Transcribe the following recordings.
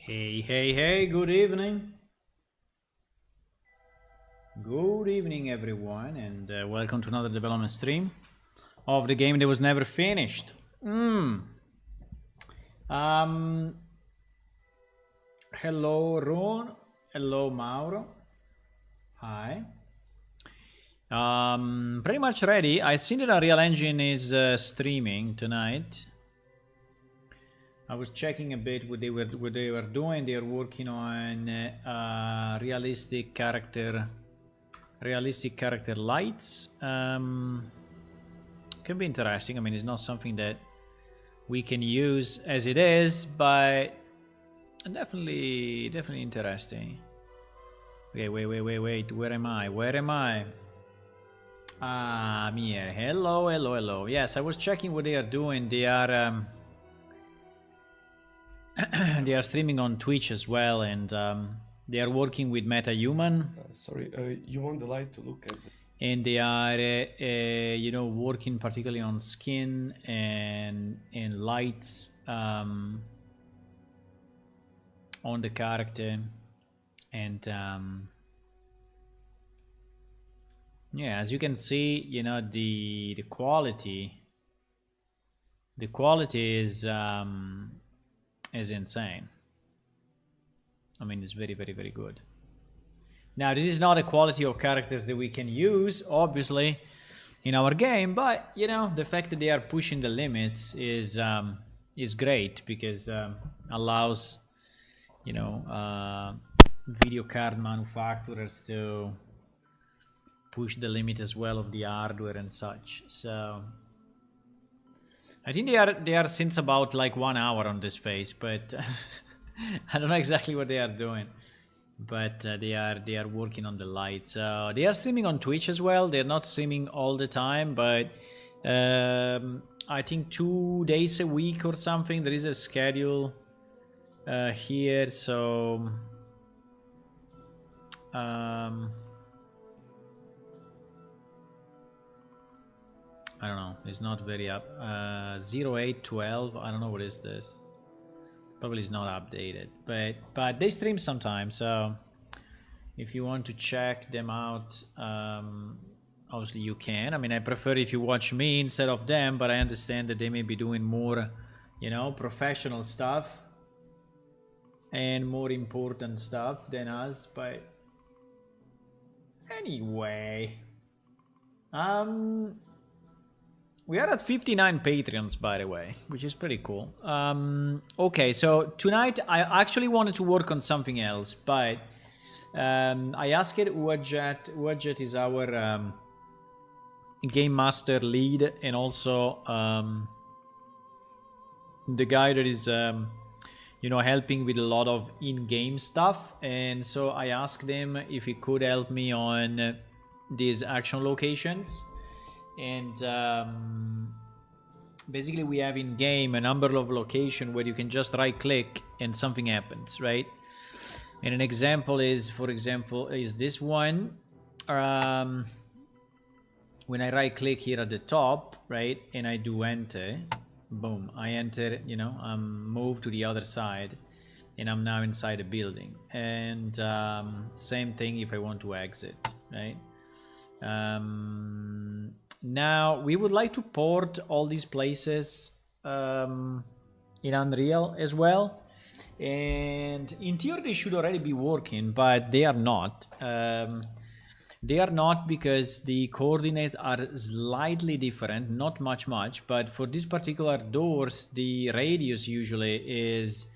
Hey, good evening. Good evening, everyone, and welcome to another development stream of the game that was never finished. Hello, Ron. Hello, Mauro. Hi. Pretty much ready. I seen that Unreal Engine is streaming tonight. I was checking a bit what they were doing. They are working on realistic character lights. Can be interesting. I mean, it's not something that we can use as it is, but definitely interesting. Okay, wait. Where am I? I'm here. Hello. Yes, I was checking what they are doing. They are they are streaming on Twitch as well, and they are working with MetaHuman. Sorry, you want the light to look at? And they are, working particularly on skin and lights on the character, and yeah, as you can see, the quality is insane. I mean, it's very good. Now, this is not a quality of characters that we can use, obviously, in our game, but the fact that they are pushing the limits is great, because allows video card manufacturers to push the limit as well of the hardware and such. So I think they are since about like 1 hour on this phase, but I don't know exactly what they are doing. But they are working on the lights. They are streaming on Twitch as well. They're not streaming all the time, but I think 2 days a week or something. There is a schedule here, so I don't know. It's not very up. 0812. I don't know what is this. Probably is not updated, but they stream sometimes. So if you want to check them out, obviously you can. I mean, I prefer if you watch me instead of them, but I understand that they may be doing more, you know, professional stuff and more important stuff than us. But anyway, we are at 59 Patreons, by the way, which is pretty cool. Okay, so tonight I actually wanted to work on something else, but I asked Uajet. Uajet is our game master lead and also the guy that is, you know, helping with a lot of in-game stuff. And so I asked him if he could help me on these action locations. And basically we have in game a number of locations where you can just right click and something happens, right? And an example is, for example, is this one. When I right click here at the top, right, and I do enter, boom, I enter, you know, I'm moved to the other side and I'm now inside a building. And same thing if I want to exit, right? Now we would like to port all these places in Unreal as well, and in theory they should already be working, but they are not. They are not because the coordinates are slightly different, not much, but for this particular doors the radius usually is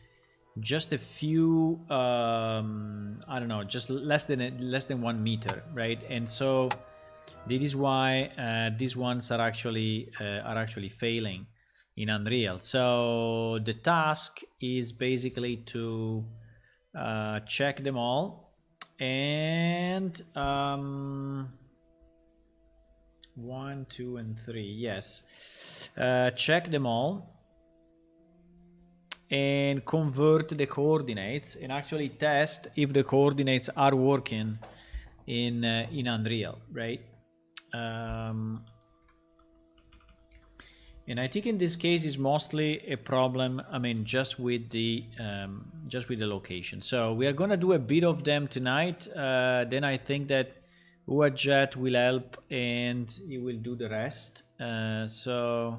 just a few I don't know, just less than 1 meter, right? And so this is why these ones are actually failing in Unreal. So the task is basically to check them all and 1, 2, and 3. Yes, check them all and convert the coordinates and actually test if the coordinates are working in Unreal, right? And I think in this case is mostly a problem, I mean, just with the location. So we are gonna do a bit of them tonight. Then I think that Uajet will help and he will do the rest. So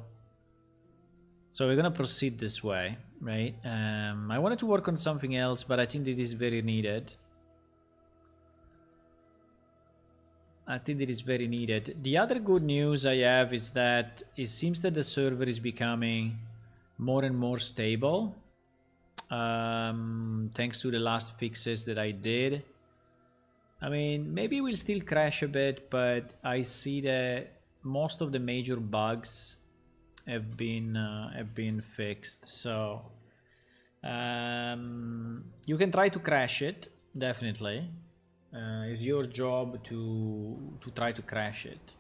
we're gonna proceed this way, right? I wanted to work on something else, but I think that is very needed. I think it is very needed. The other good news I have is that it seems that the server is becoming more and more stable, thanks to the last fixes that I did. I mean, maybe it will still crash a bit, but I see that most of the major bugs have been fixed. So you can try to crash it, definitely. It's your job to try to crash it.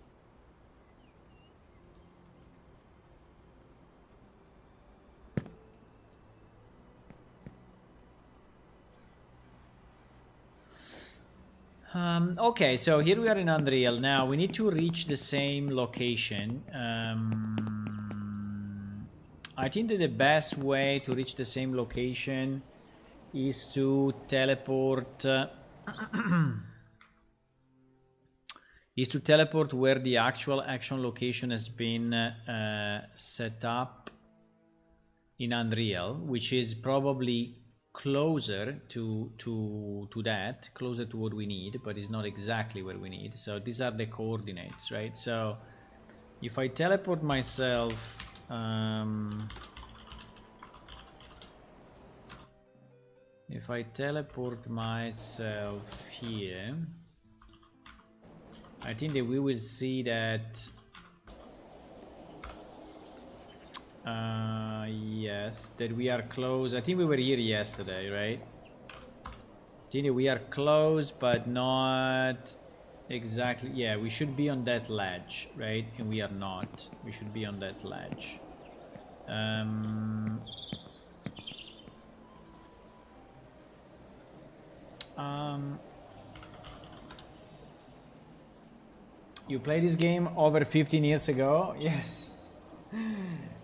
Okay, so here we are in Unreal. Now we need to reach the same location. I think that the best way to reach the same location is to teleport where the actual action location has been set up in Unreal, which is probably closer to that, closer to what we need, but it's not exactly where we need. So these are the coordinates, right? So if I teleport myself here, I think that we will see that yes, that we are close. I think we were here yesterday, right? I think that we are close, but not exactly. Yeah, we should be on that ledge, right? And we are not. We should be on that ledge. You played this game over 15 years ago? Yes.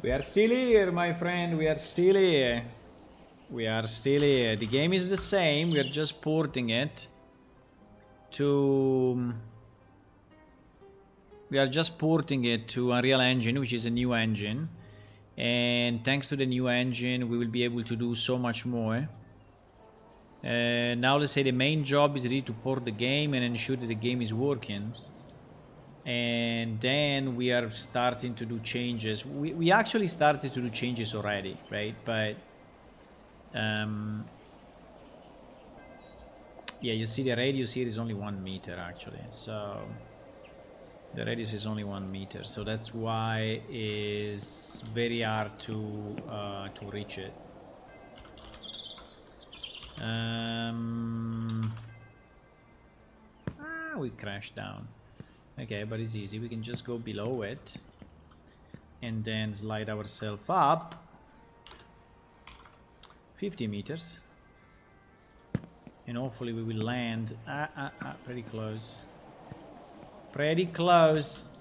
We are still here, my friend. We are still here. We are still here. The game is the same. We are just porting it to We are just porting it to Unreal Engine, which is a new engine. And thanks to the new engine, we will be able to do so much more. Now let's say the main job is really to port the game and ensure that the game is working. And then we are starting to do changes. We actually started to do changes already, right? But yeah, you see the radius here is only 1 meter actually. So the radius is only 1 meter. So that's why it's very hard to reach it. We crashed down. Okay, but it's easy. We can just go below it and then slide ourselves up 50 meters. And hopefully we will land pretty close. Pretty close.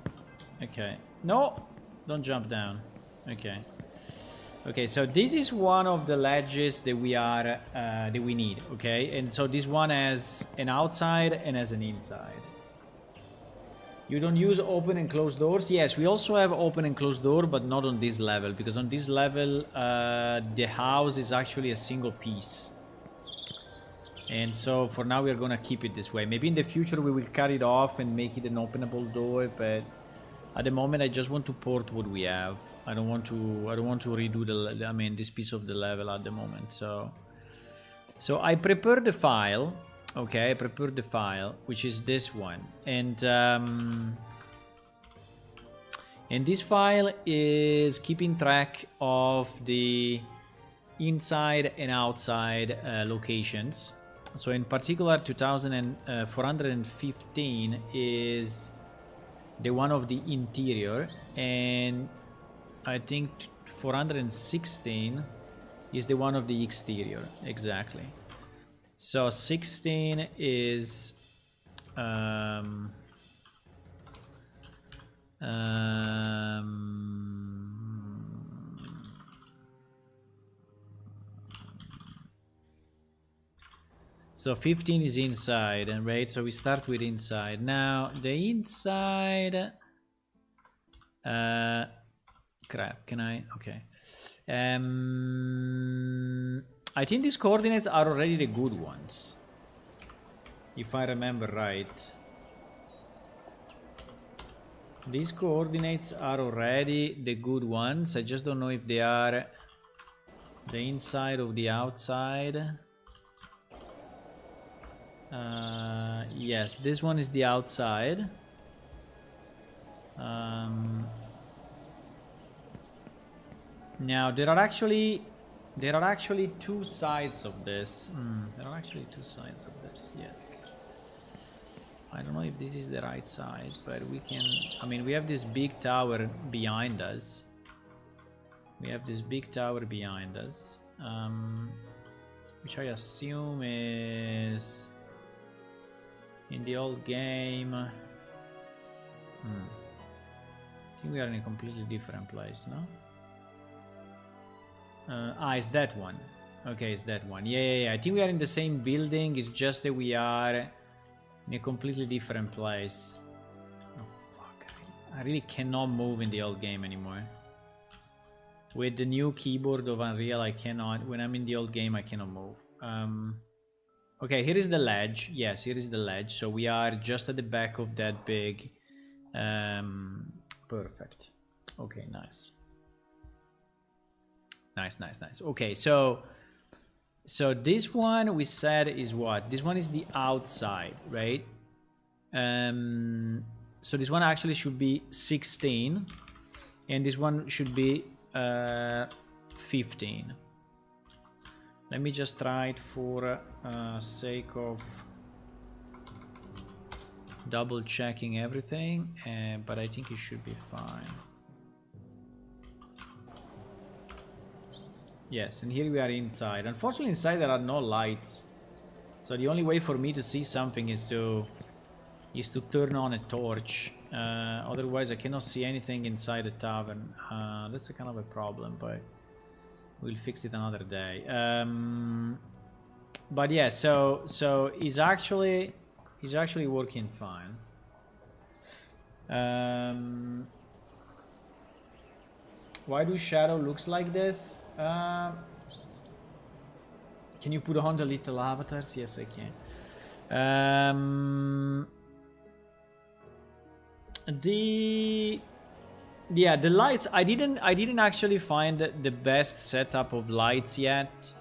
Okay. No! Don't jump down. Okay. Okay, so this is one of the ledges that we are that we need, okay? And so this one has an outside and has an inside. You don't use open and closed doors? Yes, we also have open and closed door, but not on this level, because on this level the house is actually a single piece. And so for now we are gonna keep it this way. Maybe in the future we will cut it off and make it an openable door, but at the moment I just want to port what we have. I don't want to redo this piece of the level at the moment. So I prepared the file. Okay, I prepared the file, which is this one, and this file is keeping track of the inside and outside locations. So in particular, 2415 is the one of the interior, and I think 416 is the one of the exterior. Exactly. So 16 is so 15 is inside, and right, so we start with inside. Now the inside crap, can I? Okay. I think these coordinates are already the good ones, if I remember right. These coordinates are already the good ones. I just don't know if they are the inside or the outside. Yes, this one is the outside. Now there are actually two sides of this. There are actually two sides of this, yes. I don't know if this is the right side, but we can... I mean, we have this big tower behind us. Which I assume is... in the old game. I think we are in a completely different place, no? It's that one. Okay, it's that one. Yeah. I think we are in the same building. It's just that we are in a completely different place. Oh, fuck. I really cannot move in the old game anymore. With the new keyboard of Unreal, I cannot. When I'm in the old game, I cannot move. Okay, here is the ledge. Yes, here is the ledge. So we are just at the back of that big... perfect. Okay, nice. Nice. Okay, so this one we said is what? This one is the outside, right? So this one actually should be 16, and this one should be 15. Let me just try it for sake of double checking everything, but I think it should be fine. Yes, and here we are inside. Unfortunately, inside there are no lights, so the only way for me to see something is to turn on a torch. Otherwise, I cannot see anything inside the tavern. That's a kind of a problem, but we'll fix it another day. But yeah, so he's actually working fine. Why do shadow looks like this? Can you put on the little avatars? Yes, I can. The lights. I didn't actually find the best setup of lights yet.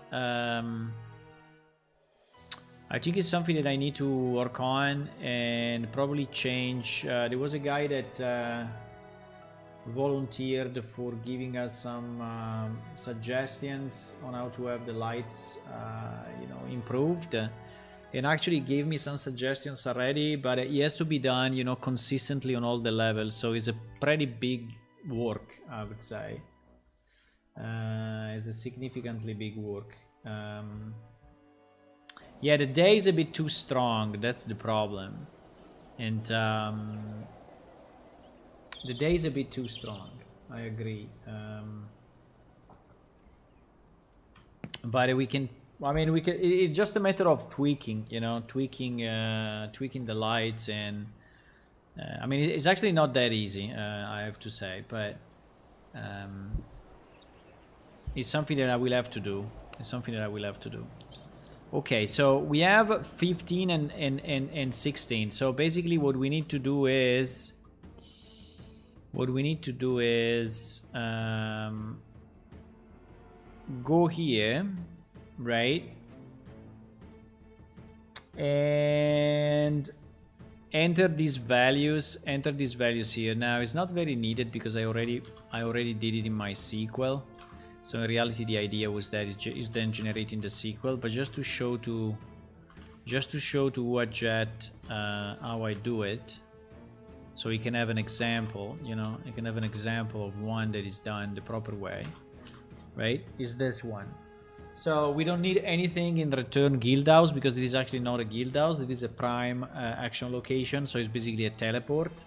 I think it's something that I need to work on and probably change. There was a guy that volunteered for giving us some suggestions on how to have the lights, improved, and actually gave me some suggestions already. But it has to be done, consistently on all the levels. So it's a pretty big work, I would say. It's a significantly big work. Yeah, the day is a bit too strong. That's the problem, and the day is a bit too strong. I agree. But we can. I mean, we can. It's just a matter of tweaking. Tweaking the lights, and I mean, it's actually not that easy. I have to say, but it's something that I will have to do. Okay, so we have 15 and 16. So basically, what we need to do is go here, right, and enter these values here. Now it's not very needed because I already did it in my sequel. So in reality, the idea was that it's then generating the sequel, but just to show to Jet how I do it, so you can have an example. You can have an example of one that is done the proper way, right? Is this one. So we don't need anything in return guild house because it is actually not a guild house. It is a prime action location, so it's basically a teleport.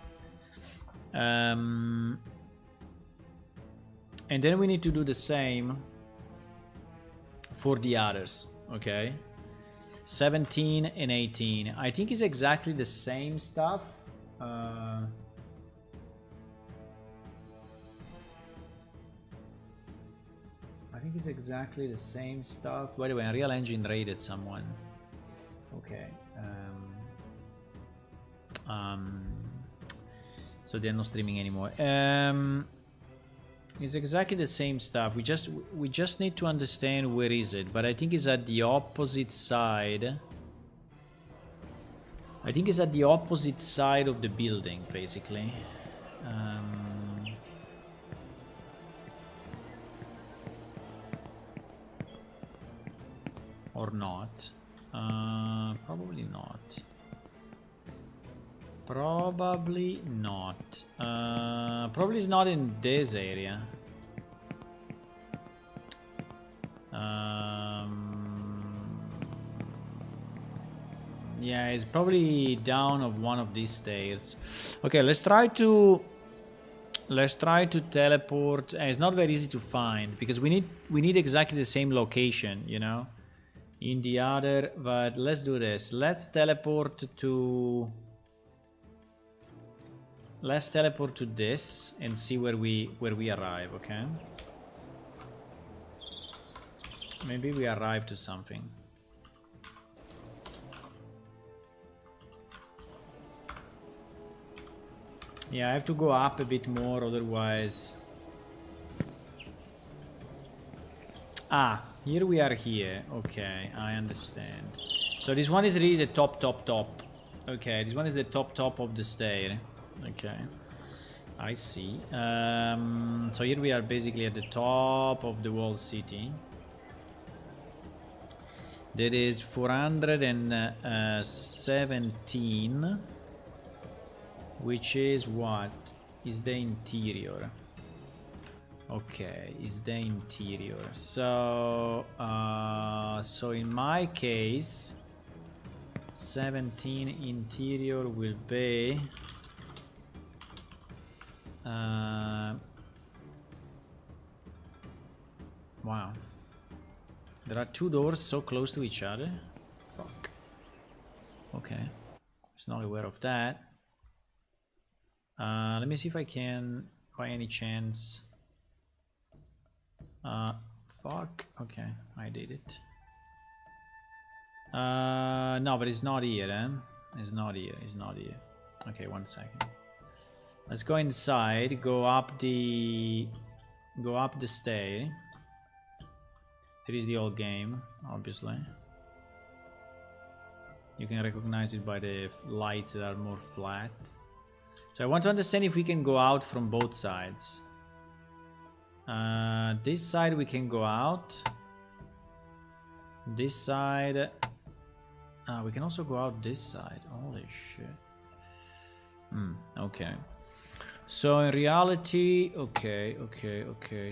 And then we need to do the same for the others, okay? 17 and 18. I think it's exactly the same stuff. I think it's exactly the same stuff. By the way, Unreal Engine raided someone. Okay. So they're not streaming anymore. It's exactly the same stuff. We just need to understand where is it. But I think it's at the opposite side. I think it's at the opposite side of the building, basically. Or not. Probably not. Probably not. Probably it's not in this area. Yeah, it's probably down of one of these stairs. Okay, let's try to teleport. It's not very easy to find because we need exactly the same location, in the other. But let's do this. Let's teleport to this and see where we arrive. Okay, maybe we arrive to something. Yeah, I have to go up a bit more, otherwise. Here we are here. Okay, I understand. So this one is really the top. Okay, this one is the top of the stair. Okay, I see. So here we are basically at the top of the walled city. There is 417, which is what? Is the interior. Okay, is the interior. So, so in my case, 17 interior will be. Wow. There are two doors so close to each other. Fuck. Okay. I was not aware of that. Let me see if I can, by any chance. Fuck. Okay, I did it. No, but it's not here, eh? It's not here. It's not here. Okay, 1 second. Let's go inside. Go up the stair. There is the old game, obviously. You can recognize it by the lights that are more flat. So I want to understand if we can go out from both sides. This side we can go out. This side... we can also go out this side. Holy shit. Okay. So in reality... Okay.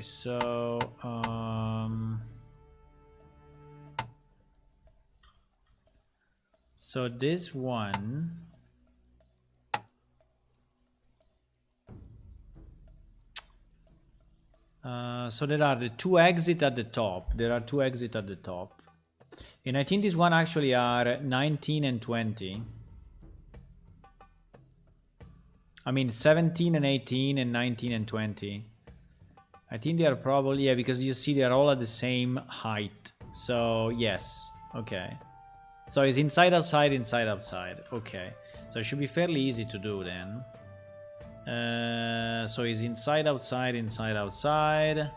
So... So this one... so there are the 2 exits at the top. There are 2 exits at the top. And I think this one actually are 19 and 20. I mean 17 and 18 and 19 and 20. I think they are probably... Yeah, because you see they are all at the same height. So yes. Okay. So it's inside, outside, inside, outside. Okay. So it should be fairly easy to do then. So it's inside, outside, inside, outside.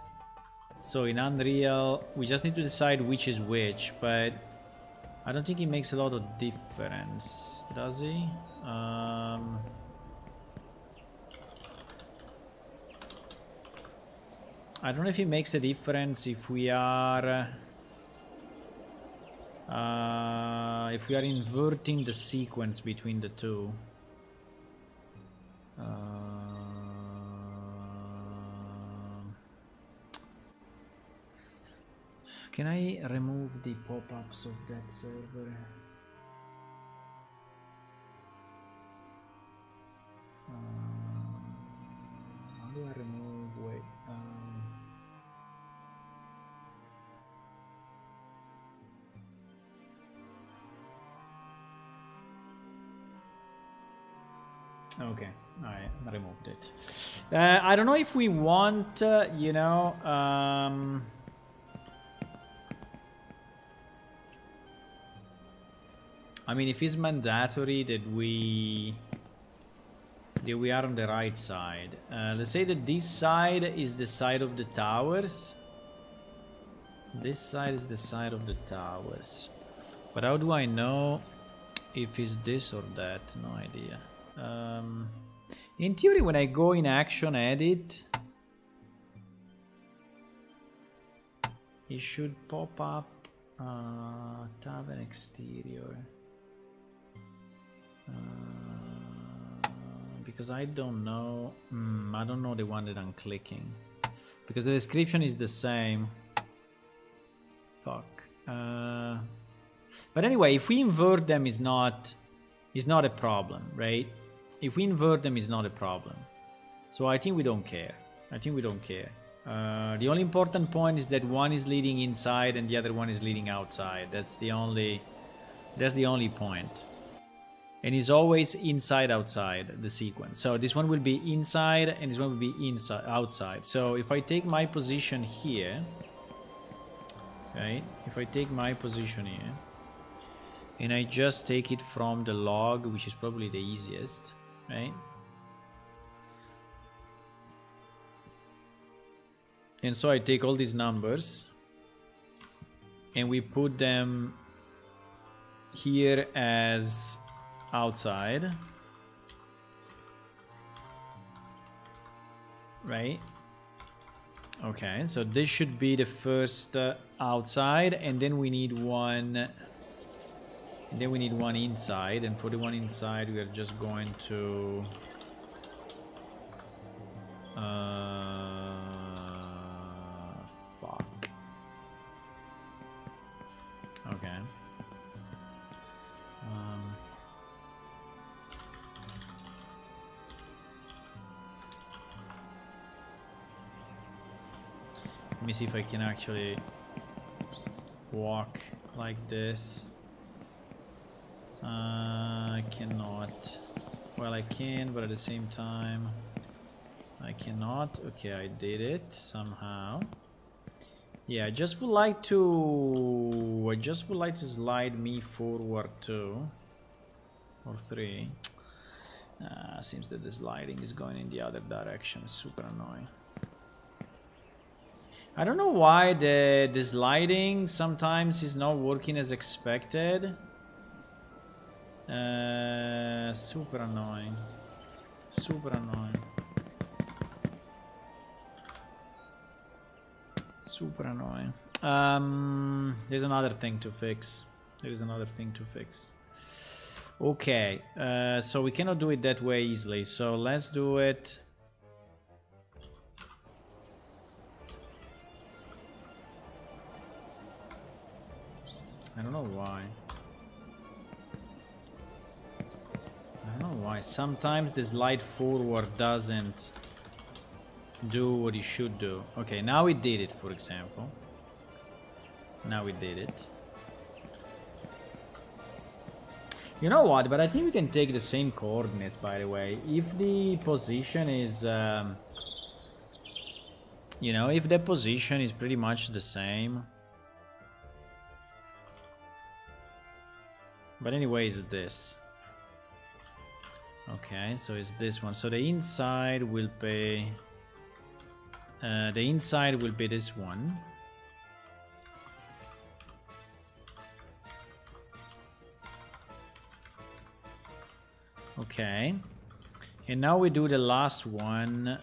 So in Unreal, we just need to decide which is which, but I don't think it makes a lot of difference, does he? I don't know if it makes a difference if we are inverting the sequence between the two. Can I remove the pop-ups of that server? How do I remove? Wait. Okay, I removed it. I don't know if we want, you know, I mean, if it's mandatory that we are on the right side. Let's say that this side is the side of the towers. This side is the side of the towers. But how do I know if it's this or that? No idea. In theory, when I go in action edit, it should pop up tavern exterior. Because I don't know. I don't know the one that I'm clicking. Because the description is the same. Fuck. But anyway, if we invert them, is not a problem, right? If we invert them, is not a problem. So I think we don't care. The only important point is that one is leading inside and the other one is leading outside. That's the only point. And it's always inside, outside the sequence. So this one will be inside and this one will be outside. So if I take my position here, right? If I take my position here, and I just take it from the log, which is probably the easiest, right? And so I take all these numbers and we put them here as outside, right? Okay, so this should be the first outside, and then we need one. And then we need one inside, and for the one inside we are just going to fuck. Okay. Let me see if I can actually walk like this. I cannot. Well, I can, but at the same time I cannot. Okay, I did it somehow. Yeah, I just would like to slide me forward 2 or 3. Seems that the sliding is going in the other direction. Super annoying. I don't know why the sliding sometimes is not working as expected. Super annoying. Super annoying. Super annoying. There's another thing to fix. Okay, so we cannot do it that way easily. So let's do it. I don't know why. Sometimes the slide forward doesn't do what it should do. Okay, now it did it, for example. Now it did it. You know what? But I think we can take the same coordinates, by the way. If the position is... you know, if the position is pretty much the same... But anyway, it's this. Okay, so it's this one. So the inside will be... this one. Okay. And now we do the last one.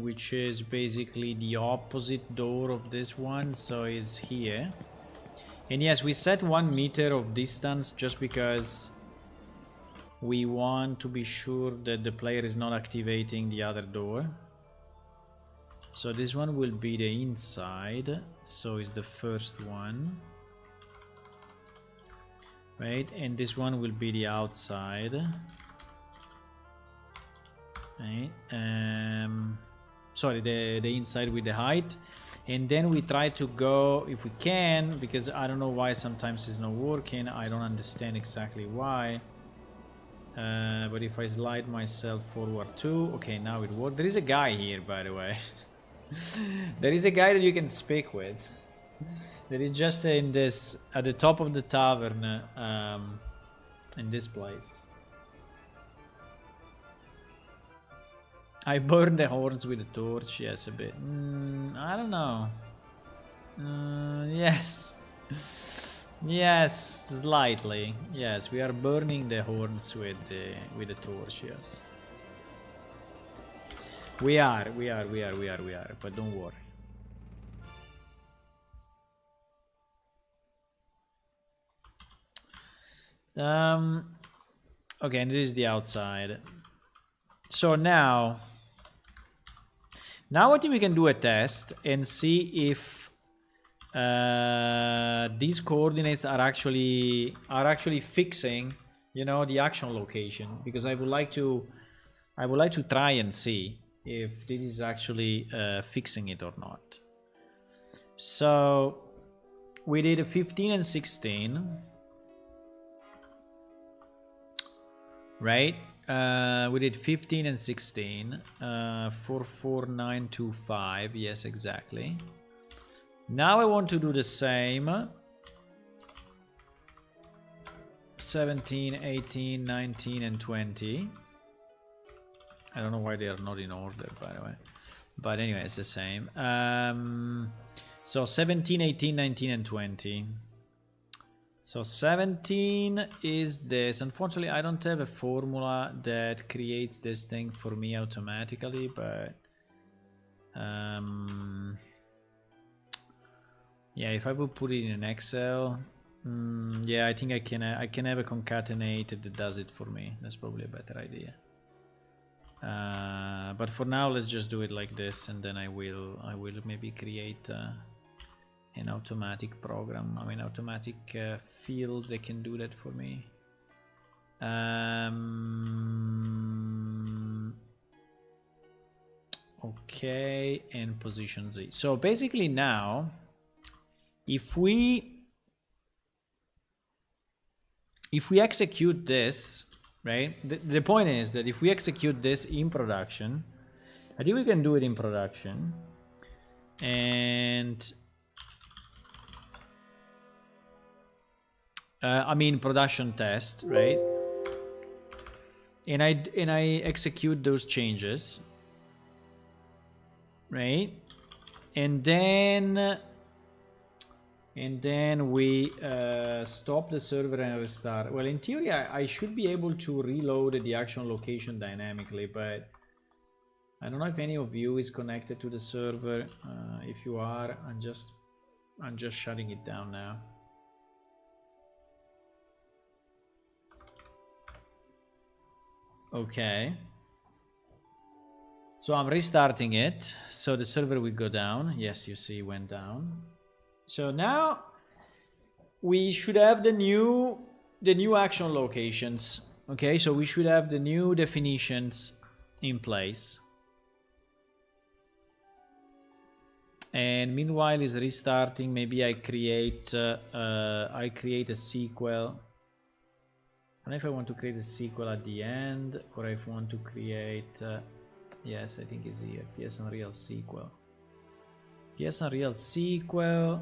Which is basically the opposite door of this one. So it's here. And yes, we set 1 meter of distance just because we want to be sure that the player is not activating the other door. So this one will be the inside. So it's the first one. Right, and this one will be the outside. Right. Sorry, the inside with the height. And then we try to go, if we can, because I don't know why sometimes it's not working. I don't understand exactly why. But if I slide myself forward 2, okay, now it works. There is a guy here, by the way. There is a guy that you can speak with. There is just in this, at the top of the tavern, in this place. I burned the horns with a torch, yes, a bit. I don't know. Yes. Yes, slightly. Yes, we are burning the horns with the torch, yes. We are, but don't worry. Okay, and this is the outside. So now I think we can do a test and see if these coordinates are actually fixing, you know, the action location, because I would like to try and see if this is actually fixing it or not. So we did a 15 and 16, right? We did 15 and 16, 44925, yes, exactly. Now I want to do the same. 17, 18, 19, and 20. I don't know why they are not in order, by the way. But anyway, it's the same. So 17, 18, 19, and 20. So 17 is this. Unfortunately, I don't have a formula that creates this thing for me automatically, but yeah, if I would put it in Excel, yeah, I think I can have a concatenate that does it for me. That's probably a better idea. But for now, let's just do it like this, and then I will maybe create an automatic program. I mean, automatic field that can do that for me. Okay, and position Z. So basically now, if we execute this, right? The point is that if we execute this in production, I think we can do it in production, and I mean production test, right? And I execute those changes, right? And then we stop the server and restart. Well, in theory, I should be able to reload the action location dynamically, but I don't know if any of you is connected to the server. If you are, I'm just shutting it down now. Okay. So I'm restarting it. So the server will go down. Yes, you see, it went down. So now we should have the new action locations. Okay, so we should have the new definitions in place. And meanwhile is restarting. Maybe I create a sequel. I don't know if I want to create a sequel at the end, or if I want to create yes, I think it's here. PS Unreal sequel. PS Unreal sequel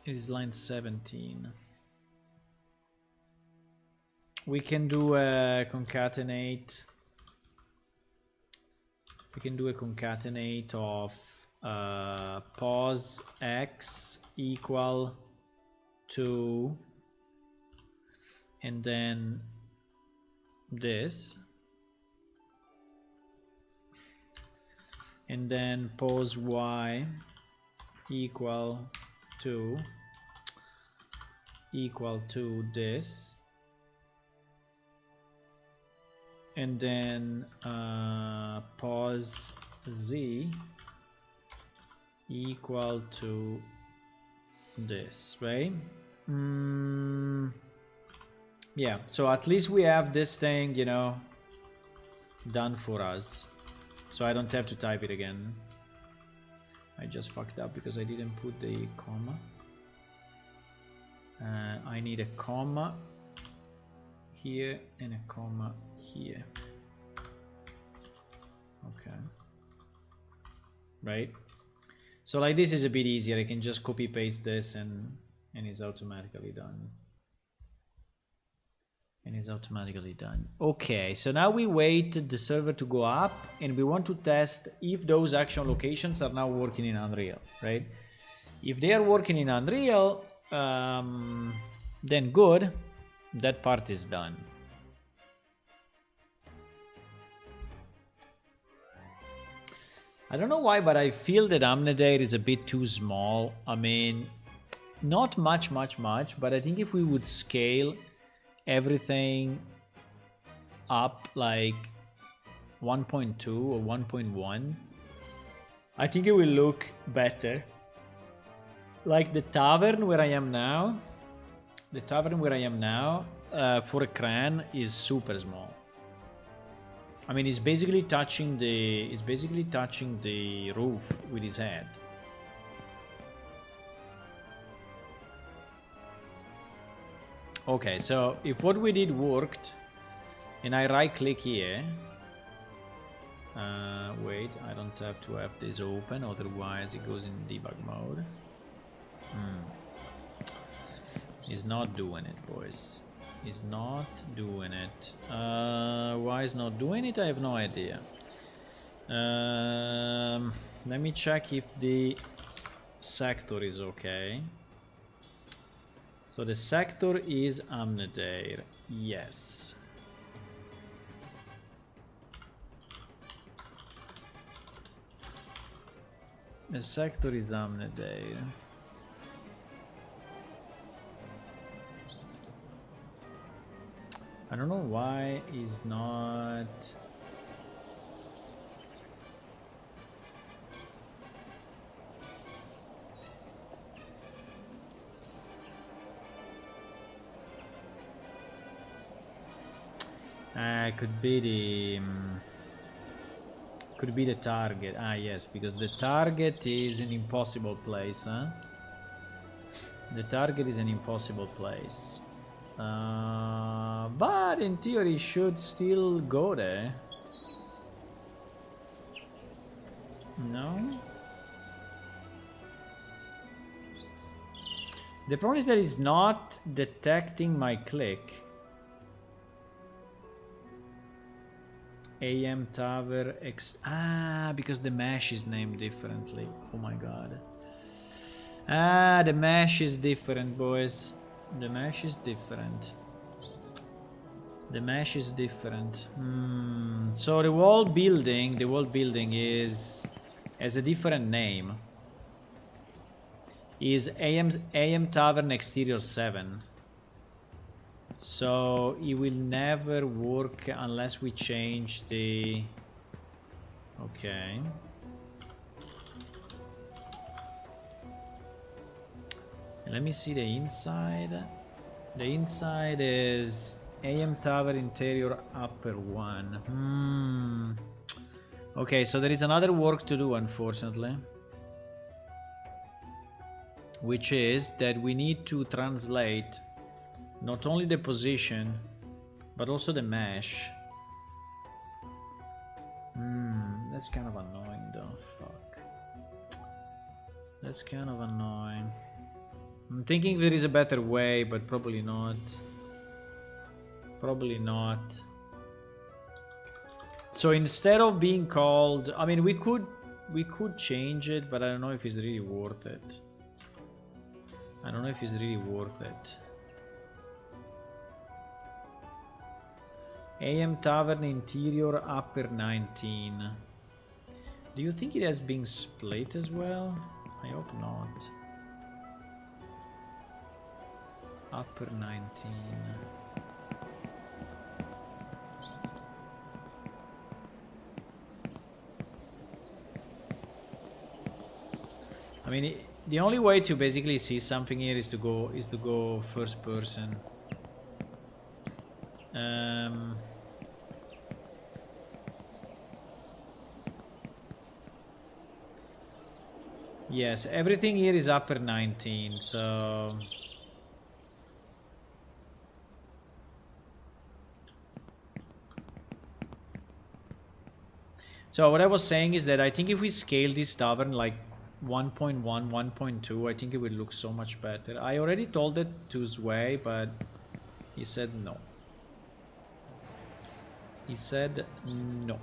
is line 17. We can do a concatenate. We can do a concatenate of pause x equal to, and then this, and then pause y equal to this, and then pause z equal to this, right? Yeah, so at least we have this thing, you know, done for us, so I don't have to type it again. I just fucked up because I didn't put the comma. I need a comma here and a comma here. Okay, right? So like this is a bit easier. I can just copy paste this and it's automatically done. And it's automatically done. Okay, so now we wait the server to go up, and we want to test if those action locations are now working in Unreal, right? If they are working in Unreal, then good, that part is done. I don't know why, but I feel that Amnedair is a bit too small. I mean, not much, but I think if we would scale everything up like 1.2 or 1.1, I think it will look better. Like the tavern where I am now, for a Kran is super small. I mean, he's basically touching the roof with his head. Okay, so if what we did worked, and I right click here, wait, I don't have to have this open, otherwise it goes in debug mode. He's not doing it, boys. He's not doing it. Why is not doing it? I have no idea. Let me check if the sector is okay. So the sector is Amnedair. Yes. The sector is Amnedair. I don't know why he's not. Could be the target. Ah, yes, because the target is an impossible place, huh? The target is an impossible place. But in theory, should still go there. No? The problem is that it's not detecting my click. AM Tower X. Ah, because the mesh is named differently. Oh my god. Ah, the mesh is different, boys. The mesh is different. The mesh is different. So the wall building is has a different name. Is AM Tavern Exterior 7. So it will never work unless we change the... Okay. Let me see the inside. The inside is AM Tower Interior Upper 1. Okay, so there is another work to do, unfortunately. Which is that we need to translate not only the position, but also the mesh. That's kind of annoying though, fuck. That's kind of annoying. I'm thinking there is a better way, but probably not. Probably not. So instead of being called, I mean, we could change it, but I don't know if it's really worth it. I don't know if it's really worth it. AM Tavern Interior Upper 19. Do you think it has been split as well? I hope not. Upper 19. I mean, the only way to basically see something here is to go first person. Yes, everything here is upper 19, so... So what I was saying is that I think if we scale this tavern like 1.1, 1.2, I think it would look so much better. I already told it to Sway, but he said no. He said no.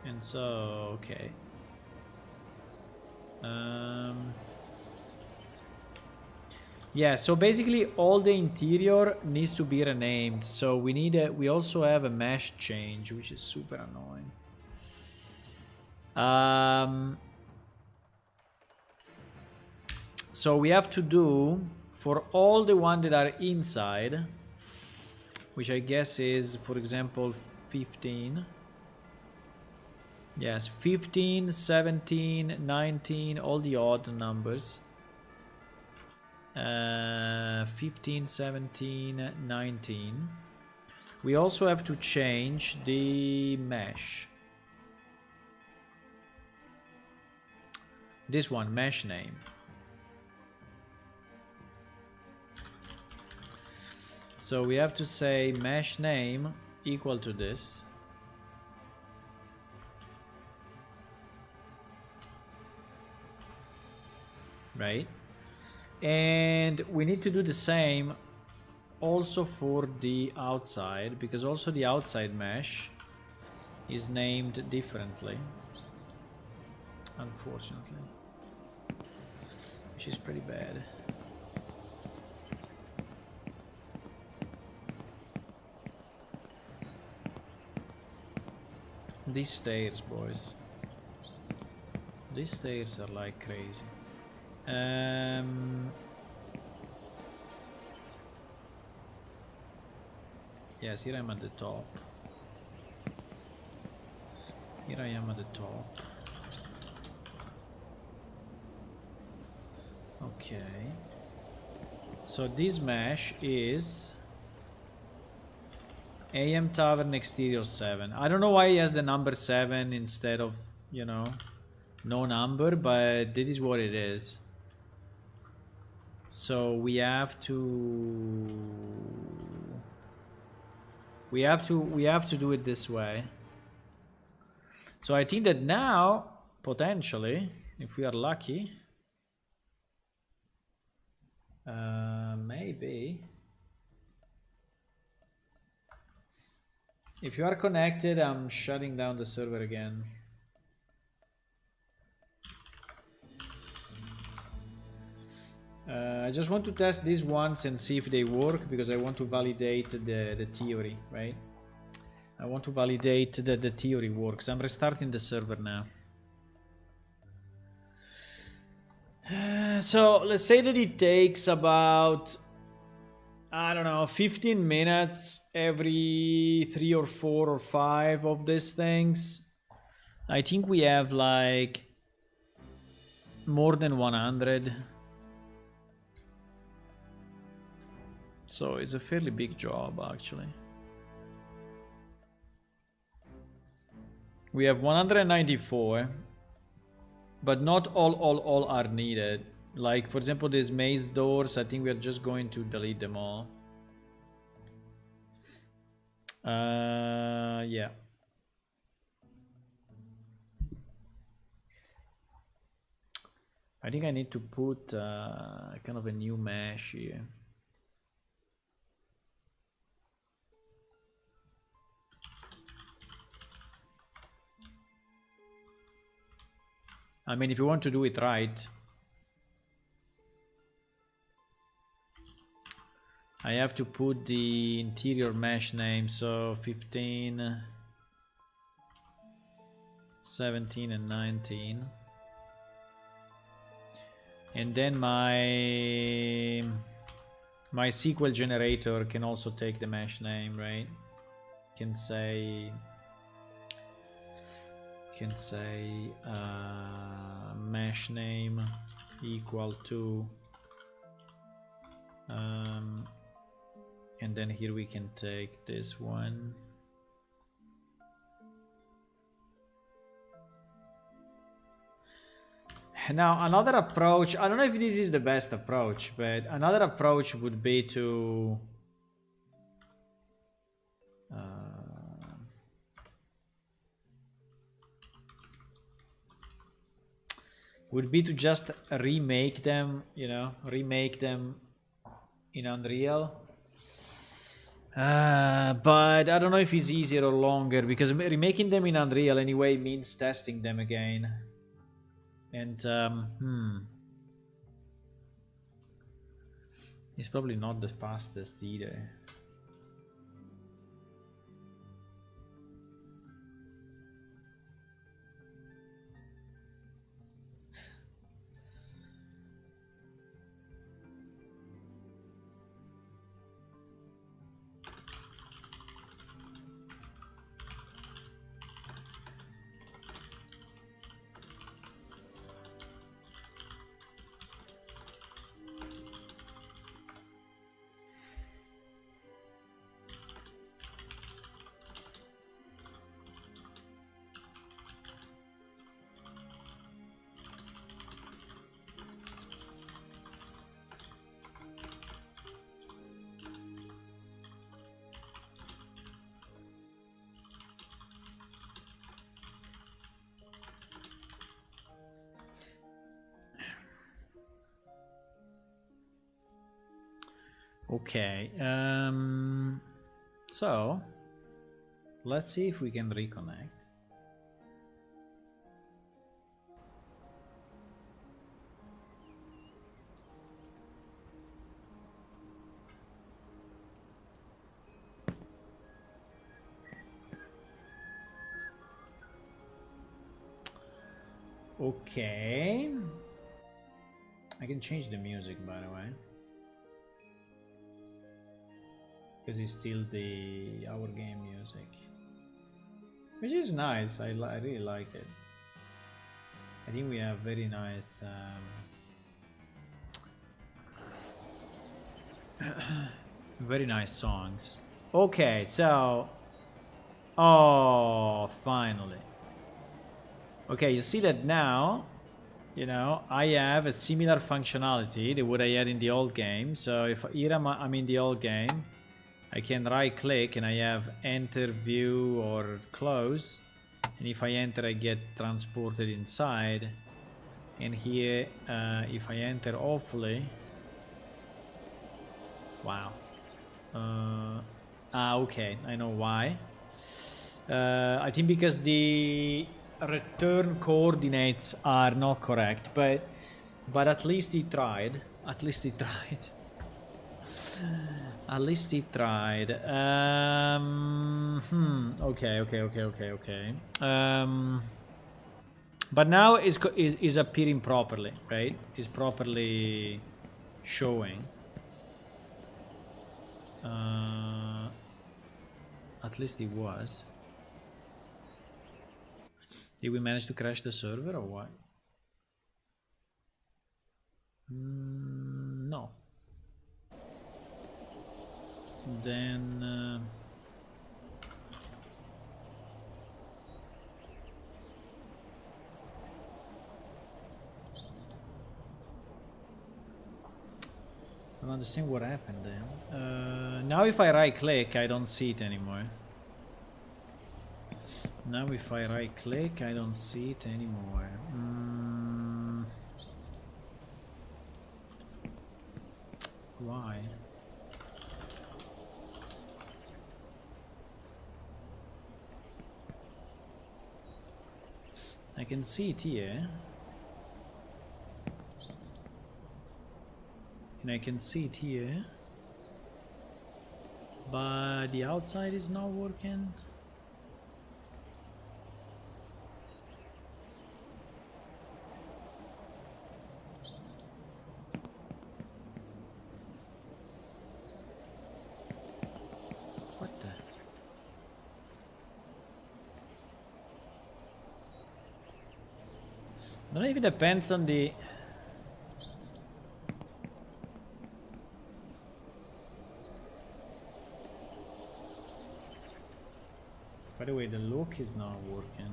And so, okay. Yeah, so basically all the interior needs to be renamed. So we also have a mesh change, which is super annoying. So we have to do for all the ones that are inside, which I guess is, for example, 15. Yes, 15, 17, 19, all the odd numbers. 15, 17, 19. We also have to change the mesh. This one, mesh name. So we have to say mesh name equal to this. Right? And we need to do the same also for the outside, because also the outside mesh is named differently, unfortunately, which is pretty bad. These stairs, boys. These stairs are like crazy. Yes, here I'm at the top. Here I am at the top. Okay. So this mesh is AM Tavern Exterior 7. I don't know why he has the number 7 instead of, you know, no number, but this is what it is. So we have to We have to do it this way. So I think that now, potentially, if we are lucky, maybe. If you are connected, I'm shutting down the server again. I just want to test these ones and see if they work, because I want to validate the theory, right? I want to validate that the theory works. I'm restarting the server now. So let's say that it takes about, I don't know, 15 minutes every 3 or 4 or 5 of these things. I think we have like more than 100. So it's a fairly big job, actually. We have 194, but not all are needed. Like, for example, these maze doors, I think we're just going to delete them all. Yeah. I think I need to put kind of a new mesh here. I mean, if you want to do it right, I have to put the interior mesh name, so 15, 17 and 19. And then my SQL generator can also take the mesh name, right? Can say mesh name equal to and then here we can take this one. Now another approach, I don't know if this is the best approach, but another approach would be to just remake them, you know, remake them in Unreal. But I don't know if it's easier or longer, because remaking them in Unreal anyway means testing them again. And it's probably not the fastest either. Okay, so let's see if we can reconnect. Okay, I can change the music, by the way, because it's still the our game music, which is nice. I really like it. I think we have very nice very nice songs. Okay, so oh, finally. Okay, you see that now, you know, I have a similar functionality to what I had in the old game. So if here I'm in the old game, I can right click and I have enter, view or close, and if I enter I get transported inside, and here if I enter awfully, wow, okay, I know why. I think because the return coordinates are not correct, but at least he tried. At least he tried. At least he tried. Okay. But now is appearing properly, right? Is properly showing. At least it was. Did we manage to crash the server or what? No. Then I don't understand what happened then. Now if I right click I don't see it anymore. Now if I right click I don't see it anymore. Why? I can see it here. And I can see it here. But the outside is not working. What the? I don't know if it depends on the... By the way, the look is not working.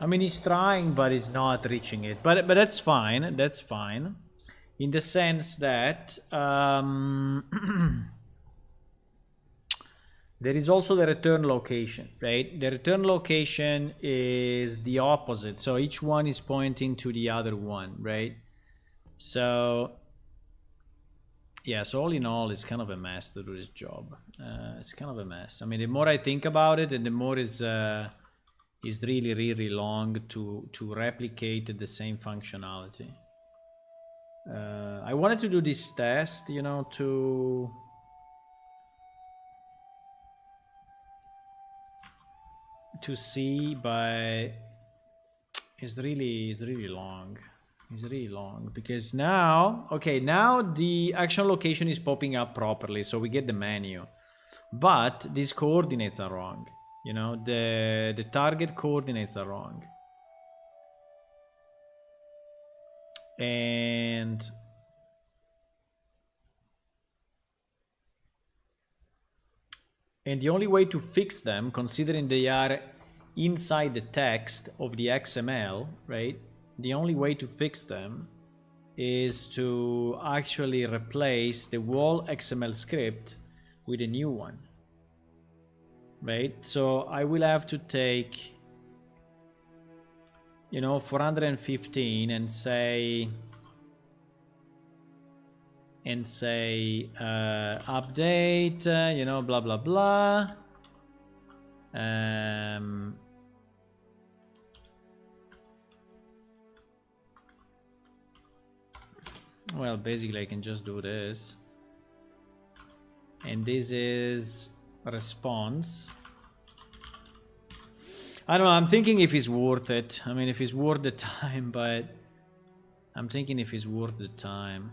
I mean, he's trying, but he's not reaching it. But that's fine. That's fine, in the sense that there is also the return location, right? The return location is the opposite, so each one is pointing to the other one, right? So yeah, so all in all, it's kind of a mess to do this job. It's kind of a mess. I mean, the more I think about it, and the more is really long to replicate the same functionality. I wanted to do this test, you know, to see, but it's really long. It's really long because now, okay, now the action location is popping up properly, so we get the menu, but these coordinates are wrong. You know, the target coordinates are wrong, and the only way to fix them, considering they are inside the text of the XML, right? The only way to fix them is to actually replace the whole XML script with a new one, right? So I will have to take, you know, 415 and say update, you know, blah blah blah. Well, basically I can just do this, and this is response. I don't know, I'm thinking if it's worth it. I mean, if it's worth the time, but I'm thinking if it's worth the time.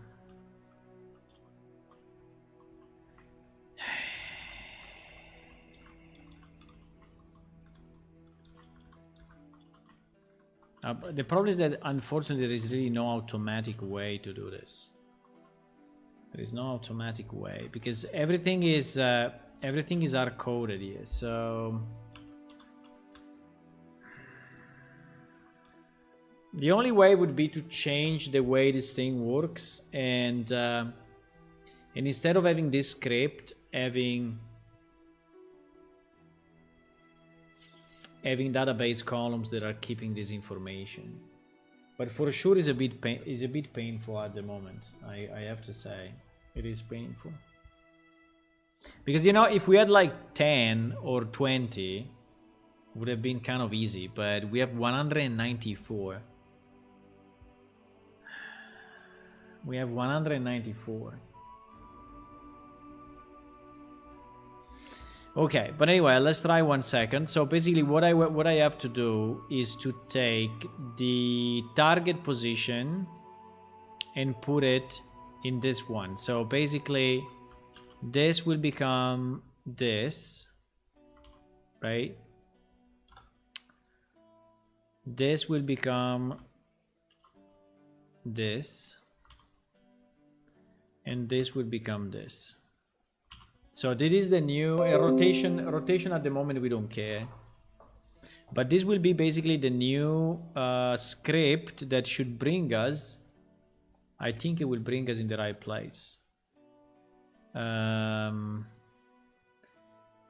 The problem is that unfortunately there is really no automatic way to do this. There is no automatic way because everything is hard coded here. So The only way would be to change the way this thing works, and instead of having this script, having database columns that are keeping this information. But for sure, is a bit painful at the moment. I have to say, it is painful. Because, you know, if we had like 10 or 20, it would have been kind of easy. But we have 194. We have 194. Okay, but anyway, let's try 1 second. So basically what I have to do is to take the target position and put it in this one. So basically this will become this, right? This will become this, and this will become this. So this is the new rotation. Rotation at the moment we don't care, but this will be basically the new script that should bring us. I think it will bring us in the right place.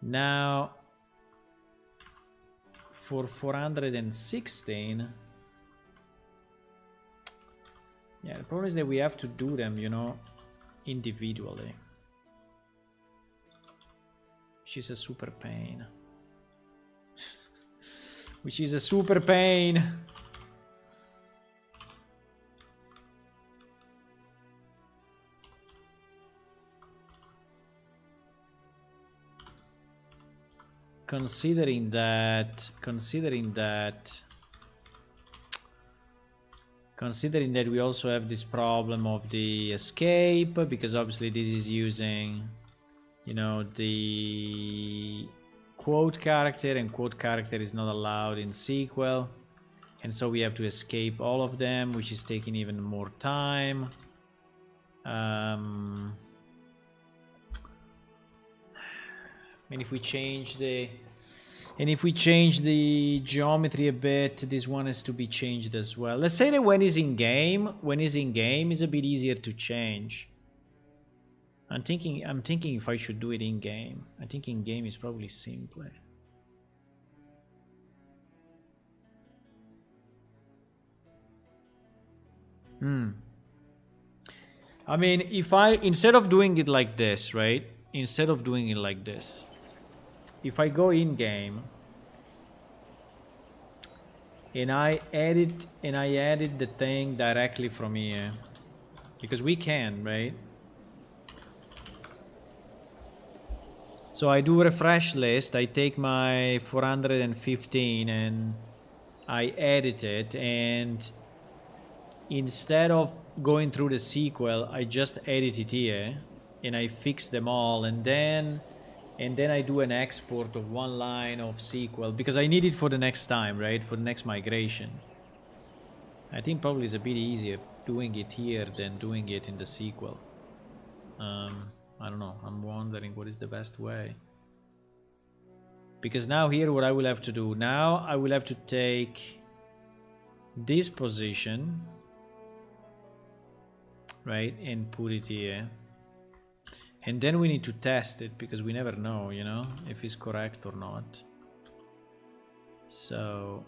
Now for 416, yeah, the problem is that we have to do them, you know, individually. She's a super pain. Which is a super pain. Considering that we also have this problem of the escape, because obviously this is using, you know, the quote character, and quote character is not allowed in SQL, and so we have to escape all of them, which is taking even more time. And if we change the geometry a bit, this one has to be changed as well. Let's say that when it's in game, it's a bit easier to change. I'm thinking if I should do it in game. I think in game is probably simpler. I mean, if instead of doing it like this, right? Instead of doing it like this, if I go in game and I edit the thing directly from here, because we can, right? So I do refresh list, I take my 415 and I edit it, and instead of going through the SQL, I just edit it here and I fix them all, and then I do an export of one line of SQL because I need it for the next time, right? For the next migration. I think probably it's a bit easier doing it here than doing it in the SQL. I don't know. I'm wondering what is the best way. Because now here what I will have to do, now I will have to take this position, right, and put it here. And then we need to test it because we never know, you know, if it's correct or not. So,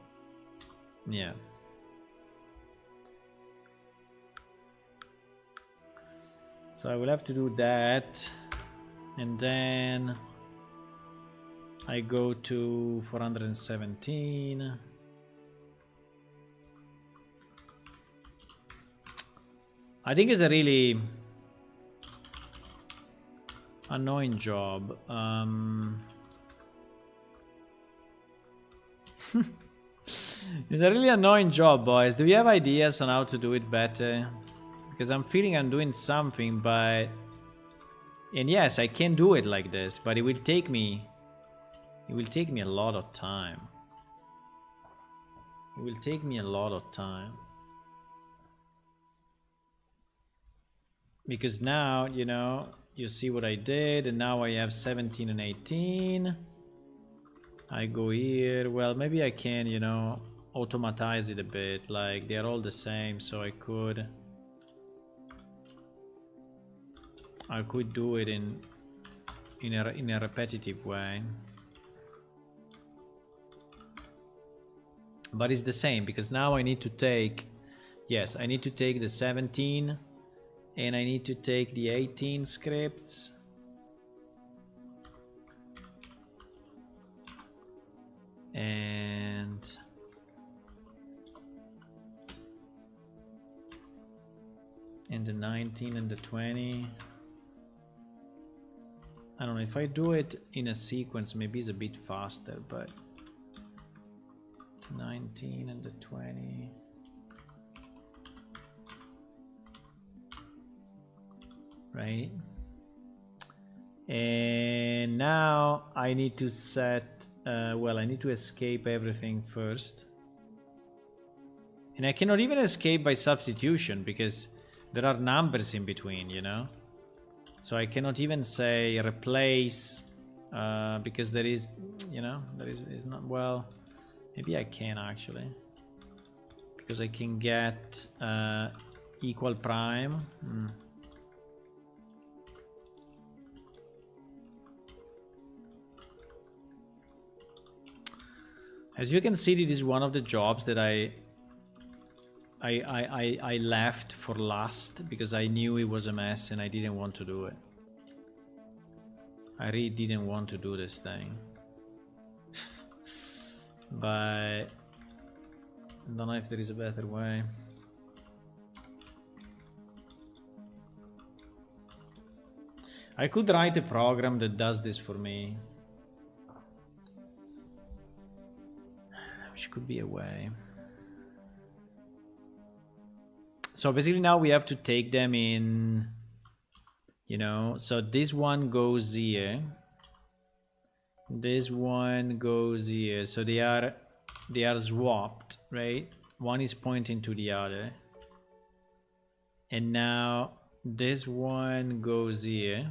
yeah. So I will have to do that. And then I go to 417. I think it's a really annoying job. It's a really annoying job, boys. Do you have ideas on how to do it better? Because I'm feeling I'm doing something, but... And yes, I can do it like this, but it will take me... It will take me a lot of time. It will take me a lot of time. Because now, you know... You see what I did, and now I have 17 and 18. I go here. Well, maybe I can, you know, automatize it a bit. Like they're all the same, so I could do it in a repetitive way. But it's the same because now I need to take, yes, I need to take the 17 and I need to take the 18 scripts. And the 19 and the 20. I don't know if I do it in a sequence, maybe it's a bit faster, but the 19 and the 20. Right? And now I need to set, well, I need to escape everything first. And I cannot even escape by substitution because there are numbers in between, you know? So I cannot even say replace because there is, you know, there is not, well, maybe I can actually. Because I can get equal prime. As you can see, it is one of the jobs that I left for last because I knew it was a mess and I didn't want to do it. I really didn't want to do this thing. But I don't know if there is a better way. I could write a program that does this for me. Which could be a way. So basically now we have to take them in, you know, so this one goes here. This one goes here. So they are swapped, right? One is pointing to the other. And now this one goes here.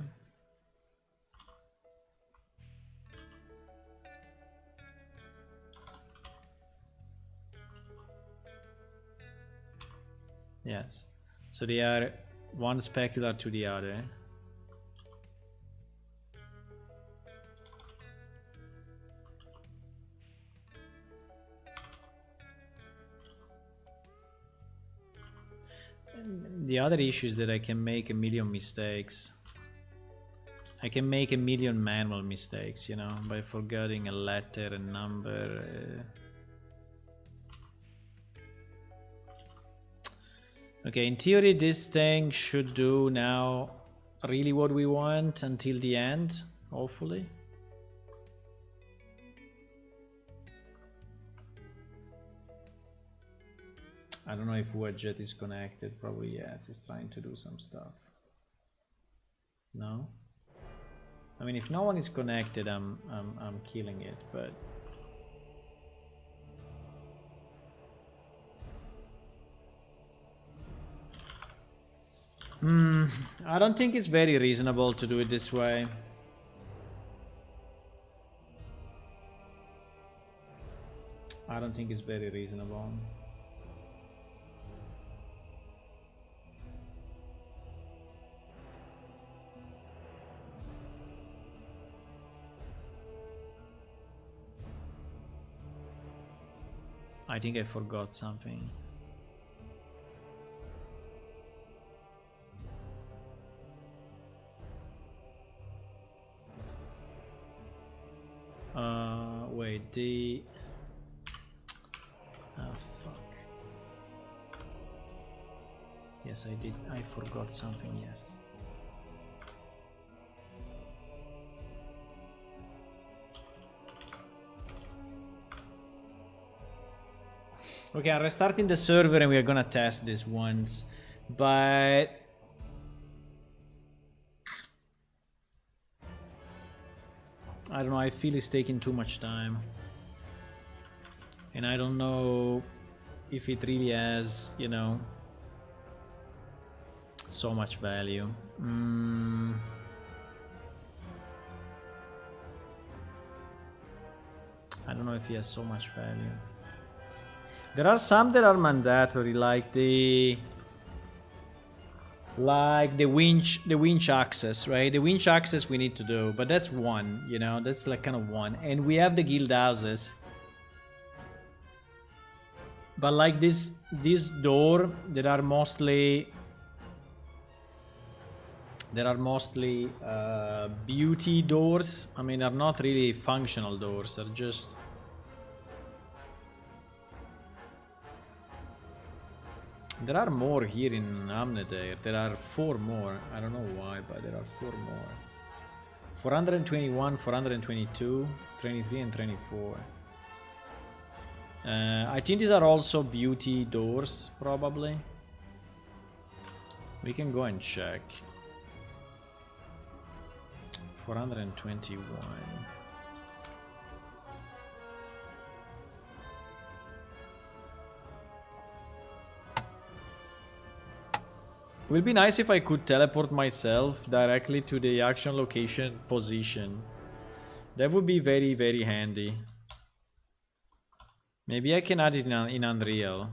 Yes. So they are one specular to the other. And the other issue is that I can make a million mistakes. I can make a million manual mistakes, you know, by forgetting a letter, a number. Okay, in theory this thing should do now really what we want until the end, hopefully. I don't know if Wedget is connected, probably yes, he's trying to do some stuff. No? I mean, if no one is connected, I'm killing it, but I don't think it's very reasonable to do it this way. I don't think it's very reasonable. I think I forgot something. Wait, the... Oh, fuck. Yes, I did. I forgot something, yes. Okay, I'm restarting the server and we are gonna test this once, but I don't know, I feel it's taking too much time. And I don't know if it really has, you know, so much value. I don't know if he has so much value. There are some that are mandatory, like the winch access, right? The winch access we need to do, but that's one, you know, that's like kind of one. And we have the guild houses. But like this door that are mostly beauty doors. I mean, are not really functional doors. They're just there are more here in Amnedair. There are 4 more. I don't know why, but there are 4 more. 421, 422, 23, and 24. I think these are also beauty doors, probably. We can go and check. 421. It would be nice if I could teleport myself directly to the action location position. That would be very, very handy. Maybe I can add it in Unreal.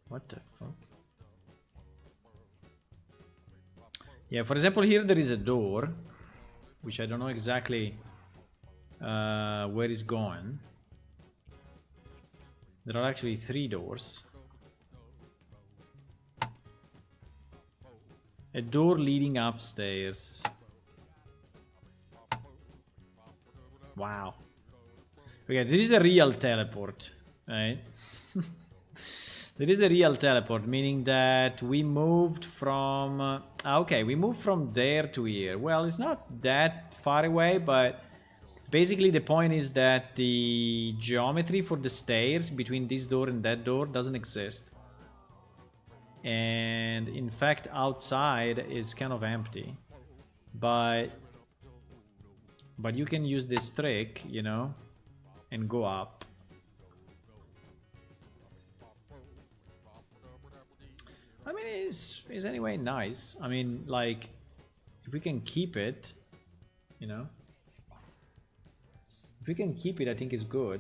What the fuck? Yeah, for example, here there is a door, which I don't know exactly where it's going. There are actually 3 doors. A door leading upstairs. Wow. Okay, this is a real teleport, right? There is a real teleport, meaning that we moved from... okay, we moved from there to here. Well, it's not that far away, but basically the point is that the geometry for the stairs between this door and that door doesn't exist. And in fact, outside is kind of empty. But you can use this trick, you know, and go up. I mean, it's anyway nice. I mean, like, if we can keep it, you know. If we can keep it, I think it's good.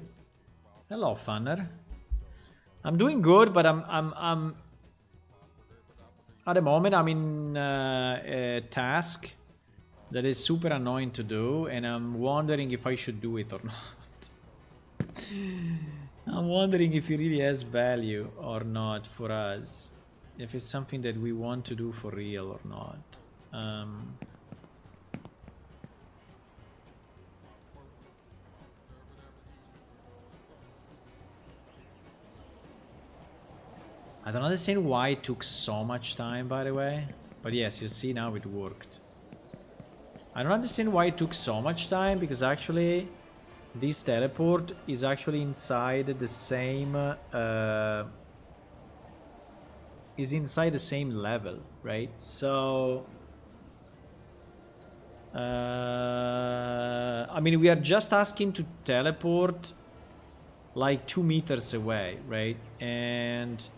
Hello, Funner. I'm doing good, but I'm at the moment I'm in a task that is super annoying to do, and I'm wondering if I should do it or not. I'm wondering if it really has value or not for us. If it's something that we want to do for real or not. I don't understand why it took so much time, by the way. But yes, you see now it worked. I don't understand why it took so much time, because actually this teleport is actually inside the same level, right? So I mean, we are just asking to teleport like 2 meters away, right? And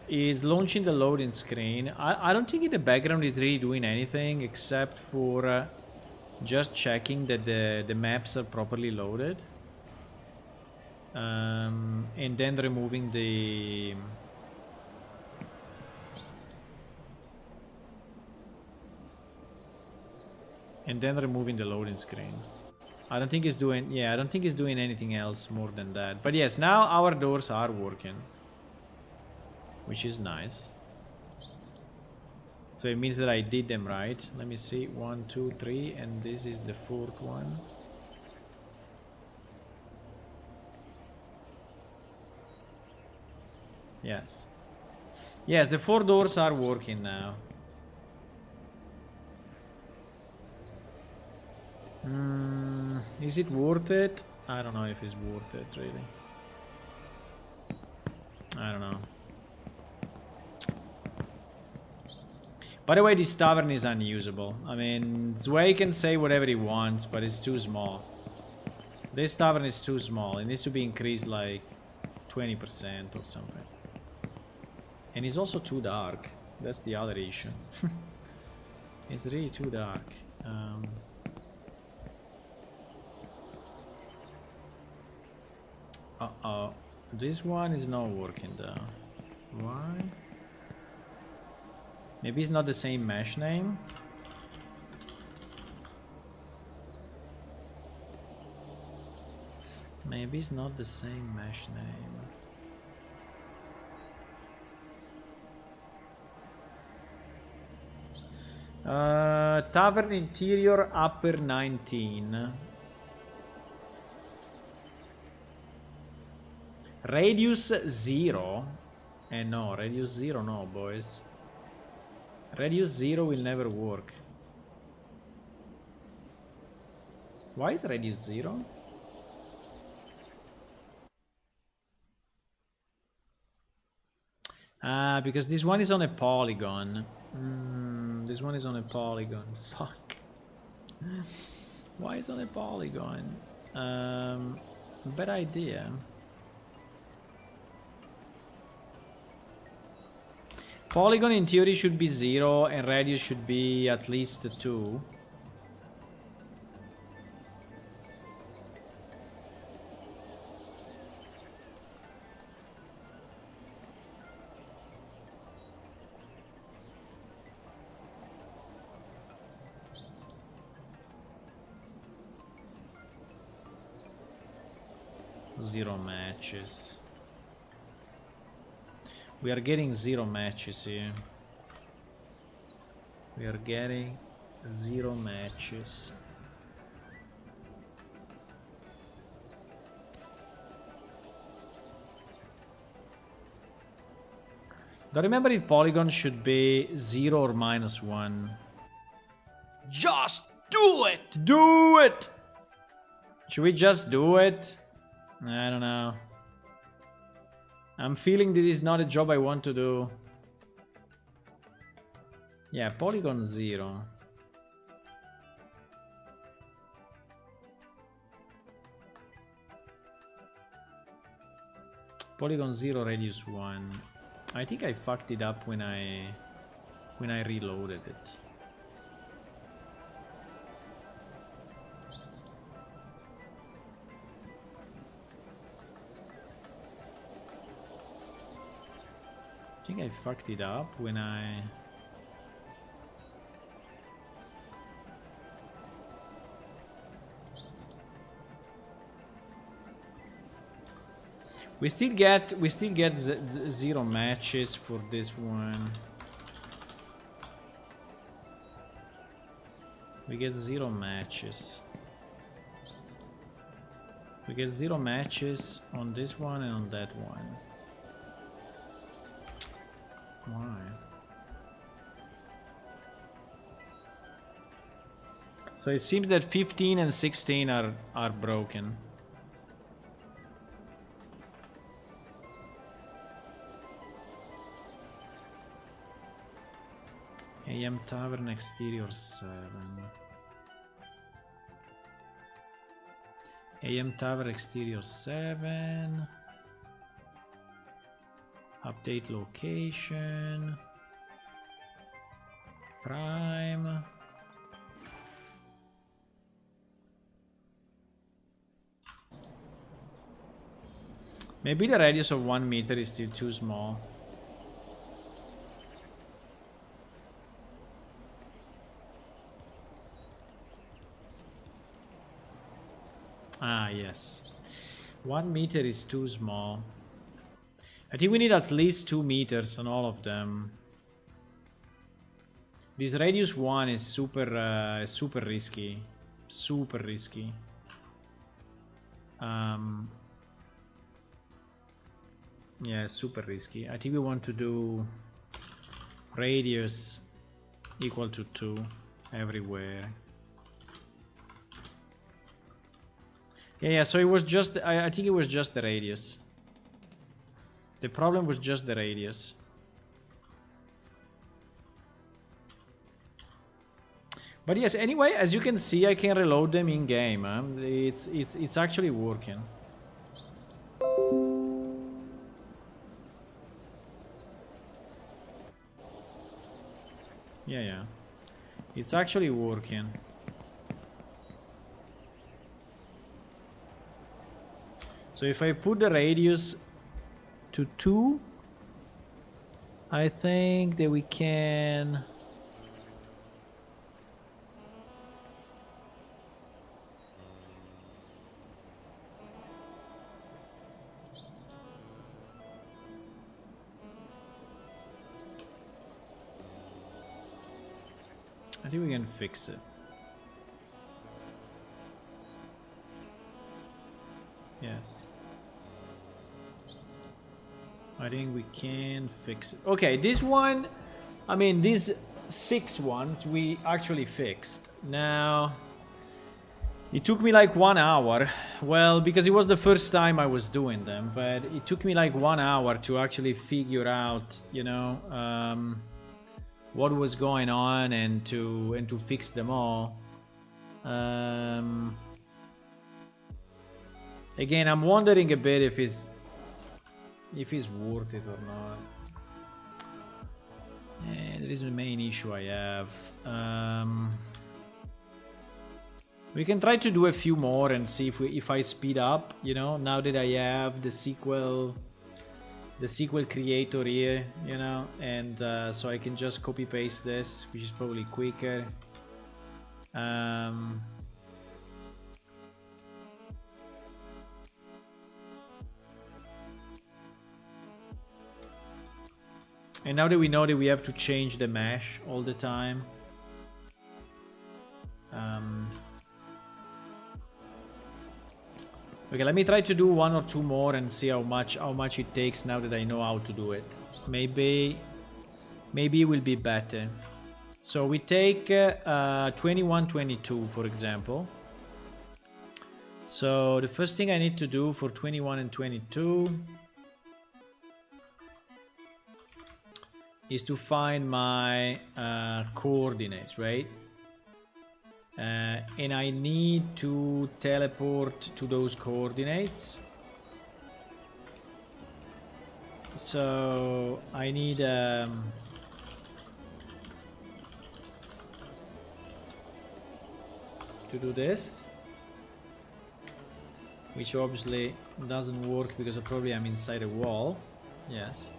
is launching the loading screen. I don't think in the background is really doing anything except for just checking that the maps are properly loaded, and then removing the loading screen. I don't think it's doing, yeah, I don't think it's doing anything else more than that. But yes, now our doors are working, which is nice. So it means that I did them right. Let me see. 1, 2, 3, and this is the 4th one. Yes. Yes, the 4 doors are working now. Is it worth it? I don't know if it's worth it, really. I don't know. By the way, this tavern is unusable. I mean, Zwei can say whatever he wants, but it's too small. This tavern is too small. It needs to be increased like 20% or something. And it's also too dark. That's the other issue. It's really too dark. Uh-oh. This one is not working though. Why? Maybe it's not the same mesh name? Maybe it's not the same mesh name. Tavern interior upper 19. Radius 0. No, radius 0 no, boys. Radius 0 will never work. Why is radius 0? Because this one is on a polygon. This one is on a polygon. Fuck. Why is it on a polygon? Bad idea. Polygon in theory should be 0 and radius should be at least 2. Zero matches. We are getting 0 matches here. We are getting 0 matches. Don't remember if polygon should be 0 or -1. Just do it! Do it! Should we just do it? I don't know. I'm feeling this is not a job I want to do. Yeah, polygon 0. Polygon 0, radius 1. I think I fucked it up when I reloaded it. I think I fucked it up when I... We still get 0 matches for this one. We get 0 matches. We get 0 matches on this one and on that one. Why? So it seems that 15 and 16 are broken. AM Tavern exterior 7. AM Tavern exterior 7. Update location. Prime. Maybe the radius of 1 meter is still too small. Ah, yes. 1 meter is too small. I think we need at least 2 meters on all of them. This radius 1 is super risky. Super risky. Yeah, super risky. I think we want to do radius equal to 2 everywhere. Yeah, so it was just... I think it was just the radius. The problem was just the radius. But yes, anyway, as you can see, I can reload them in game. It's actually working. Yeah. It's actually working. So if I put the radius to 2, I think that we can... I think we can fix it. Yes. I think we can fix it. Okay, this one, I mean, these 6 ones we actually fixed. Now, it took me like 1 hour. Well, because it was the first time I was doing them, but it took me like 1 hour to actually figure out, you know, what was going on and to fix them all. Again, I'm wondering a bit if it's worth it or not. That is the main issue I have. We can try to do a few more and see if I speed up, you know, now that I have the sequel creator here, you know, and so I can just copy paste this, which is probably quicker. And now that we know that we have to change the mesh all the time, okay, let me try to do 1 or 2 more and see how much it takes now that I know how to do it. Maybe it will be better. So we take 21, 22, for example. So the first thing I need to do for 21 and 22 is to find my coordinates, right? And I need to teleport to those coordinates. So I need to do this, which obviously doesn't work because probably I'm inside a wall. Yes,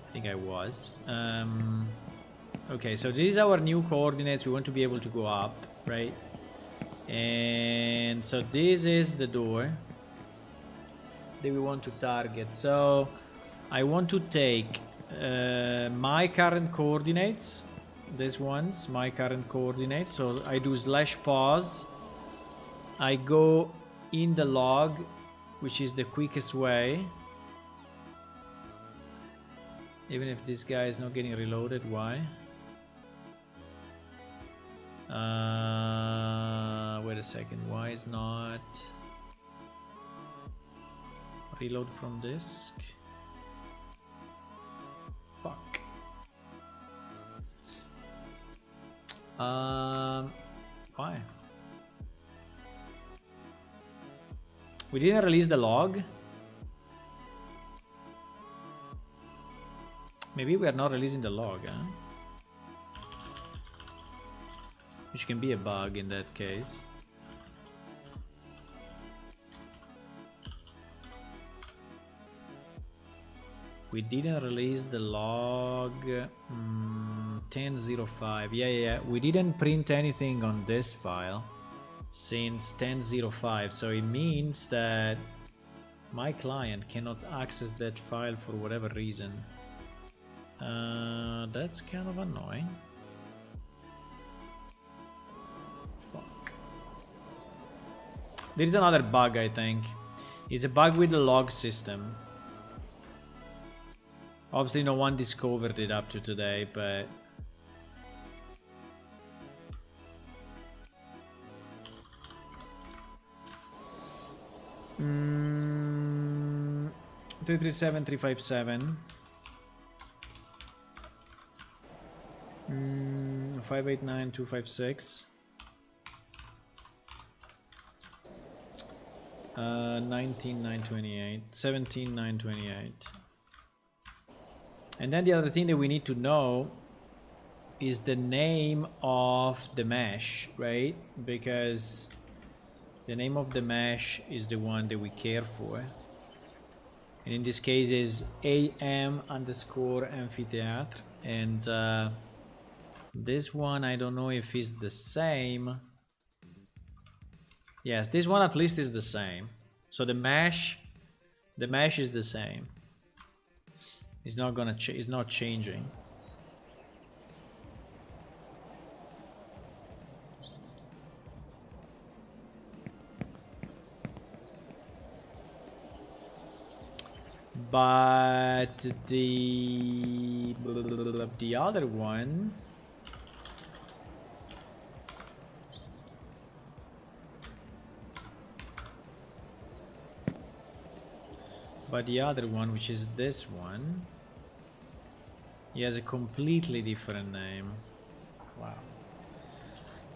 I think I was. Okay, so these are our new coordinates. We want to be able to go up, right? And so this is the door that we want to target. So I want to take my current coordinates, these ones, my current coordinates. So I do /pause. I go in the log, which is the quickest way. Even if this guy is not getting reloaded, why? Wait a second, why is not reload from disk? Fuck. Why? We didn't release the log. Maybe we are not releasing the log, huh? Which can be a bug in that case. We didn't release the log 10.05. Yeah. We didn't print anything on this file since 10.05. So it means that my client cannot access that file for whatever reason. That's kind of annoying. Fuck. There is another bug, I think. It's a bug with the log system. Obviously no one discovered it up to today, but... Mm, 337, 357. 589, 256. 19, 928. 17, 928. And then the other thing that we need to know is the name of the mesh, right? Because the name of the mesh is the one that we care for. And in this case is am_amphitheatre. And this one, I don't know if it's the same. Yes, this one at least is the same. So the mesh is the same. It's not gonna it's not changing. But the other one, which is this one, he has a completely different name. Wow.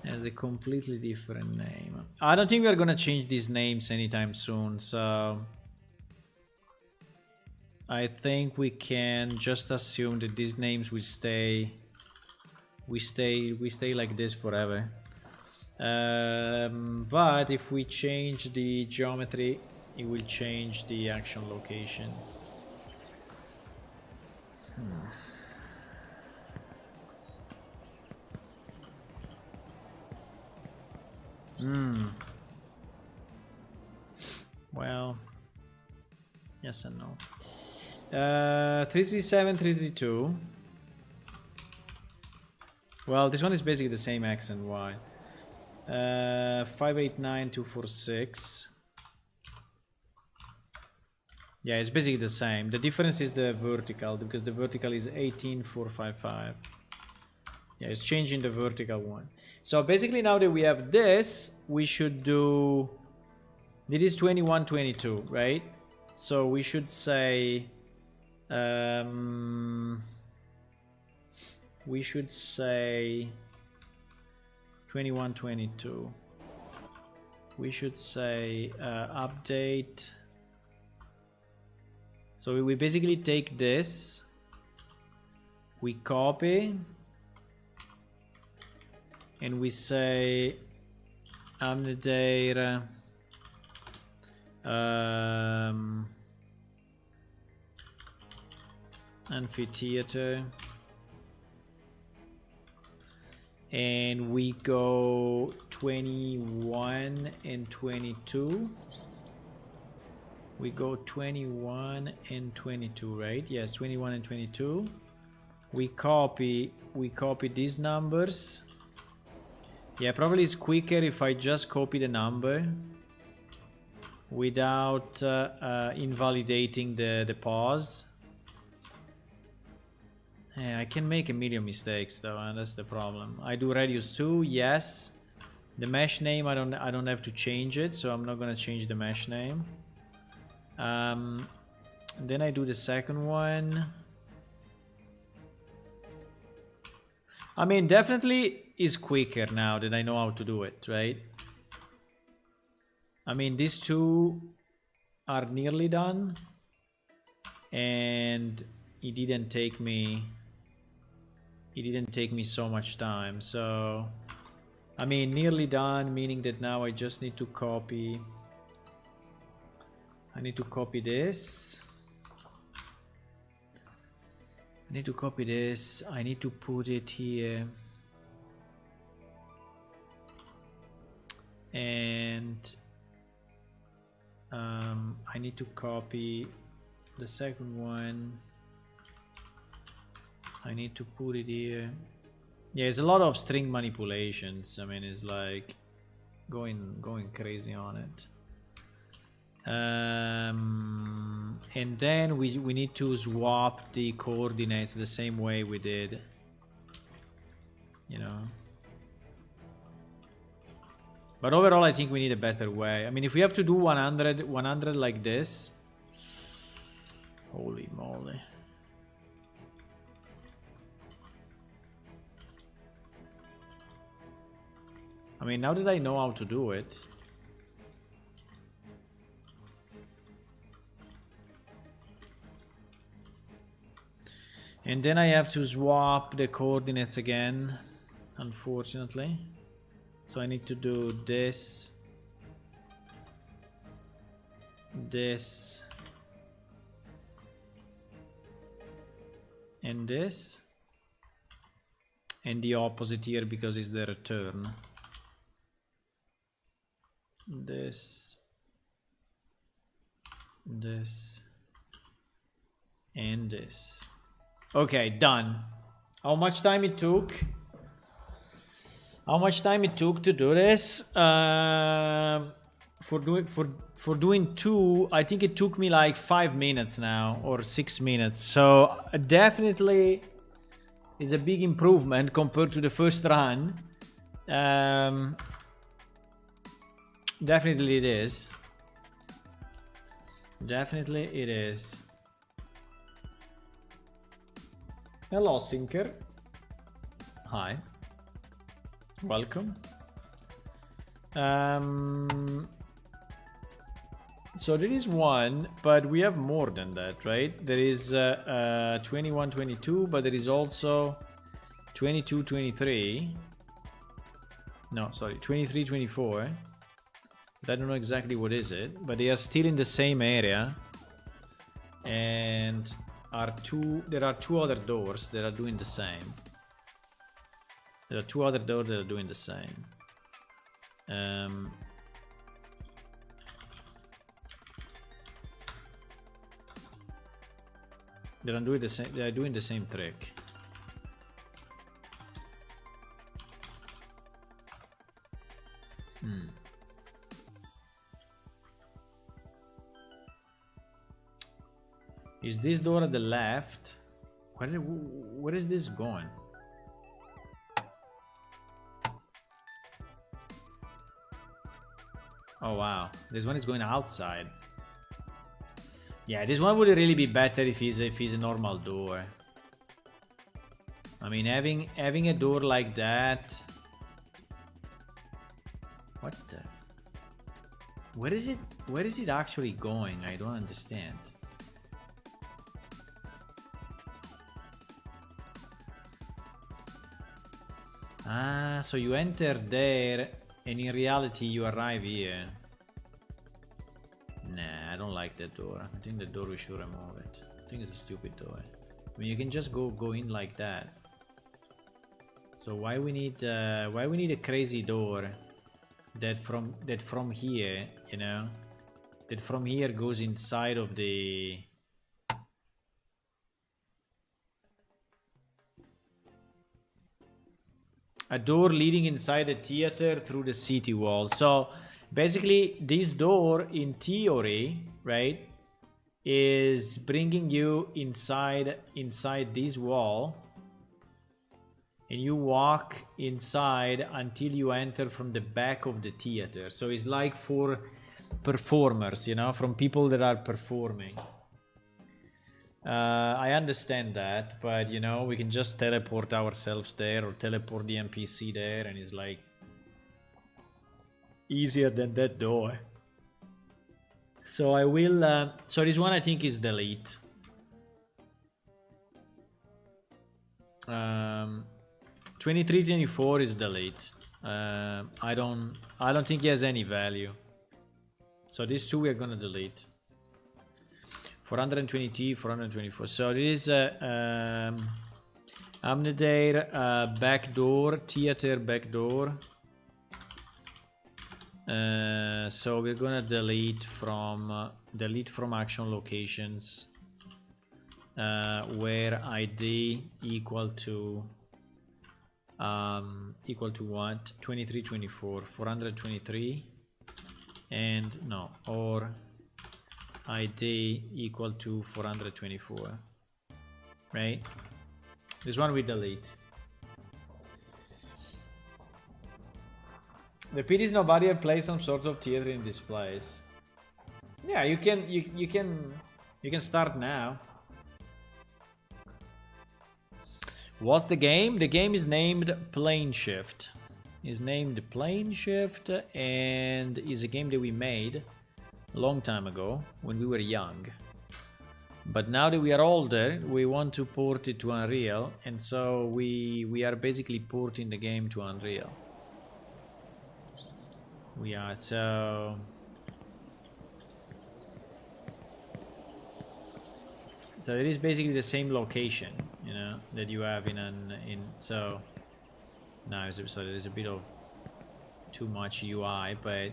It has a completely different name. I don't think we're gonna change these names anytime soon, so I think we can just assume that these names will stay like this forever. But if we change the geometry, it will change the action location. Well, yes and no. 337, 332. Well, this one is basically the same X and Y. 589, 246. Yeah, it's basically the same. The difference is the vertical, because the vertical is 18455. Yeah, it's changing the vertical one. So basically now that we have this, we should do... It is 2122, right? So we should say... we should say 2122. We should say update. So we basically take this, we copy, and we say update amphitheater, and we go 21 and 22. We go 21 and 22, right? Yes, 21 and 22. We copy these numbers. Yeah, probably it's quicker if I just copy the number without invalidating the pause. Yeah, I can make a million mistakes though, and that's the problem. I do radius 2, yes. The mesh name, I don't have to change it, so I'm not gonna change the mesh name. Then I do the second one. I mean, definitely is quicker now that I know how to do it, right? I mean, these two are nearly done, and it didn't take me so much time. So I mean, nearly done, meaning that now I just need to copy. I need to copy this. I need to copy this. I need to put it here. And I need to copy the second one. I need to put it here. Yeah, it's a lot of string manipulations. I mean, it's like going crazy on it. And then we need to swap the coordinates the same way we did, you know. But overall, I think we need a better way. I mean, if we have to do 100 like this, holy moly. I mean, now that I know how to do it, And then I have to swap the coordinates again, unfortunately. So I need to do this, this, and this, and the opposite here because it's the return. This, this, and this. Okay, done. How much time it took? How much time it took to do this? For doing two, I think it took me like 5 minutes now, or 6 minutes. So definitely is a big improvement compared to the first run. Definitely it is. Definitely it is. Hello, Sinker. Hi. Welcome. So there is one, but we have more than that, right? There is 21, 22, but there is also 22, 23. No, sorry, 23, 24. But I don't know exactly what is it, but they are still in the same area. And there are two other doors that are doing the same. There are two other doors that are doing the same. They are doing the same. They are doing the same trick. Is this door at the left? Where is this going? Oh wow, this one is going outside. Yeah, this one would really be better if he's a normal door. I mean, having a door like that. What the? Where is it? Where is it actually going? I don't understand. Ah, so you enter there, and in reality you arrive here. Nah, I don't like that door. I think the door we should remove it. I think it's a stupid door. I mean, you can just go in like that. So why we need a crazy door that from here, you know, that from here goes inside of the. A door leading inside the theater through the city wall. So basically this door in theory, right, is bringing you inside this wall, and you walk inside until you enter from the back of the theater. So it's like for performers, you know, from people that are performing. I understand that, but you know, we can just teleport ourselves there or teleport the NPC there, and it's like easier than that door. So I will. So this one I think is delete. 23, 24 is delete. I don't think he has any value. So these two we are gonna delete. 420T, 424. So this is Amnedare backdoor, theater backdoor. So we're gonna delete from action locations where ID equal to what? 23, 24, 423, and no, or ID equal to 424, right? This one we delete. The pity is nobody had played some sort of theater in this place. Yeah, you can start now. What's the game? The game is named Plane Shift. It's named Plane Shift, and is a game that we made a long time ago when we were young. But now that we are older, we want to port it to Unreal, and so we are basically porting the game to Unreal. We are so it is basically the same location, you know, that you have so now so there is a bit of too much UI, but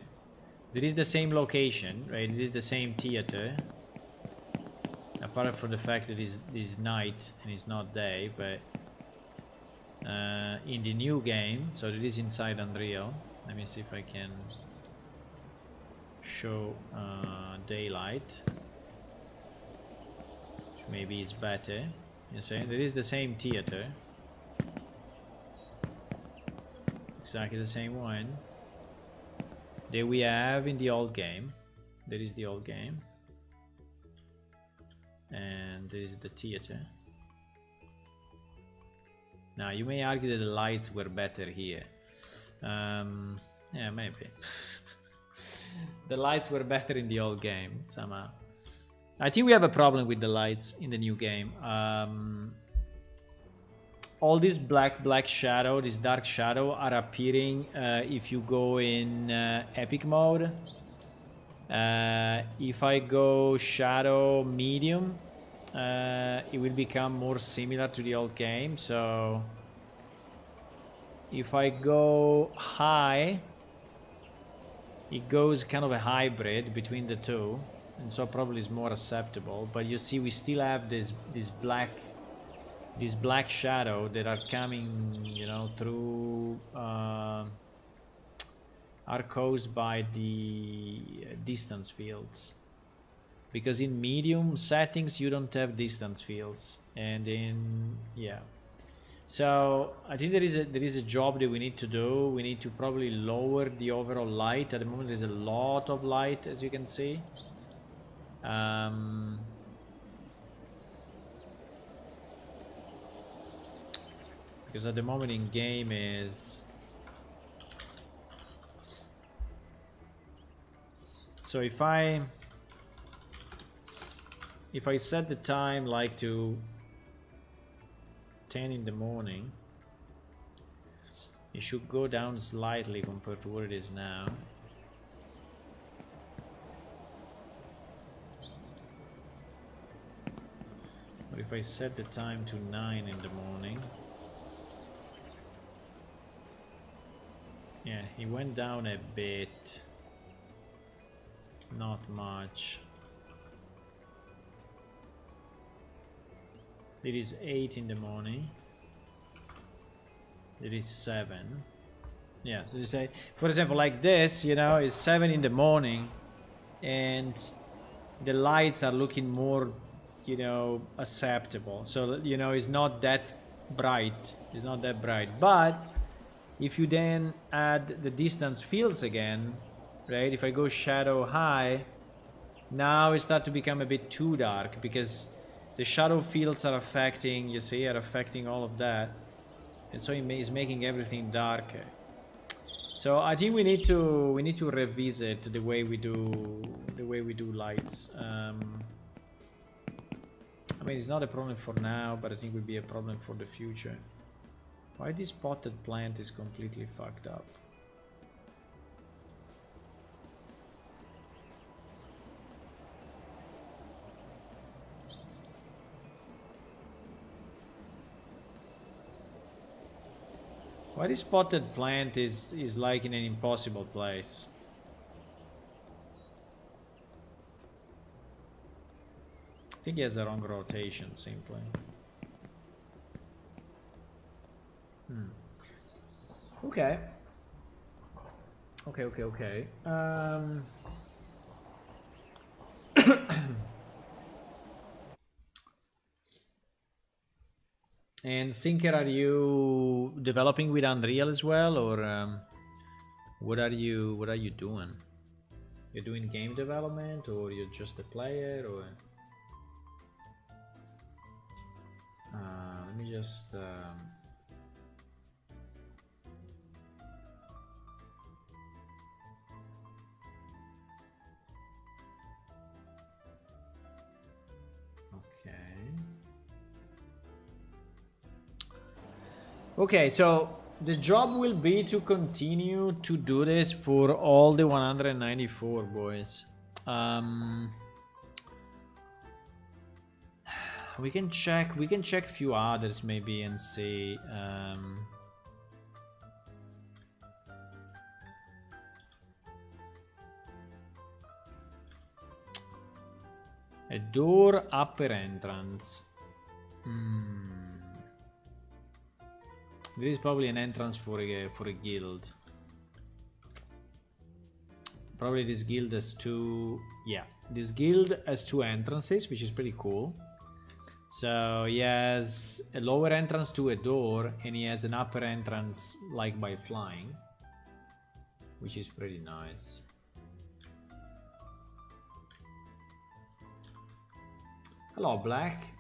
it is the same location, right? It is the same theater, apart from the fact that it is night and it's not day. But in the new game, so it is inside Unreal. Let me see if I can show daylight. Maybe it's better. You see, it is the same theater, exactly the same one that we have in the old game. That is the old game, and this is the theater. Now you may argue that the lights were better here. Yeah, maybe. The lights were better in the old game somehow. I think we have a problem with the lights in the new game. All this black shadow, this dark shadow, are appearing if you go in epic mode. If I go shadow medium, it will become more similar to the old game. So if I go high, it goes kind of a hybrid between the two, and so probably is more acceptable. But you see, we still have this black shadow that are coming, you know, through are caused by the distance fields, because in medium settings you don't have distance fields, and in so I think there is a job that we need to do. We need to probably lower the overall light. At the moment there's a lot of light, as you can see. Because at the moment in game is, so if I set the time like to 10 in the morning, it should go down slightly compared to what it is now. But if I set the time to 9 in the morning, yeah, it went down a bit, not much. It is 8 in the morning. It is 7. Yeah, so you say, for example, like this, you know, it's 7 in the morning, and the lights are looking more, you know, acceptable. So, you know, it's not that bright. It's not that bright. But if you then add the distance fields again, right? If I go shadow high, now it starts to become a bit too dark, because the shadow fields are affecting, you see, are affecting all of that, and so it's making everything darker. So I think we need to revisit the way we do lights. I mean, it's not a problem for now, but I think it will be a problem for the future. Why this potted plant is completely fucked up? Why this potted plant is like in an impossible place? I think he has the wrong rotation, simply. Okay. Okay. And Sinker, are you developing with Unreal as well, or what are you doing? You're doing game development, or you're just a player, or let me just Okay, so the job will be to continue to do this for all the 194 boys. We can check a few others maybe and see. A door upper entrance. There is probably an entrance for a guild. Probably this guild has two. Yeah, this guild has two entrances, which is pretty cool. So he has a lower entrance to a door, and he has an upper entrance like by flying, which is pretty nice. Hello, Black.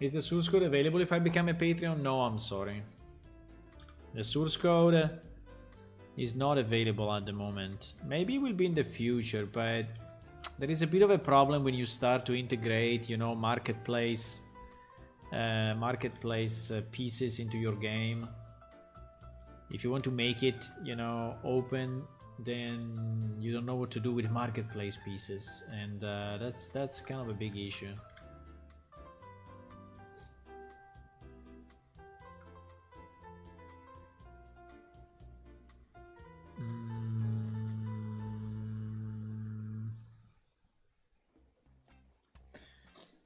Is the source code available if I become a Patreon? No, I'm sorry. The source code is not available at the moment. Maybe it will be in the future, but there is a bit of a problem when you start to integrate, you know, marketplace pieces into your game. If you want to make it, you know, open, then you don't know what to do with marketplace pieces, and that's kind of a big issue.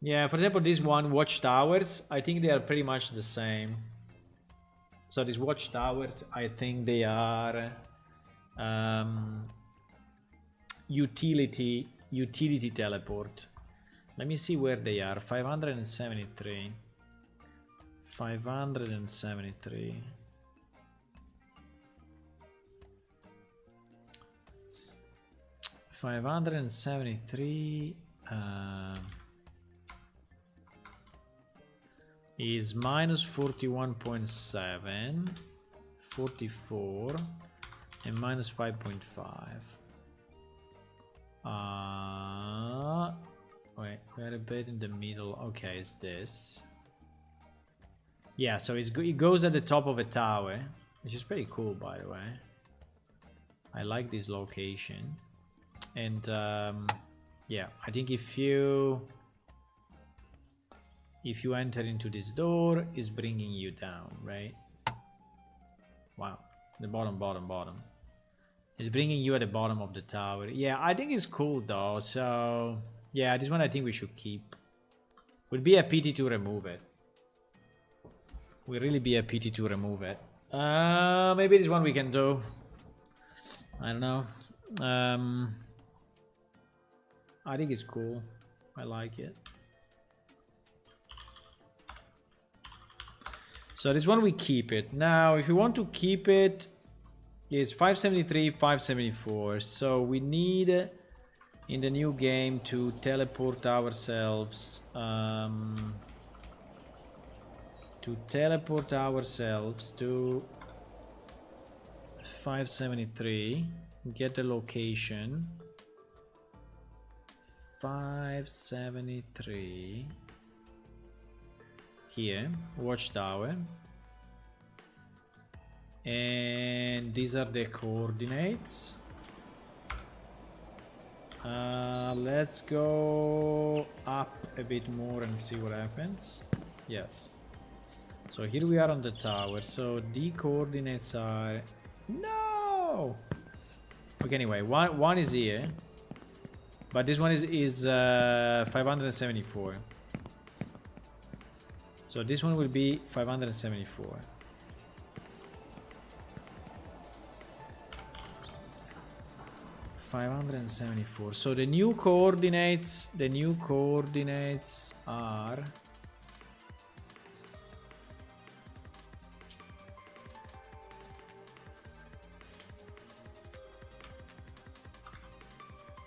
Yeah, for example, this one, watchtowers, I think they are pretty much the same. So these watchtowers, I think they are utility teleport. Let me see where they are. 573. 573. Is minus 41.7, 44, and minus 5.5. Wait, we're a bit in the middle. Okay, it's this. Yeah, so it goes at the top of a tower, which is pretty cool, by the way. I like this location. And yeah, I think if you enter into this door, it's bringing you down, right? Wow, the bottom. It's bringing you at the bottom of the tower. Yeah, I think it's cool though. So yeah, this one I think we should keep. Would be a pity to remove it. Would really be a pity to remove it. Maybe this one we can do. I don't know. I think it's cool. I like it. So this one we keep it. Now, if you want to keep it, it's 573, 574. So we need in the new game to teleport ourselves. To 573. Get the location. 573. Here, watchtower, and these are the coordinates. Let's go up a bit more and see what happens. Yes, so here we are on the tower. So the coordinates are no. Okay, anyway, one is here, but this one is 574. So this one will be 574. So the new coordinates are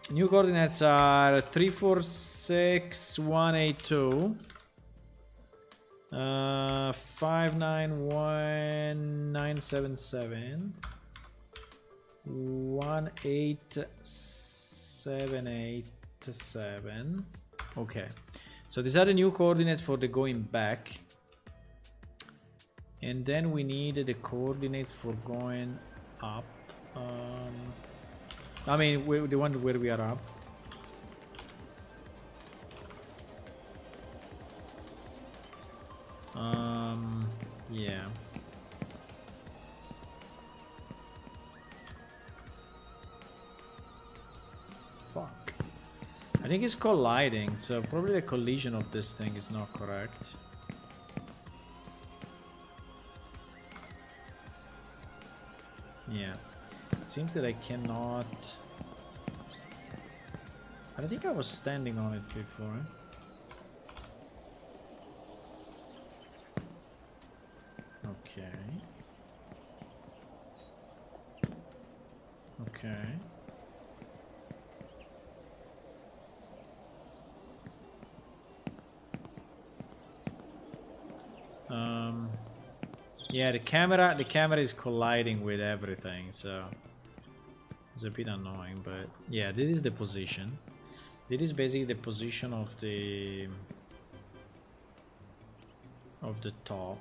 New coordinates are 346182, 591977, 18787. Okay, so these are the new coordinates for the going back. And then we need the coordinates for going up. I mean, the one where we are up. Yeah. Fuck. I think it's colliding, so probably the collision of this thing is not correct. Yeah. Seems that I cannot... I think I was standing on it before. Okay. Okay. Yeah, the camera is colliding with everything, so it's a bit annoying, but yeah, this is the position. This is basically the position of the top.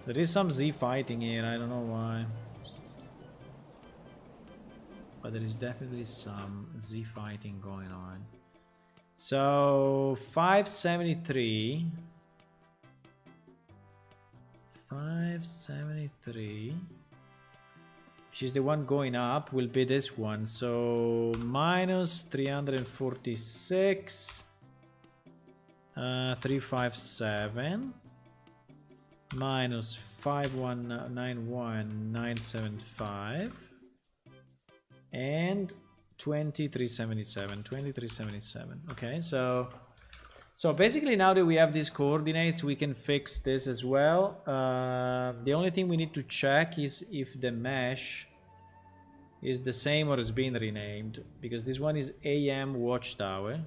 There is some Z fighting here, I don't know why. But there is definitely some Z fighting going on. So 573. 573. Which is the one going up, will be this one. So minus 346. 357. Minus 5191975. And 2377. Okay, so basically now that we have these coordinates, we can fix this as well. The only thing we need to check is if the mesh is the same or has been renamed, because this one is AM Watchtower.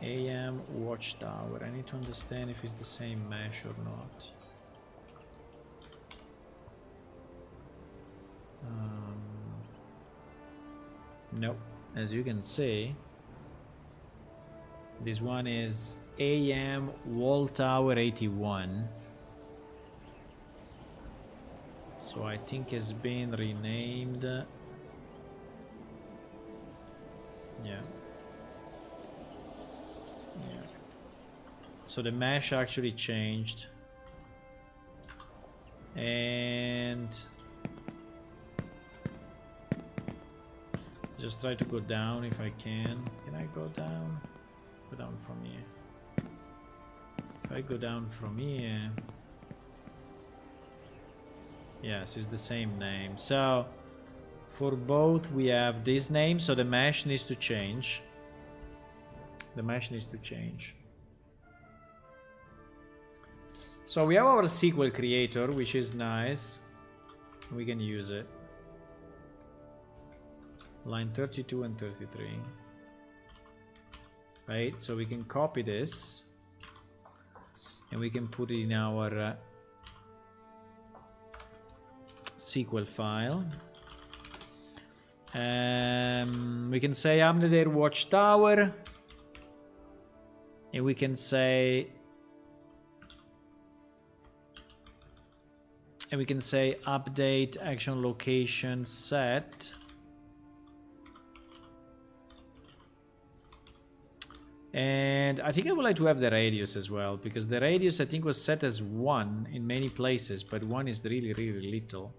AM Watchtower. I need to understand if it's the same mesh or not. Nope. As you can see, this one is AM Wall Tower 81. So I think it's been renamed. Yeah. So the mesh actually changed. And just try to go down if I can. Can I go down? Go down from here. If I go down from here... Yes, it's the same name. So, for both we have this name, so the mesh needs to change. The mesh needs to change. So we have our sequel creator, which is nice. We can use it. Line 32 and 33. Right, so we can copy this and we can put it in our SQL file. We can say update watchtower, and we can say update action location set. And I think I would like to have the radius as well, because the radius I think was set as 1 in many places, but 1 is really little.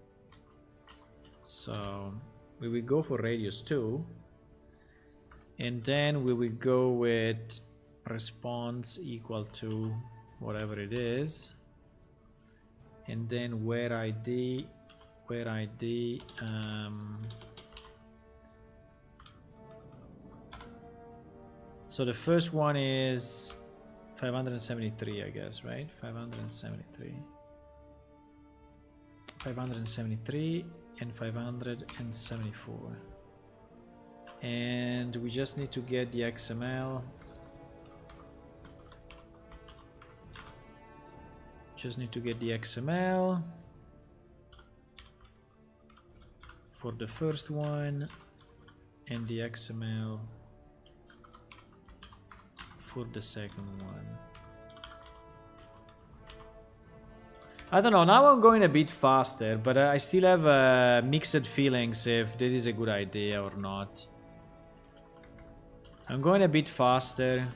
So we will go for radius 2, and then we will go with response equal to whatever it is, and then where ID so the first one is 573, I guess, right? 573 and 574. And we just need to get the XML. Just need to get the XML for the first one and the XML for the second one. I don't know, now I'm going a bit faster, but I still have mixed feelings if this is a good idea or not. I'm going a bit faster.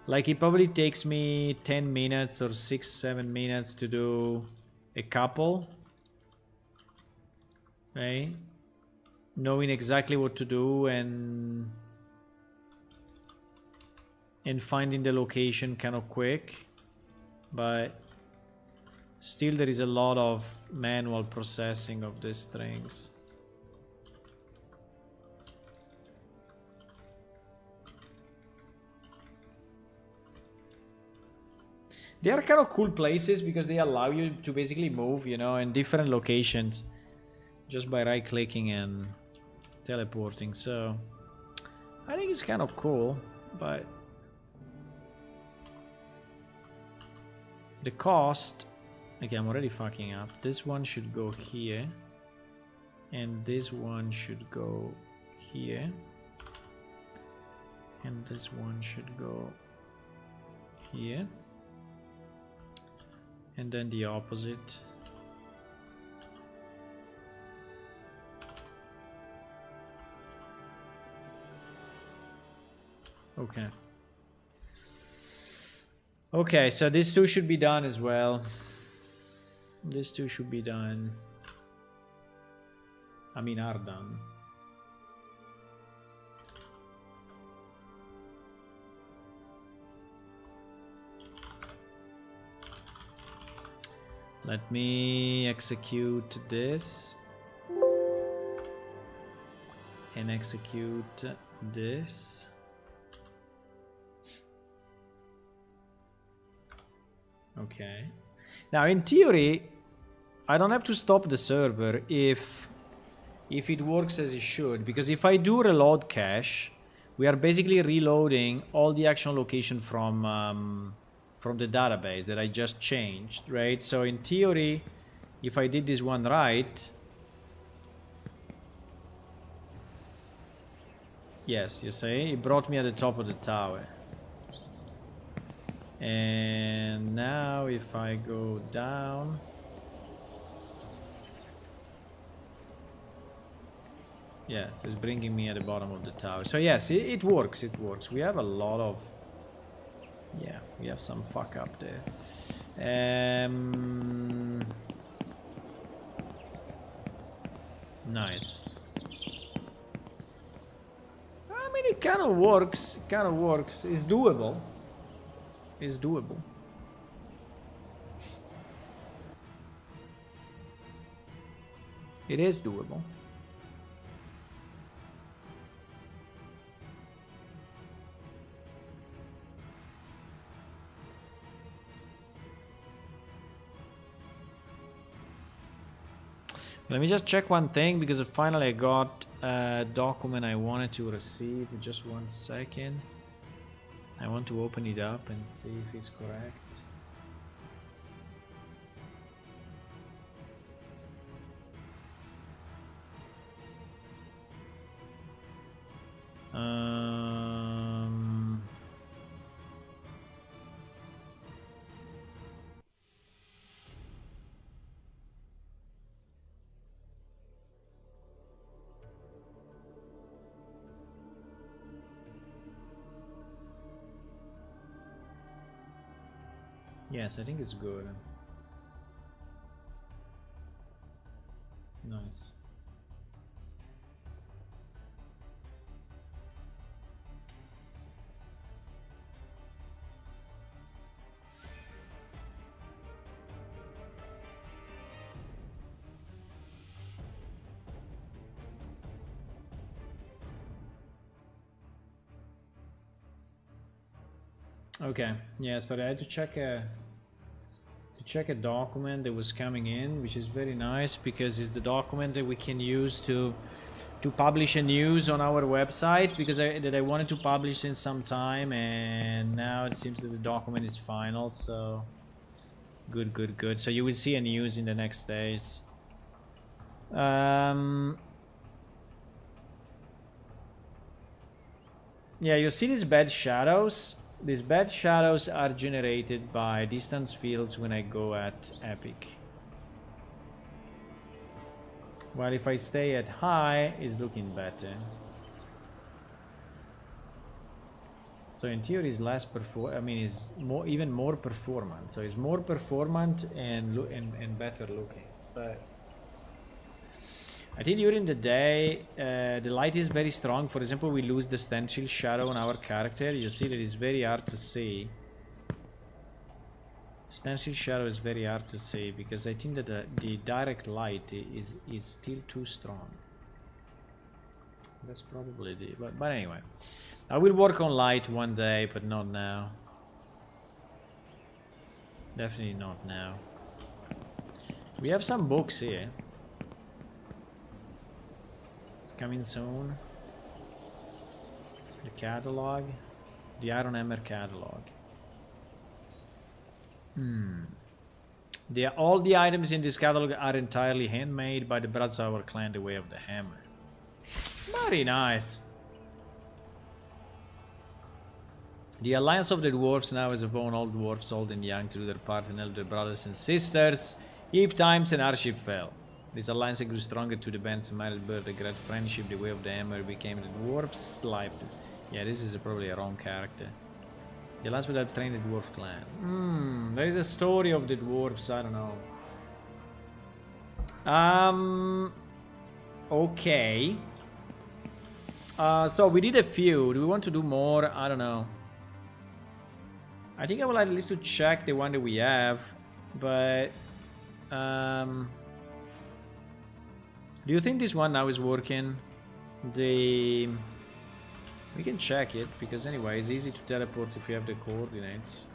Like, it probably takes me 10 minutes or 6-7 minutes to do a couple. Right? Knowing exactly what to do and finding the location kind of quick. But still there is a lot of manual processing of these strings. They are kind of cool places because they allow you to basically move, you know, in different locations just by right clicking and teleporting. So I think it's kind of cool, but the cost, okay, I'm already fucking up. This one should go here and this one should go here and this one should go here. And then the opposite. Okay. Okay, so these two should be done as well. These two should be done. I mean, are done. Let me execute this and execute this. Okay. Now, in theory, I don't have to stop the server if it works as it should, because if I do reload cache, we are basically reloading all the action location from the database that I just changed, right? So in theory, if I did this one right, yes, you see, it brought me at the top of the tower. And now if I go down, yes, it's bringing me at the bottom of the tower. So yes, it works, it works. We have a lot of, yeah, we have some fuck up there. Nice. I mean, it kind of works. It kind of works. It's doable. It's doable. It is doable. Let me just check one thing, because finally I got a document I wanted to receive. Just 1 second. I want to open it up and see if it's correct. Yes, I think it's good. Nice. Okay, yeah, sorry, I had to check a document that was coming in, which is very nice because it's the document that we can use to publish a news on our website, because I wanted to publish in some time, and now it seems that the document is final. So good. So you will see a news in the next days. Yeah, you see these bad shadows? These bad shadows are generated by distance fields when I go at epic. While if I stay at high, it's looking better. So in theory, it's less it's more, even more performant. So it's more performant and better looking. But I think during the day, the light is very strong. For example, we lose the stencil shadow on our character. You see that it's very hard to see. Stencil shadow is very hard to see because I think that the direct light is still too strong. That's probably the... But anyway. I will work on light one day, but not now. Definitely not now. We have some books here. Coming soon. The catalog. The Iron Hammer catalog. All the items in this catalog are entirely handmade by the brothers of our clan, the Way of the Hammer. Very nice. The alliance of the dwarves now is upon all dwarves, old and young, to do their part and help their brothers and sisters, if times and hardship fell. This alliance grew stronger to the band's married birth, the great friendship, the Way of the Hammer became the dwarves' life. Yeah, this is probably a wrong character. The alliance will help train the dwarf clan. There is a story of the dwarves, I don't know. Okay. So we did a few. Do we want to do more? I don't know. I think I would like at least to check the one that we have, but do you think this one now is working? We can check it because anyway it's easy to teleport if you have the coordinates.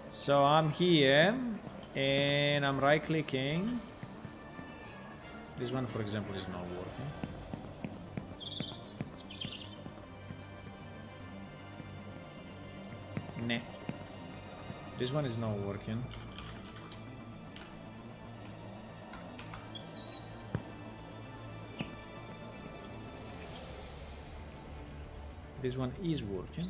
So I'm here and I'm right clicking. This one for example is not working. Nah. This one is not working. This one is working.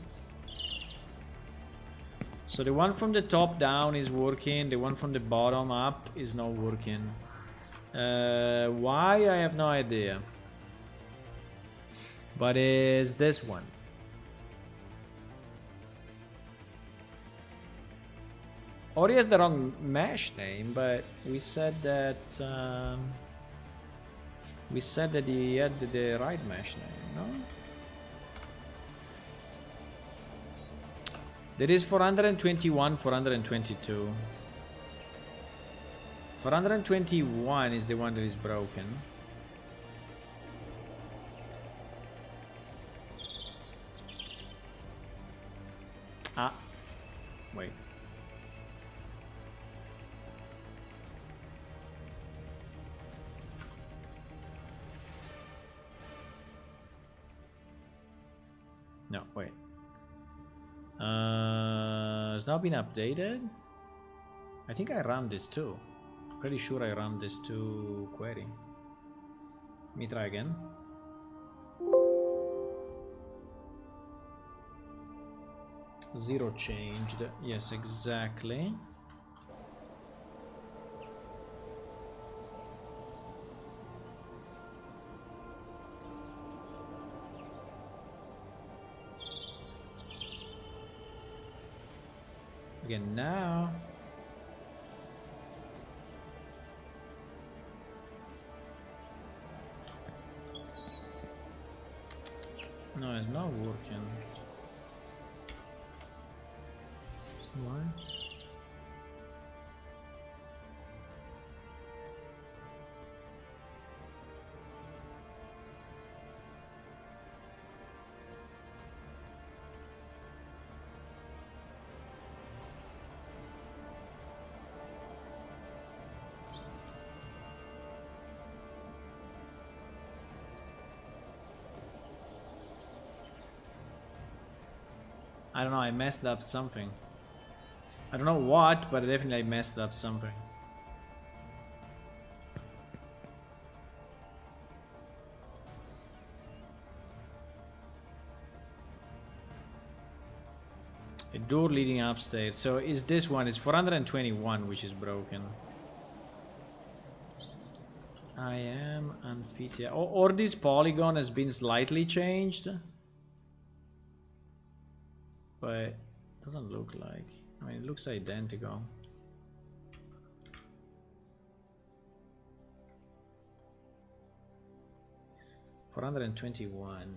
So the one from the top down is working. The one from the bottom up is not working. Why? I have no idea. But it's this one. Ori has the wrong mesh name, but we said that he had the right mesh name, no? There is 421, 422. 421 is the one that is broken. Ah, wait. No, wait. It's now been updated. I think I ran this too. Pretty sure I ran this to query. Let me try again. Zero changed. Yes, exactly. Again now. No, it's not working. Why? I don't know, I messed up something. I don't know what, but I definitely messed up something. A door leading upstairs. So is this one? It's 421, which is broken. I am unfit. Yeah. Or this polygon has been slightly changed. But doesn't look like. I mean, it looks identical. $421.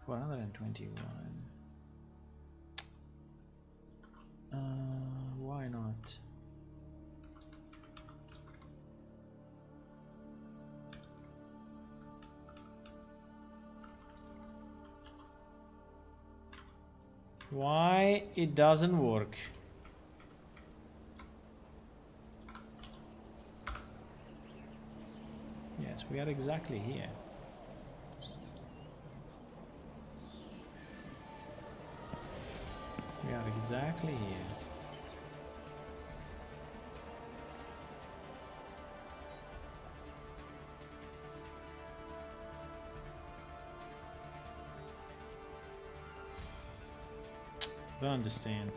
421. Why not? Why it doesn't work? Yes, we are exactly here. We are exactly here. Don't understand.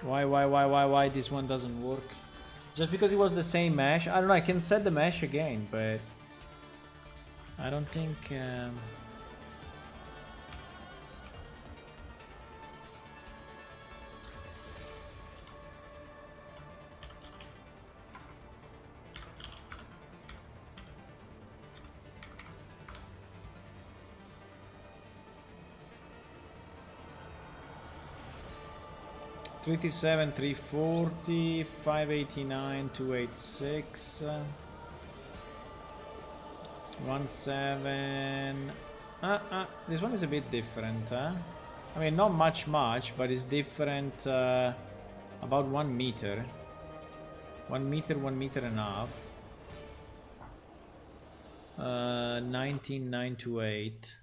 Why this one doesn't work? Just because it was the same mesh? I don't know, I can set the mesh again, but I don't think... 337, 340, 589, 286, 17. This one is a bit different, huh? I mean, not much, but it's different about 1 meter. 1 meter, 1 meter and a half. 19928.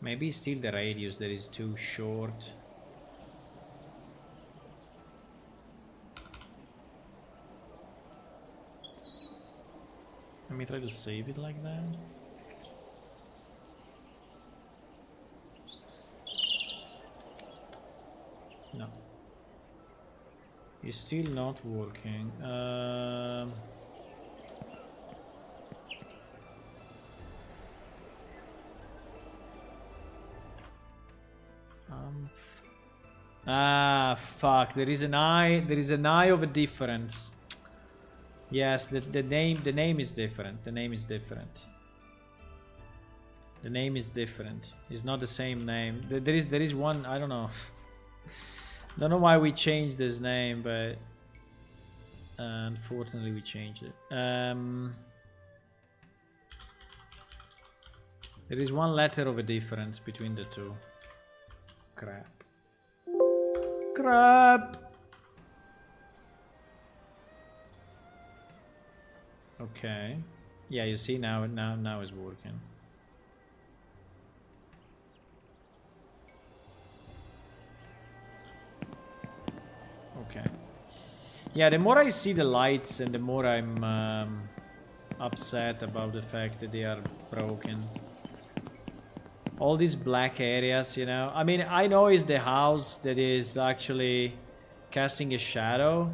Maybe it's still the radius that is too short. Let me try to save it like that. No. It's still not working. Fuck, there is an eye of a difference. Yes, the name is different. The name is different. The name is different. It's not the same name. There is one, I don't know. Don't know why we changed this name, but unfortunately we changed it. There is one letter of a difference between the two. Crap. Okay. Yeah, you see now it's working. Okay. Yeah, the more I see the lights and the more I'm upset about the fact that they are broken. All these black areas, you know. I mean, I know it's the house that is actually casting a shadow,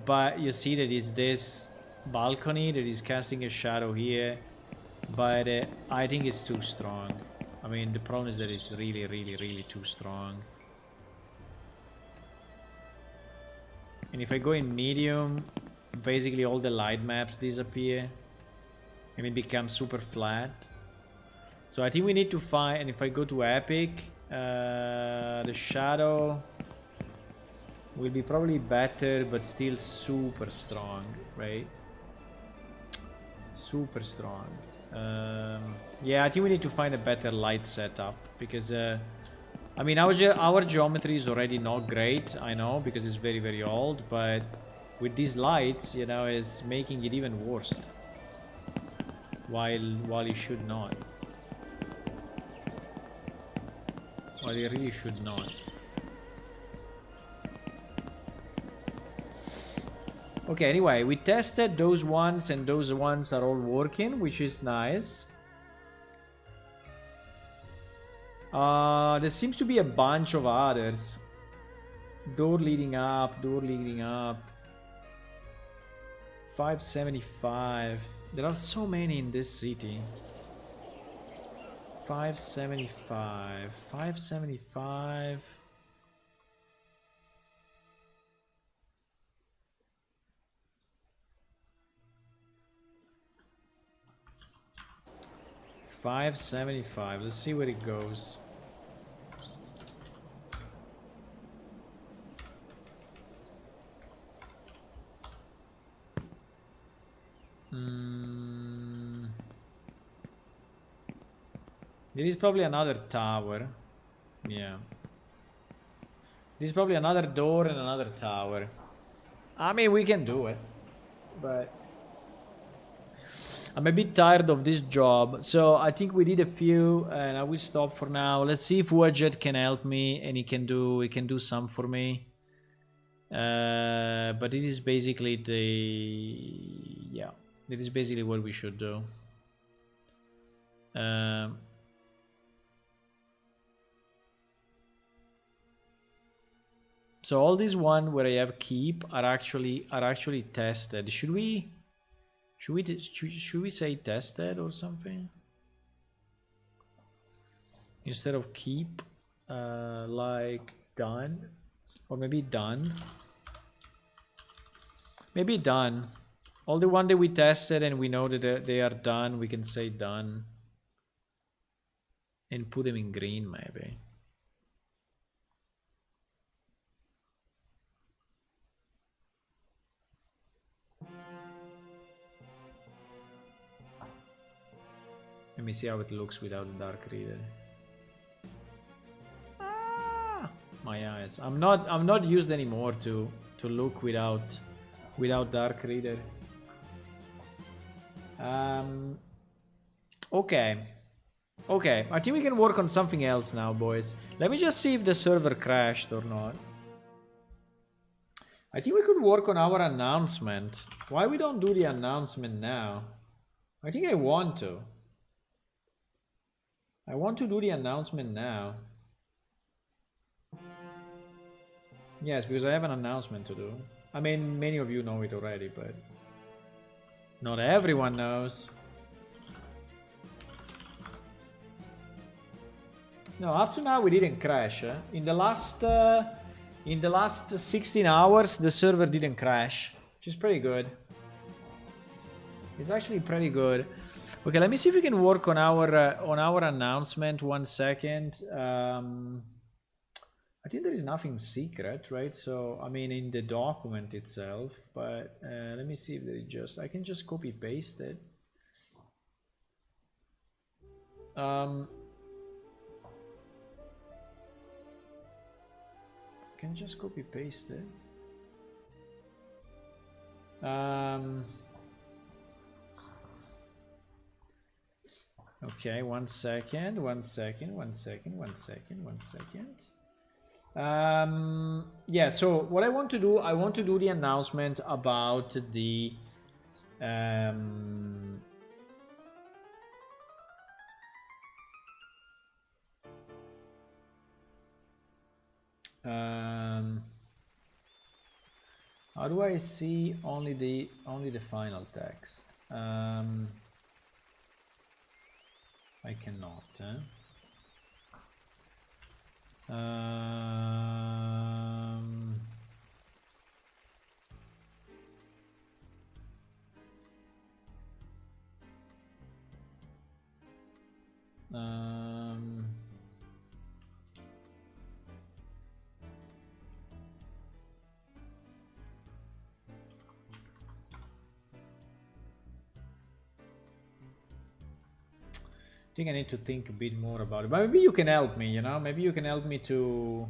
but you see that it's this balcony that is casting a shadow here, but I think it's too strong. I mean, the problem is that it's really too strong. And if I go in medium, basically all the light maps disappear and it becomes super flat. So I think we need to find, and if I go to epic, the shadow will be probably better, but still super strong, right? Super strong. Yeah, I think we need to find a better light setup, because I mean, our geometry is already not great, I know, because it's very old, but with these lights, you know, is making it even worse. While you should not. While you really should not. Okay, anyway, we tested those ones and those ones are all working, which is nice. There seems to be a bunch of others. Door leading up, door leading up. 575. There are so many in this city. 575. 575. $575. Let's see where it goes. There is probably another tower. Yeah. There's probably another door and another tower. I mean, we can do it. But I'm a bit tired of this job. So I think we did a few and I will stop for now. Let's see if Wadjet can help me and he can do some for me. But this is basically it is basically what we should do. So all these one where I have keep are actually tested. Should we say tested or something instead of keep? Like done, or maybe done. Maybe done. All the one that we tested and we know that they are done, we can say done. And put them in green, maybe. Let me see how it looks without the dark reader. Ah, my eyes. I'm not used anymore to look without dark reader. Okay. Okay, I think we can work on something else now, boys. Let me just see if the server crashed or not. I think we could work on our announcement. Why we don't do the announcement now? I think I want to. I want to do the announcement now. Yes, because I have an announcement to do. I mean, many of you know it already, but not everyone knows. No, up to now we didn't crash. In the last 16 hours, the server didn't crash, which is pretty good. It's actually pretty good. Okay, let me see if we can work on our announcement. 1 second. I think there is nothing secret, right? So I mean, in the document itself, but let me see if there is I can just copy paste it. Can just copy paste it. Okay, 1 second, 1 second, 1 second, 1 second, 1 second. Yeah, so what I want to do, I want to do the announcement about the how do I see only the final text? I cannot. I think I need to think a bit more about it, but maybe you can help me, you know, maybe you can help me to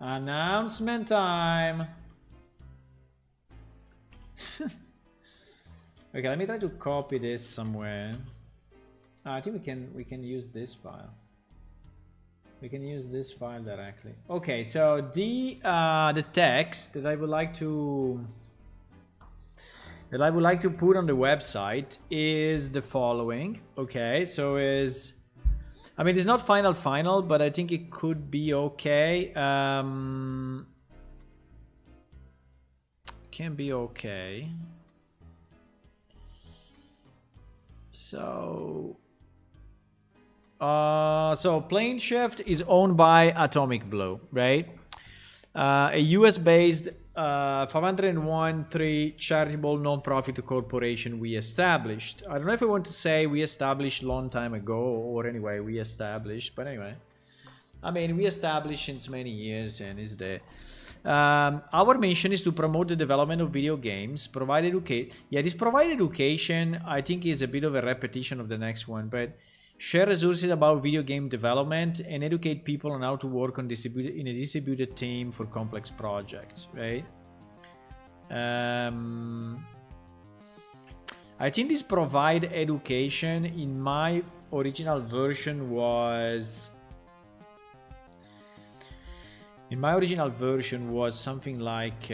Announcement time. Okay, let me try to copy this somewhere. I think we can use this file. We can use this file directly. Okay, so the text that I would like to put on the website is the following. Okay, so I mean, it's not final, but I think it could be okay. Can be okay. So Plane Shift is owned by Atomic Blue, right? A US-based 501(3) charitable non-profit corporation we established. I don't know if I want to say we established long time ago or anyway we established, but anyway, I mean we established since many years and is there. Our mission is to promote the development of video games, provide education. Yeah, this provide education I think is a bit of a repetition of the next one, but share resources about video game development and educate people on how to work on in a distributed team for complex projects, right? I think this provide education in my original version was something like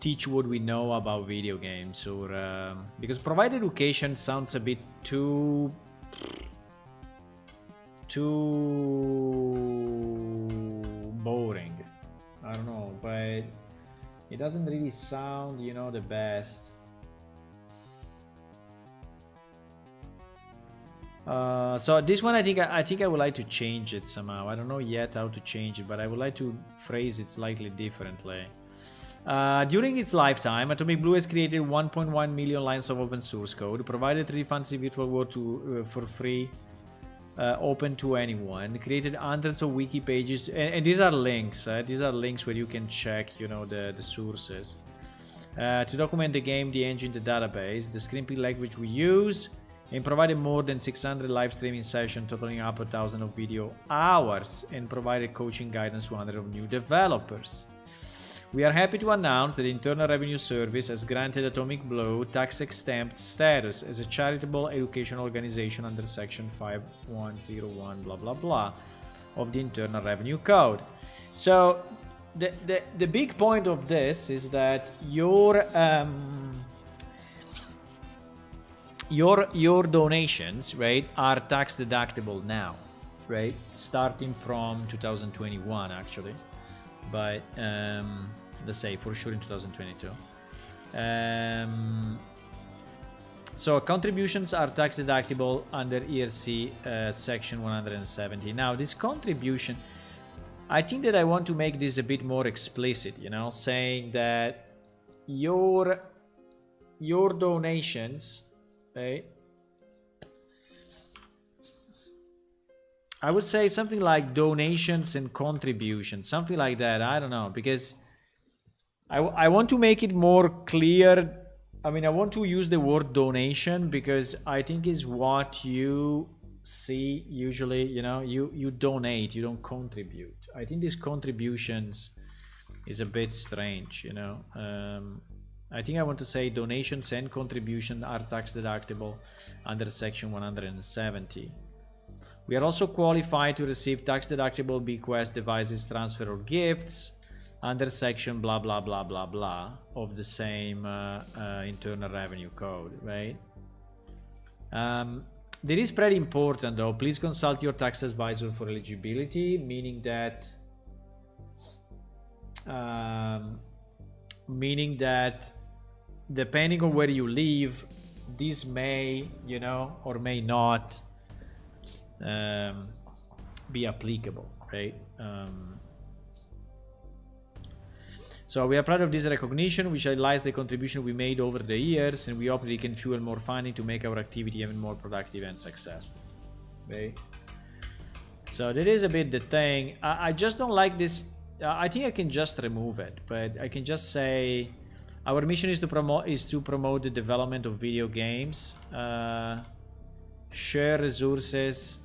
teach what we know about video games, or because provide education sounds a bit too boring. I don't know, but it doesn't really sound, you know, the best. So this one I think I would like to change it somehow. I don't know yet how to change it, but I would like to phrase it slightly differently. During its lifetime, Atomic Blue has created 1.1 million lines of open source code, provided 3 fancy virtual world for free, open to anyone, created hundreds of wiki pages, and these are links. These are links where you can check, you know, the sources to document the game, the engine, the database, the screenplay language we use, and provided more than 600 live streaming sessions totaling up 1,000 of video hours, and provided coaching guidance to hundreds of new developers. We are happy to announce that the Internal Revenue Service has granted Atomic Blue tax-exempt status as a charitable educational organization under Section 5101 blah blah blah of the Internal Revenue Code. So the big point of this is that your donations, right, are tax deductible now, right, starting from 2021 actually, but let's say for sure in 2022. So contributions are tax deductible under ERC section 170. Now this contribution, I think that I want to make this a bit more explicit, you know, saying that your donations, right, I would say something like donations and contributions, something like that. I don't know, because I want to make it more clear. I mean, I want to use the word donation because I think is what you see usually, you know, you donate, you don't contribute. I think these contributions is a bit strange, you know. I think I want to say donations and contribution are tax deductible under section 170. We are also qualified to receive tax deductible bequest, devices, transfer or gifts under section blah blah blah blah blah of the same Internal Revenue Code, right? That is pretty important though. Please consult your tax advisor for eligibility, meaning that depending on where you live, this may, you know, or may not be applicable, right? So we are proud of this recognition, which highlights the contribution we made over the years, and we hope that it can fuel more funding to make our activity even more productive and successful, right? So that is a bit the thing. I just don't like this. I think I can just remove it, but I can just say our mission is to promote the development of video games, share resources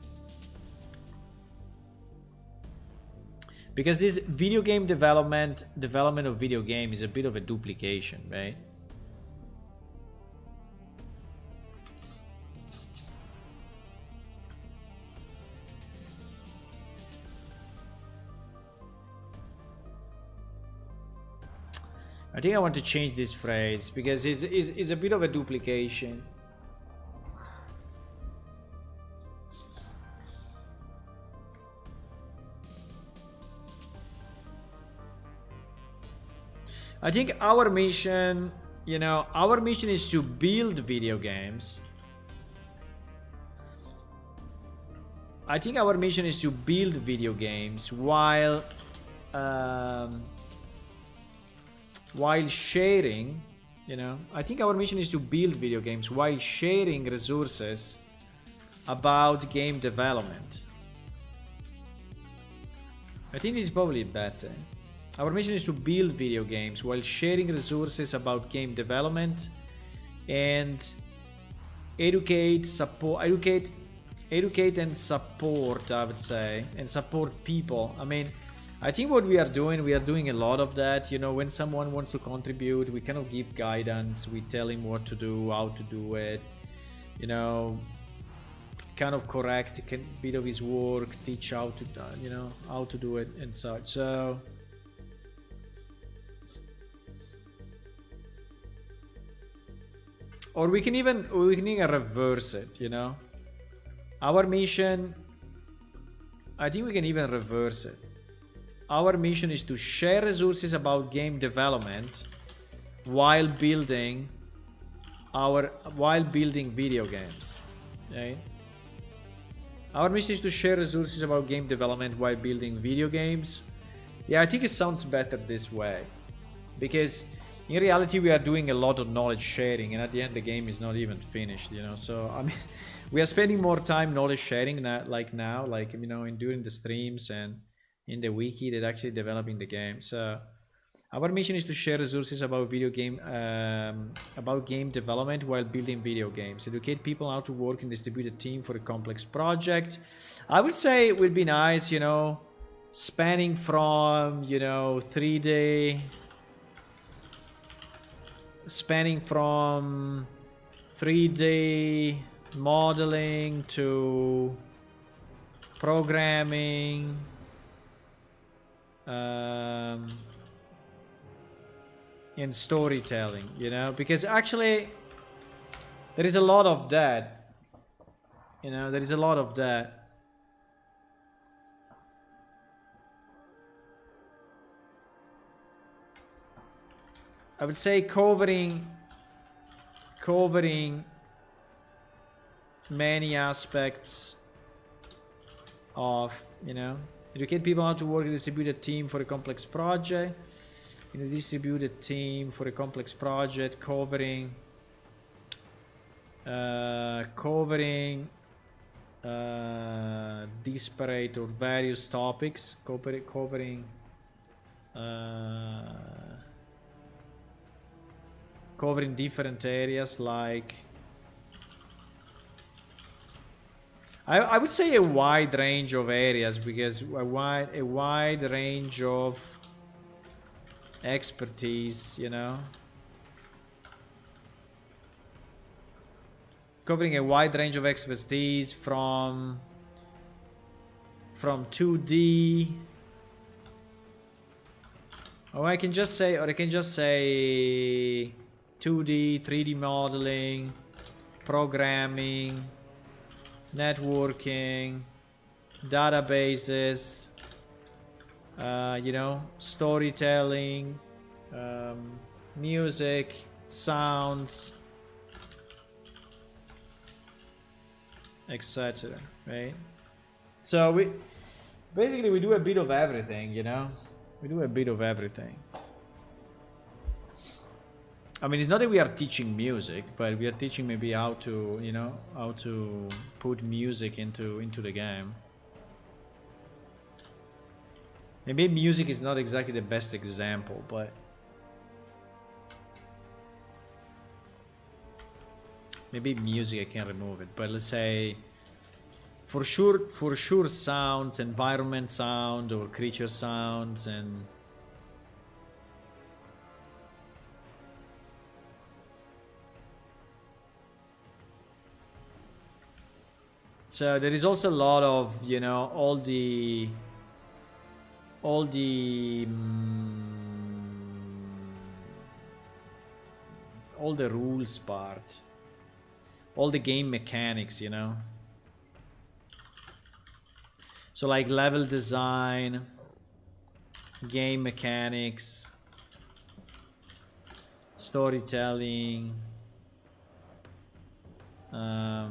Because this video game development of video game is a bit of a duplication, right? I think I want to change this phrase because it's a bit of a duplication. I think our mission, you know, our mission is to build video games. I think our mission is to build video games while sharing, you know, I think our mission is to build video games while sharing resources about game development. I think this is probably better. Our mission is to build video games while sharing resources about game development and educate and support, I would say, and support people. I mean, I think what we are doing a lot of that. You know, when someone wants to contribute, we kind of give guidance, we tell him what to do, how to do it, you know, kind of correct a bit of his work, teach how to, you know, how to do it and such. So or we can even reverse it, you know. Our mission, I think we can even reverse it. Our mission is to share resources about game development while building video games. Okay? Our mission is to share resources about game development while building video games. Yeah, I think it sounds better this way, because in reality we are doing a lot of knowledge sharing, and at the end the game is not even finished, you know. So I mean, we are spending more time knowledge sharing now, you know, during the streams and in the wiki that actually developing the game. So our mission is to share resources about game development while building video games, educate people how to work in distributed team for a complex project. I would say it would be nice, you know, spanning from, you know, 3D modeling to programming, and storytelling, you know, because actually there is a lot of that, you know, there is a lot of that. I would say covering many aspects of, you know, educate people how to work in a distributed team for a complex project. In a distributed team for a complex project, covering disparate or various topics, covering different areas, like I would say a wide range of areas, because a wide range of expertise, you know, covering a wide range of expertise from 2D, or I can just say 2D, 3D modeling, programming, networking, databases, you know, storytelling, music, sounds, etc. Right? So we do a bit of everything, you know. We do a bit of everything. I mean, it's not that we are teaching music, but we are teaching maybe how to, you know, how to put music into the game. Maybe music is not exactly the best example, but maybe music I can remove it. But let's say For sure sounds, environment sound or creature sounds, and so there is also a lot of, you know, all the all the rules part, all the game mechanics, you know. So like level design, game mechanics, storytelling. I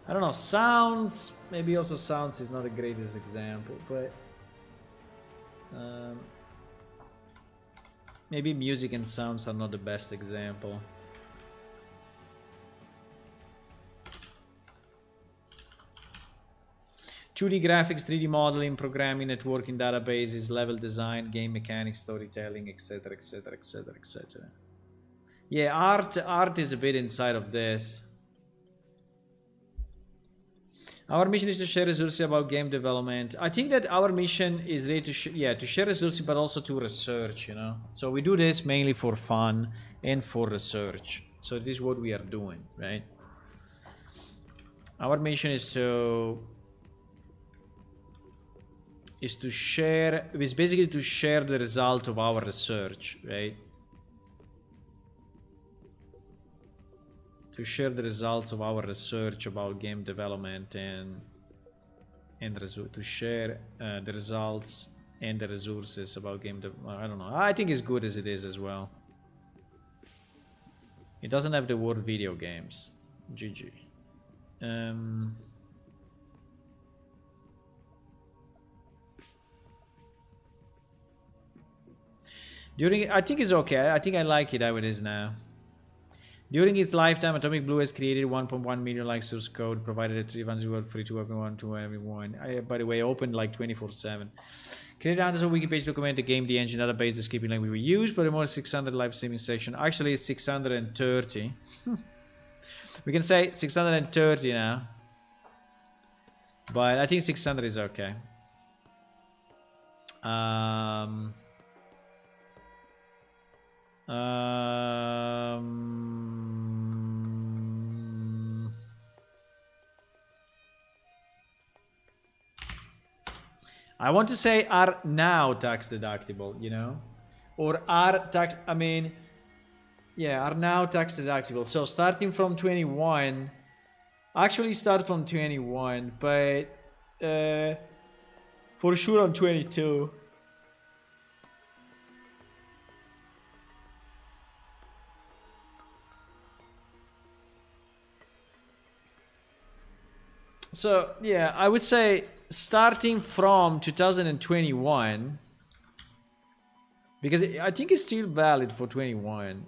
don't know, sounds, maybe also sounds is not the greatest example, but maybe music and sounds are not the best example. "2D graphics, 3D modeling, programming, networking, databases, level design, game mechanics, storytelling, etc, etc, etc, etc. Yeah, art is a bit inside of this. Our mission is to share resources about game development. I think that our mission is really to share resources, but also to research, you know. So we do this mainly for fun and for research. So this is what we are doing, right? Our mission is basically to share the result of our research, right? To share the results of our research about game development and to share the results and the resources about game development. I don't know. I think it's good as it is as well. It doesn't have the word video games. GG. I think it's okay. I think I like it how it is now. During its lifetime, Atomic Blue has created 1.1 million like source code, provided a 3 free to everyone by the way, open like 24/7. Created hundreds of wiki pages to document the game, the engine, database, the skipping language we use, but more 600 live streaming section. Actually, it's 630. We can say 630 now. But I think 600 is okay. I want to say are now tax deductible, you know, or are tax. I mean, yeah, are now tax deductible. So starting from 21, actually start from 21, but for sure on 22. So yeah, I would say starting from 2021, because I think it's still valid for 21.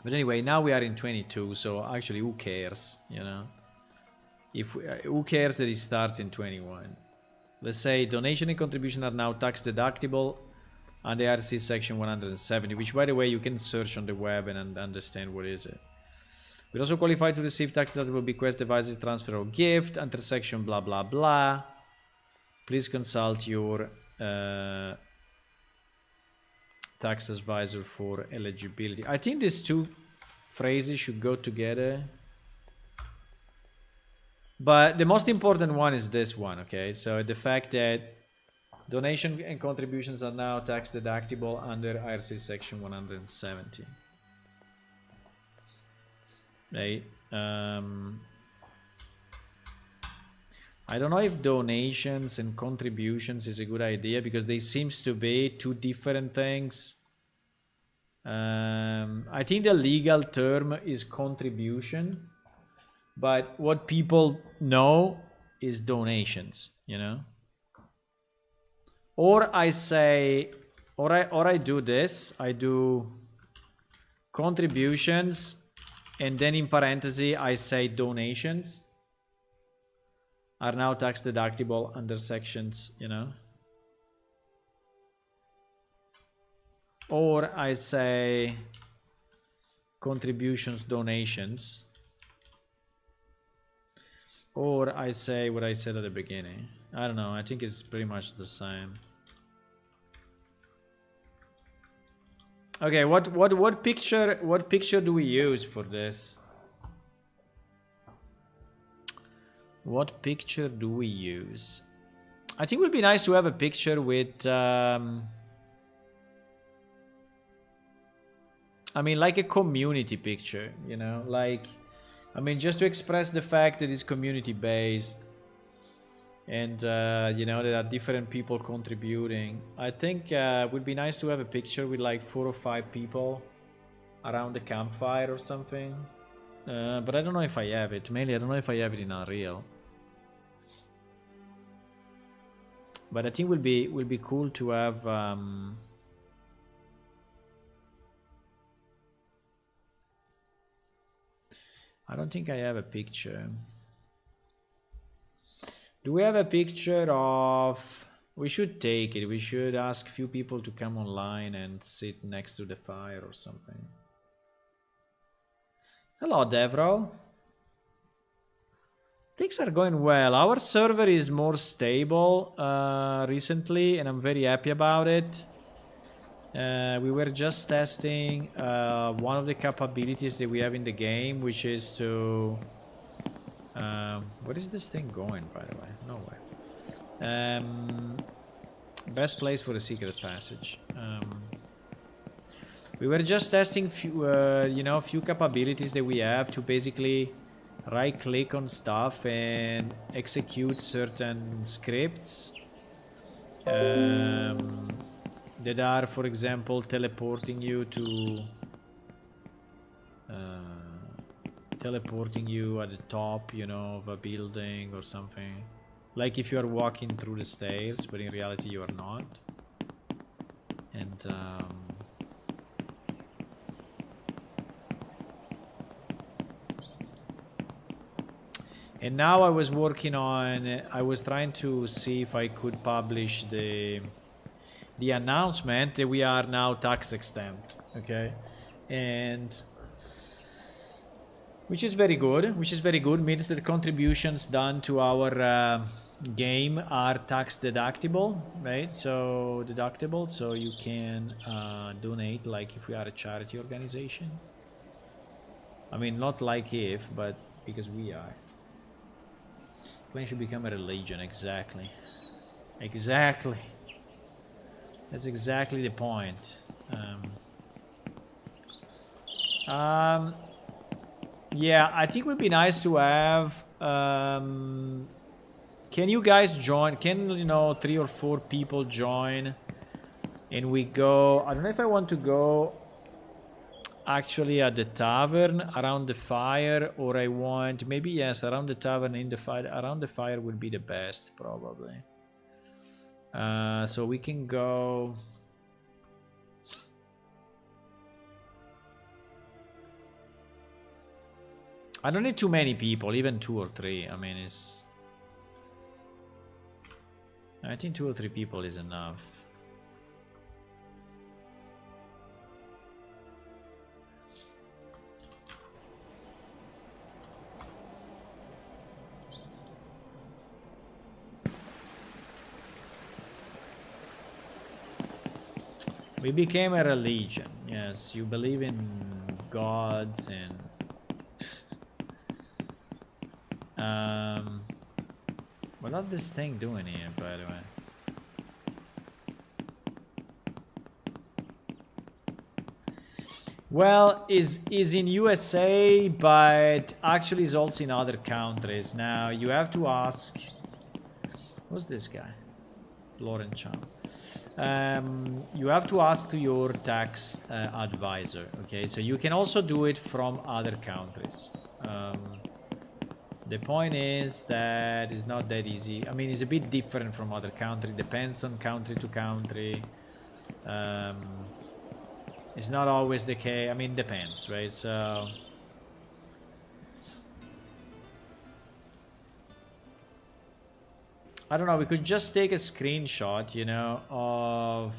But anyway, now we are in 22, so actually who cares, you know? Who cares that it starts in 21? Let's say donation and contribution are now tax deductible under the IRC section 170, which by the way you can search on the web and understand what is it. We're also qualified to receive tax deductible bequest, devices, transfer, or gift under section blah blah blah. Please consult your tax advisor for eligibility. I think these two phrases should go together. But the most important one is this one, okay? So the fact that donation and contributions are now tax deductible under IRC section 170. Right? I don't know if donations and contributions is a good idea because they seems to be two different things. I think the legal term is contribution, but what people know is donations, you know? Or I say, or I do this, I do contributions, and then in parentheses I say donations are now tax deductible under sections, you know? Or I say contributions, donations, or I say what I said at the beginning. I don't know. I think it's pretty much the same. Okay, what picture do we use for this? What picture do we use? I think it would be nice to have a picture with I mean, like a community picture, you know, like, I mean, just to express the fact that it's community based and you know, there are different people contributing. I think it would be nice to have a picture with like 4 or 5 people around the campfire or something. But I don't know if I have it. Mainly, I don't know if I have it in Unreal. But I think will be cool to have. I don't think I have a picture. Do we have a picture of? We should take it. We should ask a few people to come online and sit next to the fire or something. Hello, Devro. Things are going well. Our server is more stable recently, and I'm very happy about it. We were just testing one of the capabilities that we have in the game, which is to... where is this thing going, by the way? Nowhere. Best place for a secret passage. We were just testing few, you know, few capabilities that we have to basically right click on stuff and execute certain scripts that are, for example, teleporting you to at the top, you know, of a building or something, like if you are walking through the stairs, but in reality you are not. And now I was working on, I was trying to see if I could publish the announcement that we are now tax exempt, okay? And which is very good, means that contributions done to our game are tax deductible, right? So deductible, so you can donate like if we are a charity organization. I mean, not like if, but because we are. Clan should become a religion, exactly. Exactly. That's exactly the point. Yeah, I think it would be nice to have... can you guys join? Can, you know, 3 or 4 people join? And we go... I don't know if I want to go actually at the tavern around the fire, or I want... Maybe, yes, around the tavern in the fire. Around the fire would be the best, probably. So we can go... I don't need too many people, even 2 or 3. I mean, it's... I think 2 or 3 people is enough. We became a religion. Yes, you believe in gods and... What this thing doing here, by the way? Well, is in USA, but actually is also in other countries. Now you have to ask. Who's this guy? Lauren Chan. You have to ask to your tax advisor. Okay, so you can also do it from other countries. The point is that it's not that easy. I mean, it's a bit different from other countries. Depends on country to country. It's not always the case. I mean, depends, right? So... I don't know, we could just take a screenshot, you know, of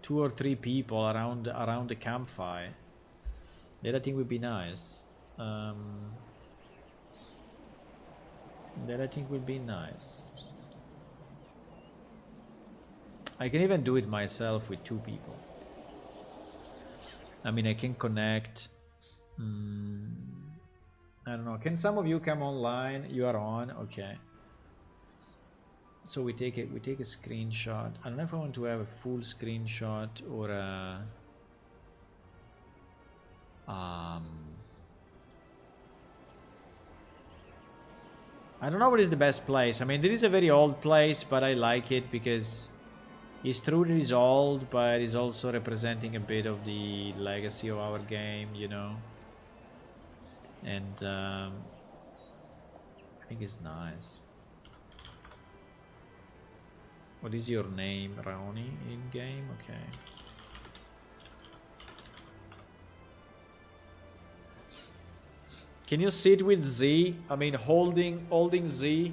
2 or 3 people around the campfire. That I think would be nice. That I think would be nice. I can even do it myself with 2 people. I mean, I can connect. I don't know. Can some of you come online? You are on. Okay. So we take a screenshot. I don't know if I want to have a full screenshot or a I don't know what is the best place. I mean, this is a very old place, but I like it because it's true it is old, but it's also representing a bit of the legacy of our game, you know. And I think it's nice. What is your name, Raoni, in game? Okay. Can you sit with Z? I mean, holding Z,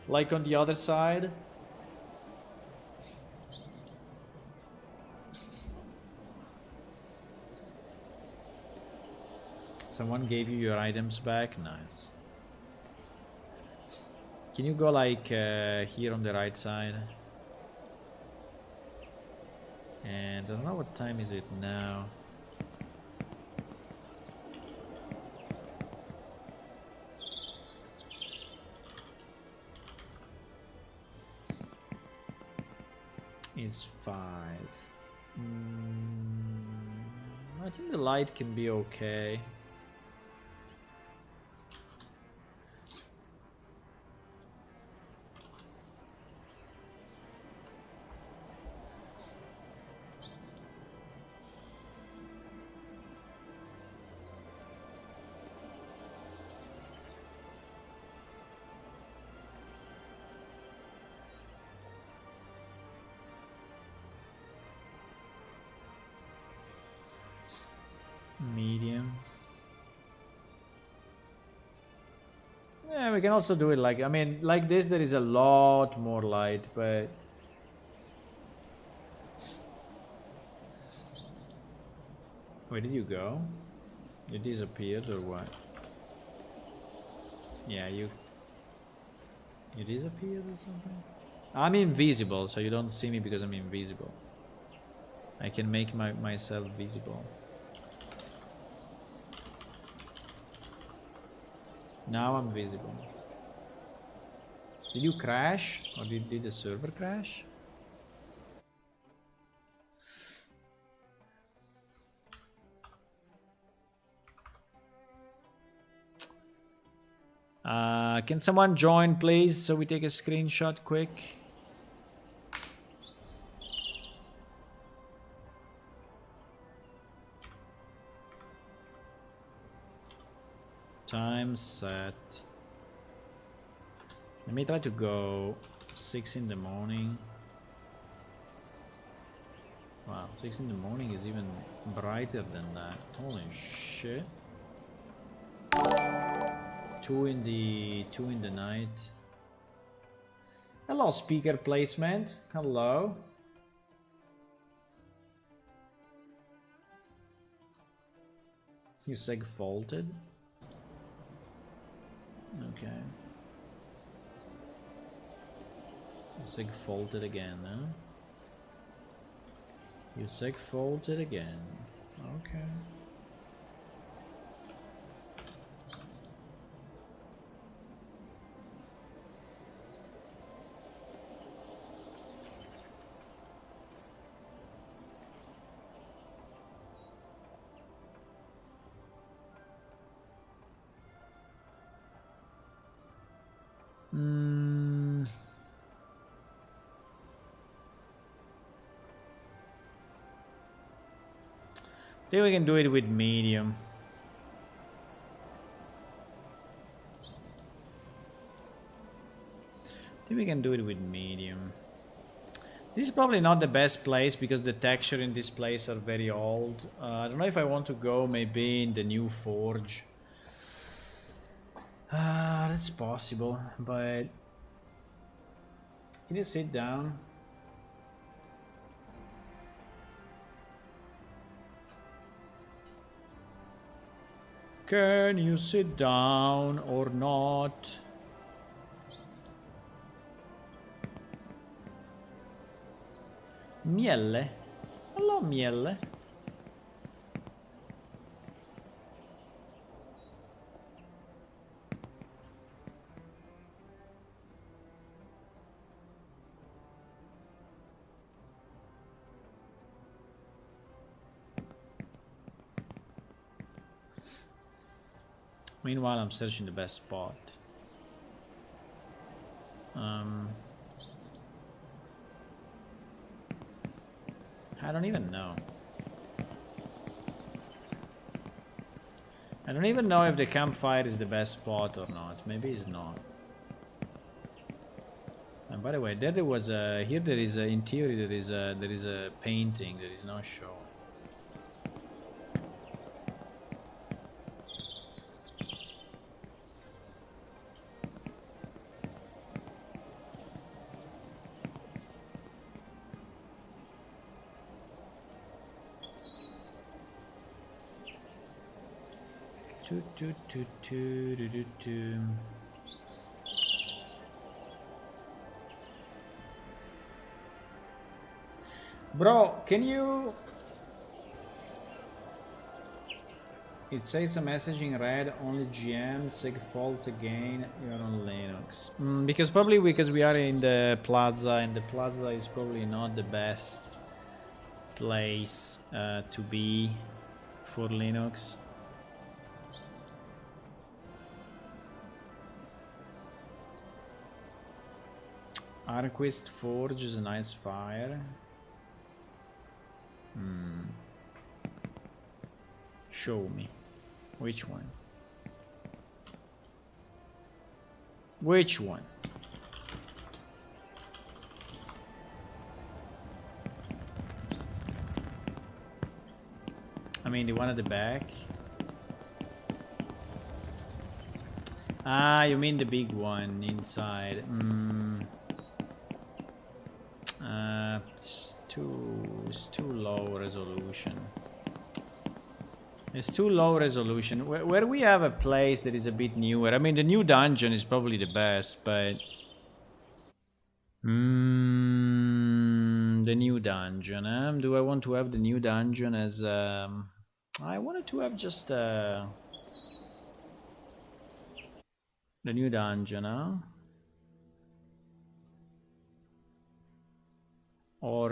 like on the other side. Someone gave you your items back. Nice. Can you go like here on the right side? And I don't know what time is it now. Is 5. I think the light can be okay. Medium. Yeah, we can also do it like, I mean, like this there is a lot more light, but where did you go? You disappeared or what? Yeah, you disappeared or something? I'm invisible, so you don't see me because I'm invisible. I can make myself visible. Now I'm visible. Did you crash? Or did the server crash? Can someone join, please, so we take a screenshot quick? Time set. Let me try to go 6 in the morning. Wow, 6 in the morning is even brighter than that. Holy shit. 2 in the night. Hello, speaker placement. Hello. You seg faulted. Okay. You seg faulted again, huh? You seg faulted again. Okay. I think we can do it with medium. I think we can do it with medium. This is probably not the best place because the texture in this place are very old. I don't know if I want to go maybe in the new forge. That's possible, but can you sit down? Can you sit down or not? Miele. Hello, Miele. Meanwhile, I'm searching the best spot. I don't even know. I don't even know if the campfire is the best spot or not. Maybe it's not. And by the way, there was a here. There is a in theory there is a painting that is not shown. Bro, can you... It says a message in red, only GM, sig faults again, you're on Linux. Because probably because we are in the plaza, and the plaza is probably not the best place to be for Linux. Arquist Forge is a nice fire. Show me. Which one? Which one? I mean the one at the back. Ah, you mean the big one inside. It's too low resolution. It's too low resolution. Where we have a place that is a bit newer. I mean, the new dungeon is probably the best, but the new dungeon. Do I want to have the new dungeon as? I wanted to have just the new dungeon, or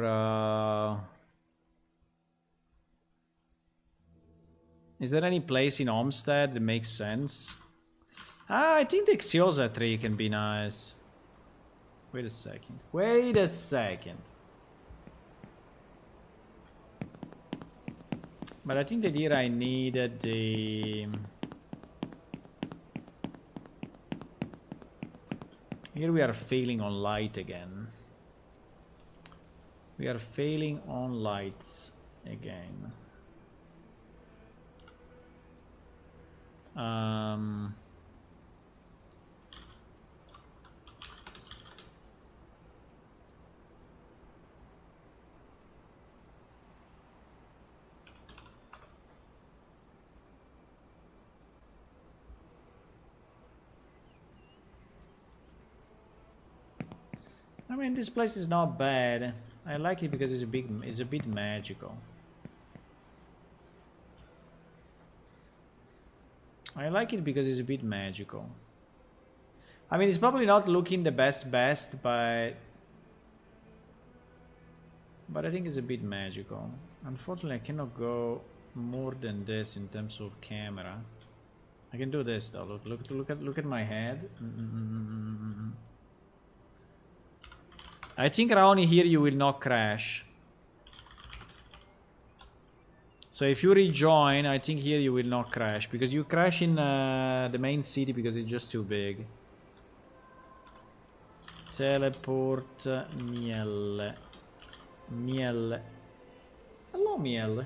is there any place in Homestead that makes sense? I think the Xiosa tree can be nice. Wait a second. Wait a second. But I think that here I needed the... Here we are failing on light again. We are failing on lights again. I mean, this place is not bad. I like it because it's a bit magical. I like it because it's a bit magical. I mean, it's probably not looking the best, but I think it's a bit magical. Unfortunately, I cannot go more than this in terms of camera. I can do this though. Look at my head. I think around here you will not crash. So if you rejoin, I think here you will not crash, because you crash in the main city because it's just too big. Teleport Miele. Miele. Hello, Miele.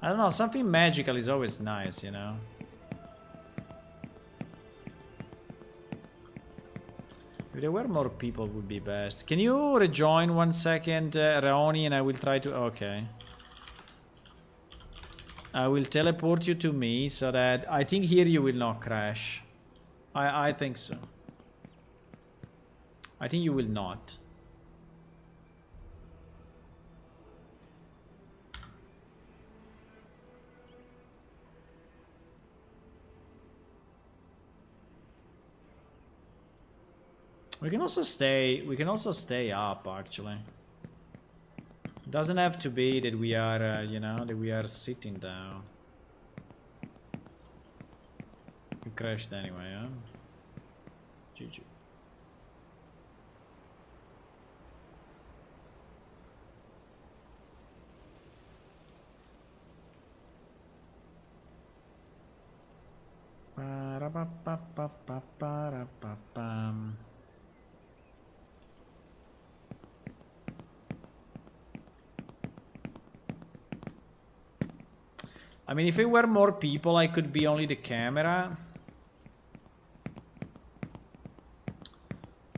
I don't know, something magical is always nice, you know? there were more people would be best. Can you rejoin 1 second, Raoni, and I will try to... Okay. I will teleport you to me so that... I think here you will not crash. I think so. I think you will not. We can also stay up, actually. It doesn't have to be that we are, you know, that we are sitting down. You crashed anyway, huh? GG. I mean, if it were more people, I could be only the camera.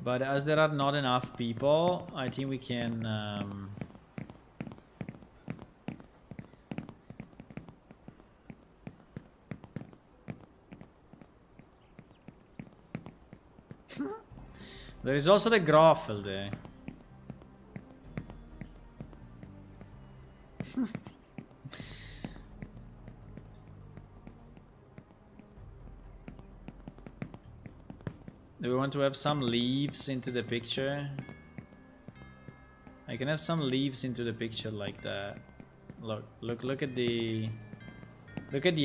But as there are not enough people, I think we can... There is also the Groffel there. Do we want to have some leaves into the picture? I can have some leaves into the picture like that. Look at the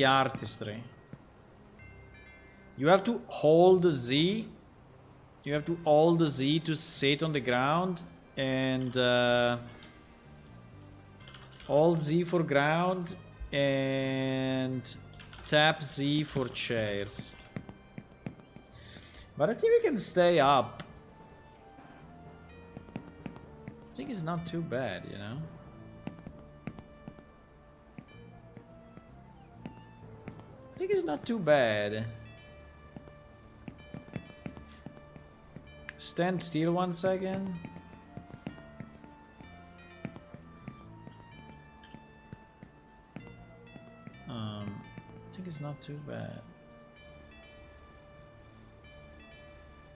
artistry. You have to hold the Z. You have to hold the Z to sit on the ground, and hold Z for ground and tap Z for chairs. But I think we can stay up. I think it's not too bad, you know? I think it's not too bad. Stand still 1 second. I think it's not too bad.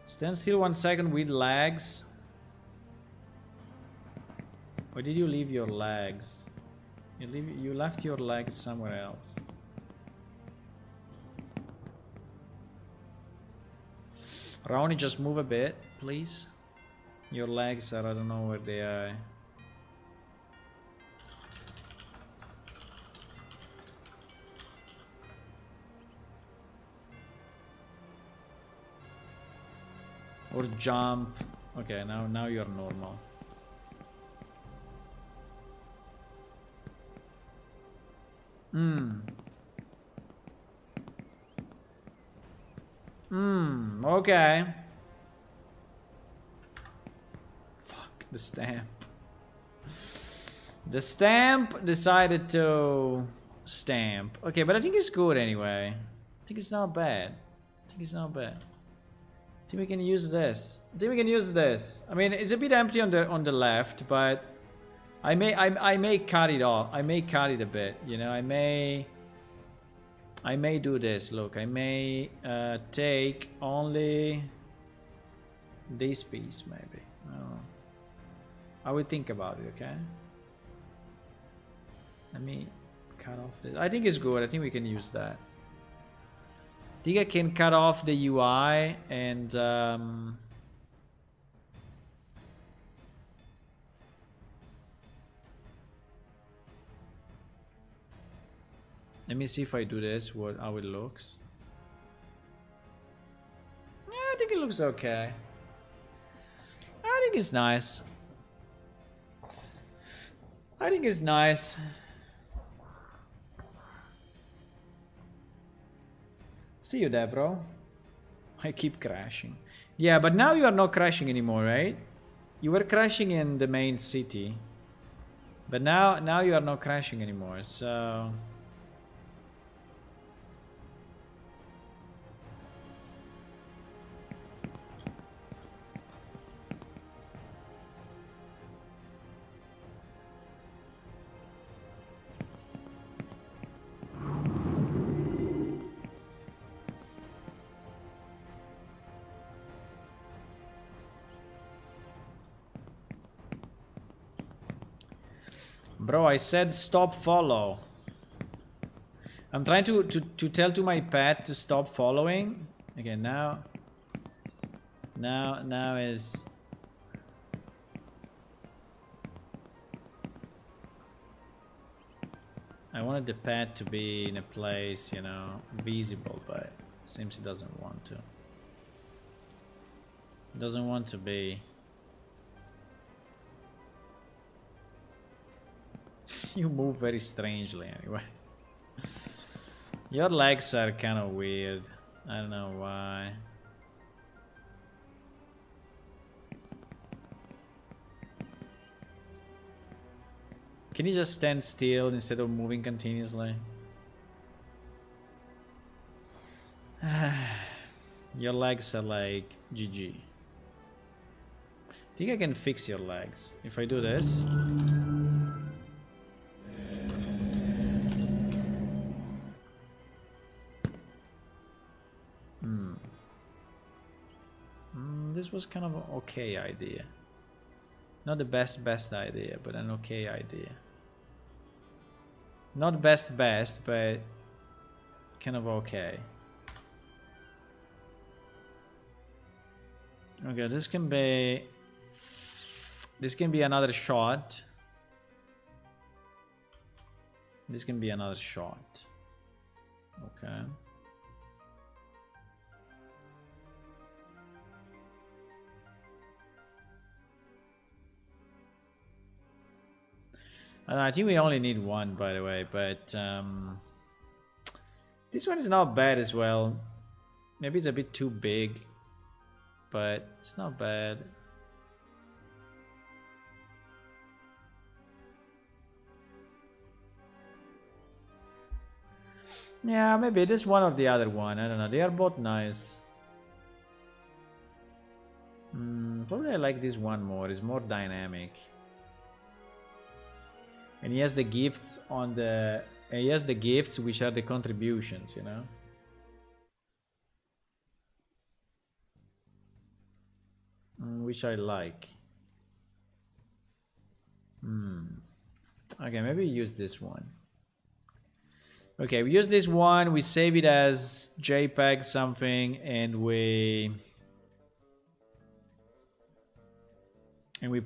Stand still 1 second with legs. Where did you leave your legs? You left your legs somewhere else. Raoni, just move a bit, please. Your legs are, I don't know where they are. Or jump. Okay, now you're normal. Okay. Fuck, the stamp. The stamp decided to stamp. Okay, but I think it's good anyway. I think it's not bad. I think we can use this. I mean, it's a bit empty on the left, but I may cut it off. I may cut it a bit, you know. I may do this. Look, I may take only this piece, maybe. I don't know. I will think about it, okay? Let me cut off this. I think it's good. I think we can use that. I think I can cut off the UI and let me see if I do this, how it looks. Yeah, I think it looks okay. I think it's nice. I think it's nice. See you there, bro. I keep crashing. Yeah, but now you are not crashing anymore, right? You were crashing in the main city. But now you are not crashing anymore, so... Bro, I said stop follow. I'm trying to tell to my pet to stop following. Okay, now is... I wanted the pet to be in a place, you know, visible, but it seems it doesn't want to. It doesn't want to be. You move very strangely anyway. Your legs are kind of weird. I don't know why. Can you just stand still instead of moving continuously? Your legs are like GG. Think I can fix your legs if I do this. This was kind of an okay idea. Not the best idea, but an okay idea. Not best, but kind of okay. Okay, this can be another shot. This can be another shot. Okay. I think we only need one, by the way, but this one is not bad as well. Maybe it's a bit too big, but it's not bad. Yeah, maybe this one or the other one. I don't know. They are both nice. Probably I like this one more. It's more dynamic. And he has the gifts on the... he has the gifts, which are the contributions, you know? Which I like. Okay, maybe use this one. Okay, we use this one, we save it as JPEG something, and we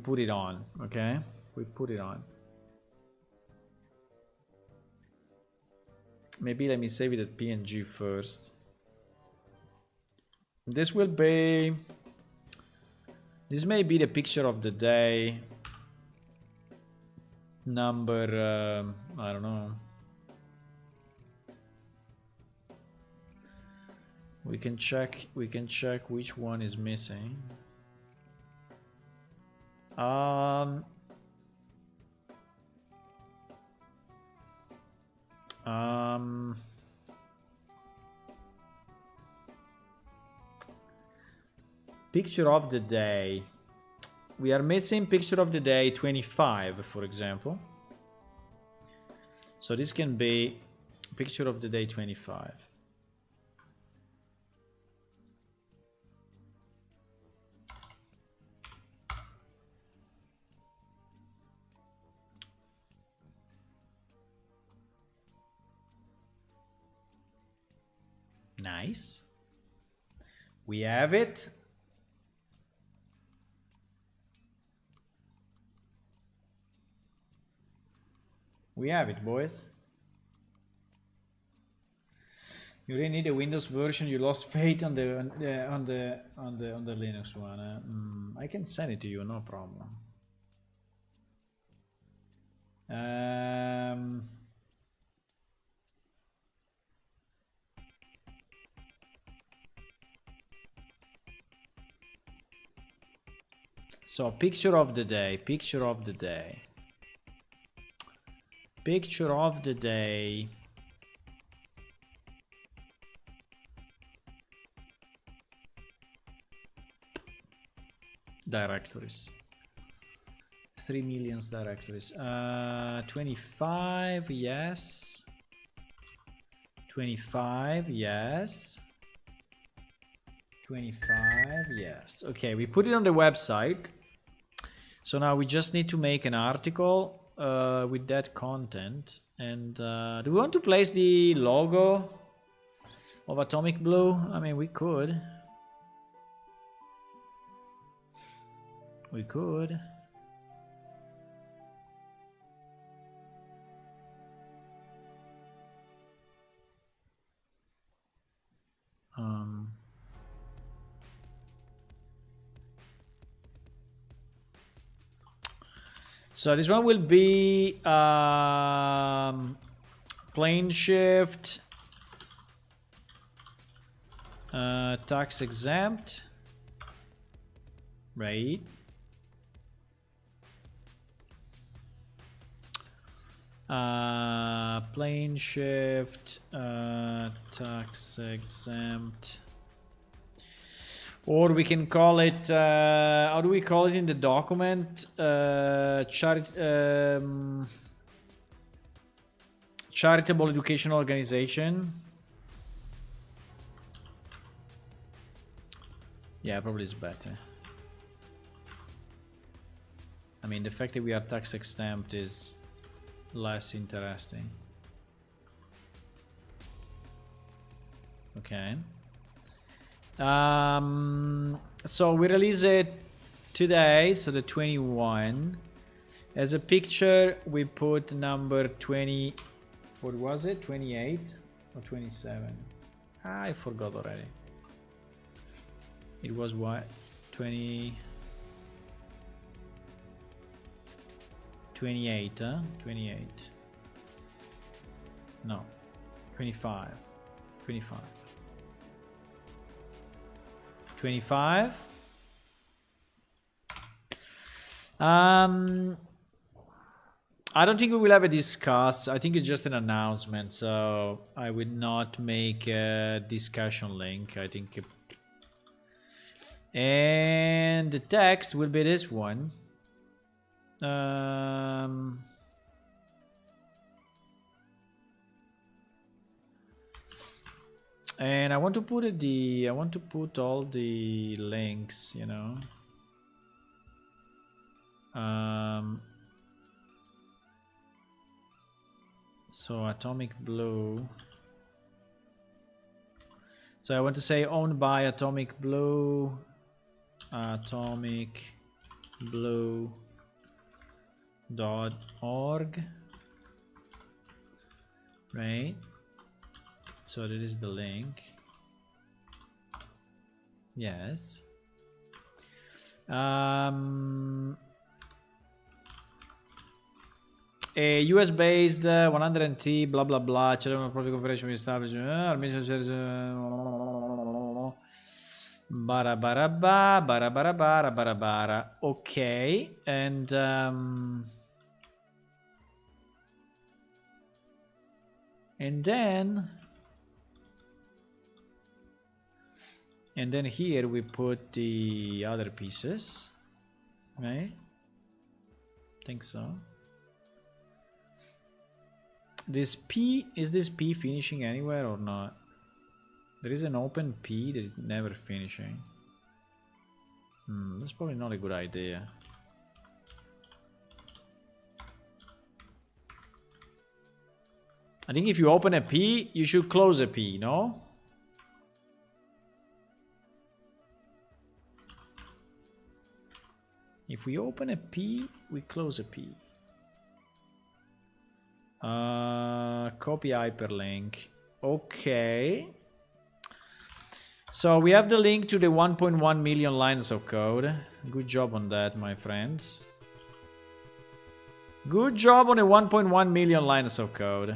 put it on, okay? We put it on. Maybe let me save it at PNG first. This will be... this may be the picture of the day. Number, I don't know. We can check which one is missing. Picture of the day. We are missing picture of the day 25, for example. So this can be picture of the day 25. Nice. We have it. We have it, boys. You really need a Windows version. You lost faith on the Linux one. I can send it to you, no problem. So picture of the day. Picture of the day. Picture of the day. Directories. 3 million directories. 25, yes. 25, yes. 25, yes. Okay, we put it on the website. So now we just need to make an article. with that content. And do we want to place the logo of Atomic Blue? I mean, we could. We could. So this one will be plane shift, tax exempt, right? Plane shift, tax exempt. Or we can call it, how do we call it in the document? Charitable educational organization. Yeah, probably is better. I mean, the fact that we are tax exempt is less interesting. Okay. So we release it today, so the 21. As a picture, we put number 20. What was it? 28 or 27? I forgot already. It was what? 20. 28, huh? 28. No. 25. 25. 25. I don't think we will have a discuss. I think it's just an announcement, so I would not make a discussion link. I think, and the text will be this one. And I want to put I want to put all the links, you know. So Atomic Blue. So I want to say owned by Atomic Blue. Atomic Blue.org. Right? So that is the link. Yes. A US based 100T blah blah blah. Chairman Profit Corporation established. Bara. Okay, and then here we put the other pieces, right? Think so. This P, is this P finishing anywhere or not? There is an open P that is never finishing. That's probably not a good idea. I think if you open a P, you should close a P, no? If we open a P, we close a P. Copy hyperlink. Okay. So we have the link to the 1.1 million lines of code. Good job on that, my friends. Good job on the 1.1 million lines of code.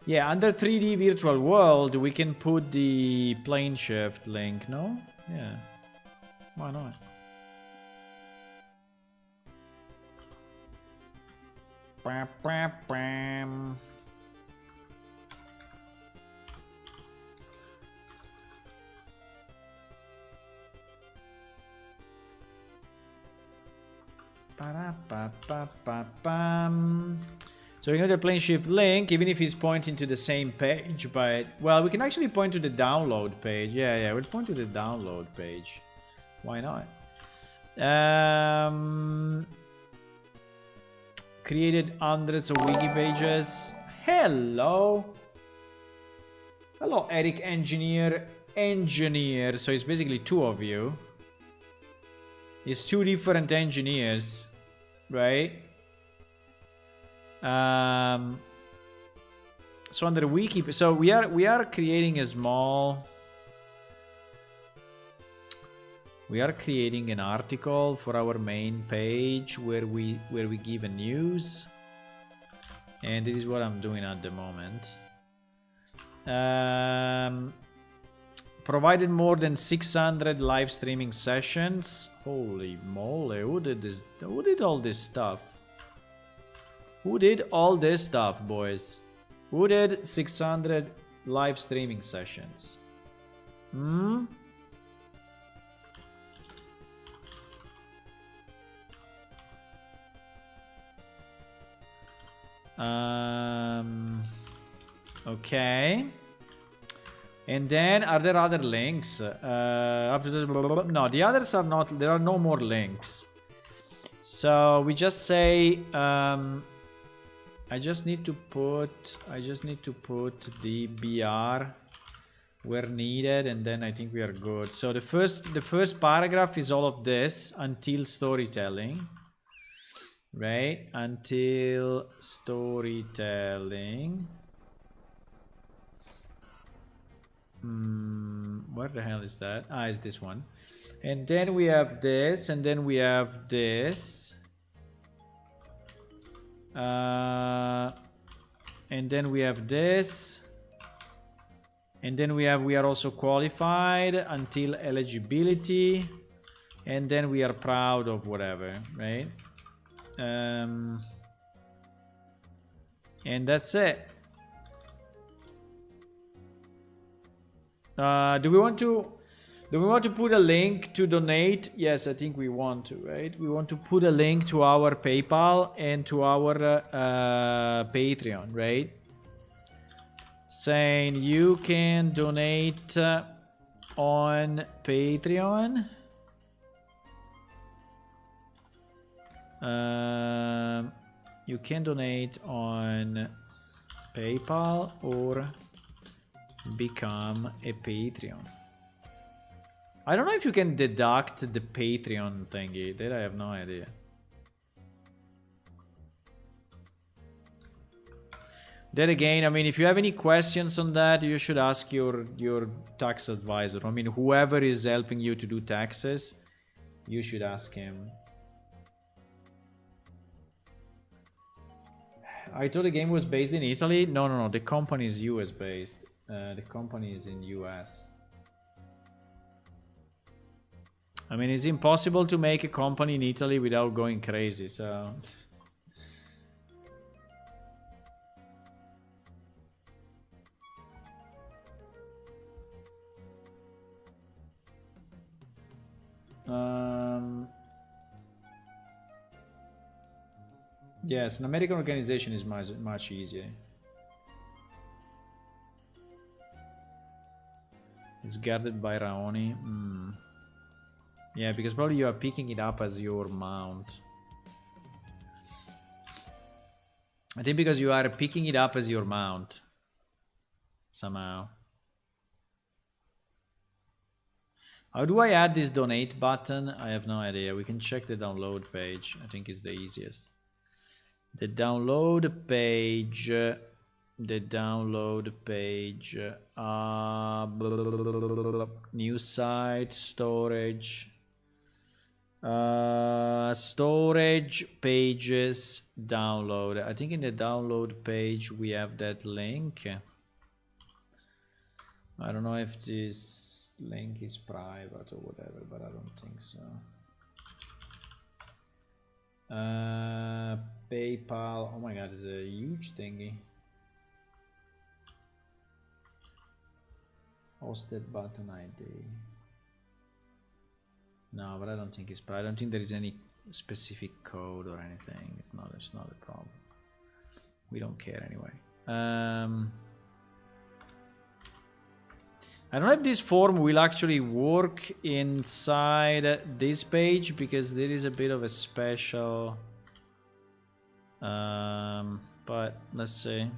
Yeah, under 3D virtual world, we can put the plane shift link, no? Yeah. Why not? So we're going to plane shift link, even if it's pointing to the same page, but, well, we can actually point to the download page. Yeah, we'll point to the download page. Why not? Created hundreds of wiki pages. Hello. Hello, Eric Engineer. So it's basically two of you. It's two different engineers, right? So under wiki, so we are creating a small. We are creating an article for our main page where we give a news, and this is what I'm doing at the moment. Provided more than 600 live streaming sessions. Holy moly! Who did this? Who did all this stuff? Who did all this stuff, boys? Who did 600 live streaming sessions? Hmm. Okay. And then, are there other links? No, the others are not. There are no more links. So we just say, I just need to put the BR where needed, and then I think we are good. So the first paragraph is all of this until storytelling. Right? Until storytelling. Where the hell is that? Ah, it's this one. And then we have this, and then we have this. And then we have this. And then we are also qualified until eligibility. And then we are proud of whatever, right? And that's it. Do we want to put a link to donate? Yes, I think we want to, right? We want to put a link to our PayPal and to our Patreon, right? Saying you can donate on Patreon. You can donate on PayPal or become a Patreon. I don't know if you can deduct the Patreon thingy. That I have no idea. Then again, I mean, if you have any questions on that, you should ask your tax advisor. I mean, whoever is helping you to do taxes, you should ask him. I thought the game was based in Italy. No. The company is US based. The company is in US. I mean, it's impossible to make a company in Italy without going crazy, so... Yes, an American organization is much easier. It's guarded by Raoni. Yeah, because probably you are picking it up as your mount. I think because you are picking it up as your mount. Somehow. How do I add this donate button? I have no idea. We can check the download page. I think it's the easiest. The download page, new site, storage, storage pages, download. I think in the download page we have that link. I don't know if this link is private or whatever, but I don't think so. PayPal. Oh my god, it's a huge thingy. Hosted button ID. No, but I don't think it's private. I don't think there is any specific code or anything. It's not a problem. We don't care anyway. I don't know if this form will actually work inside this page because there is a bit of a special. But let's see.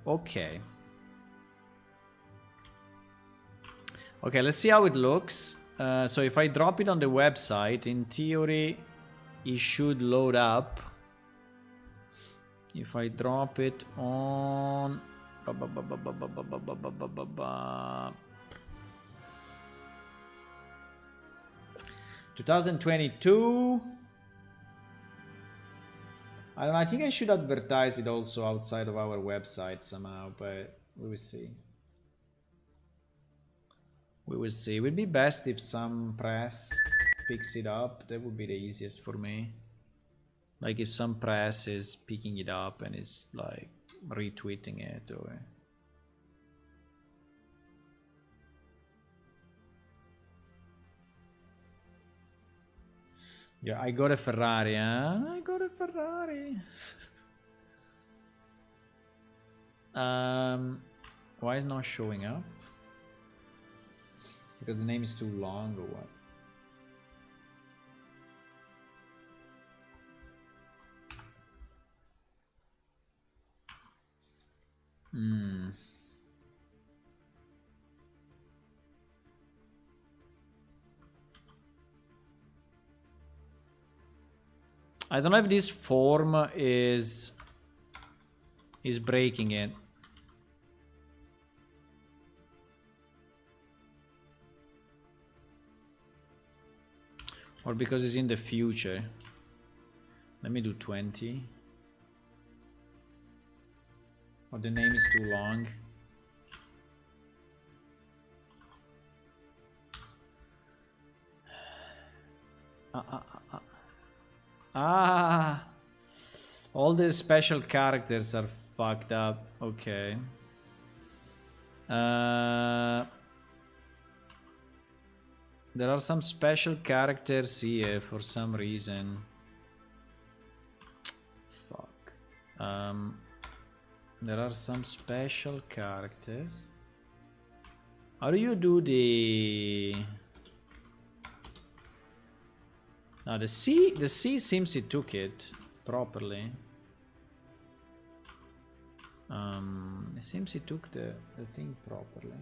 Okay. Okay, let's see how it looks. So if I drop it on the website, in theory, it should load up. If I drop it on 2022. I don't know, I think I should advertise it also outside of our website somehow, but we will see. We will see. It would be best if some press picks it up. That would be the easiest for me. Like if some press is picking it up and is like retweeting it or... Yeah, I got a Ferrari, huh? I got a Ferrari. Why is it not showing up? Because the name is too long or what? I don't know if this form is breaking it. Or because it's in the future. Let me do 20. Or the name is too long. All the special characters are fucked up. Okay. There are some special characters here for some reason. Fuck. There are some special characters. How do you do the... Now the C seems it took it properly. It seems it took the thing properly.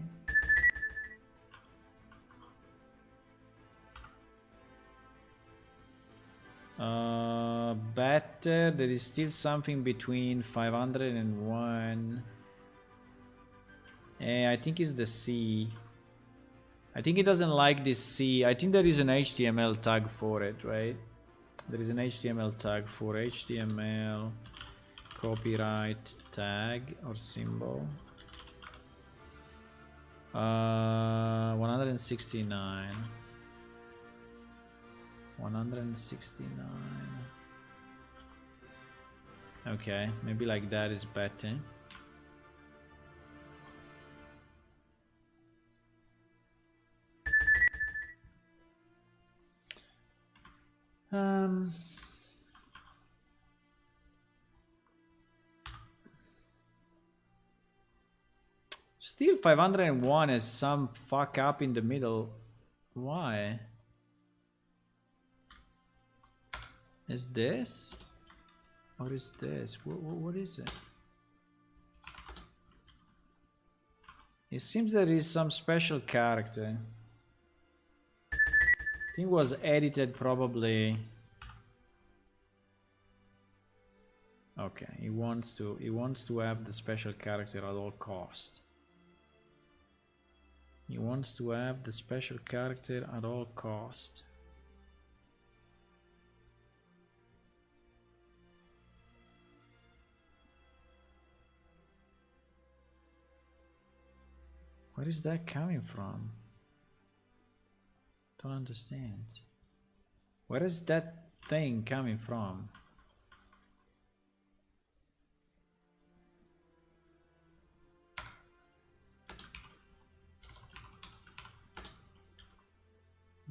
Better. There is still something between 500 and 1. I think it's the C. I think it doesn't like this C. I think there is an HTML tag for it, right? There is an HTML tag for HTML copyright tag or symbol. 169. 169. Okay, maybe like that is better. Still 501 is some fuck up in the middle. Why? Is this? What is this? What is it? It seems there is some special character. I think it was edited probably. Okay, he wants to have the special character at all cost. He wants to have the special character at all cost. Where is that coming from? Don't understand. Where is that thing coming from?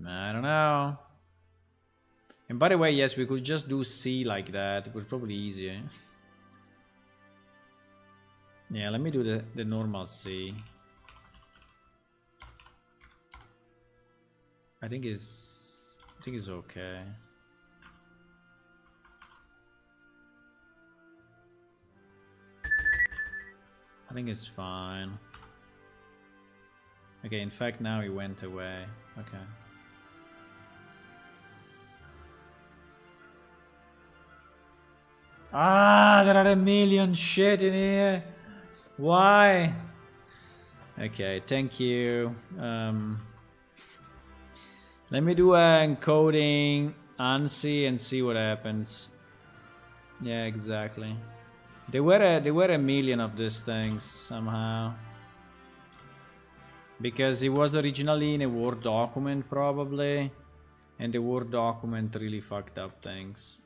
I don't know. And by the way, yes, we could just do C like that. It was probably easier. Yeah, let me do the normal C. I think it's okay. I think it's fine. Okay, in fact now he went away. Okay. Ah, there are a million shit in here. Why? Okay, thank you. Let me do encoding ANSI and see what happens. Yeah, exactly. There were a million of these things somehow. Because it was originally in a Word document probably. And the Word document really fucked up things.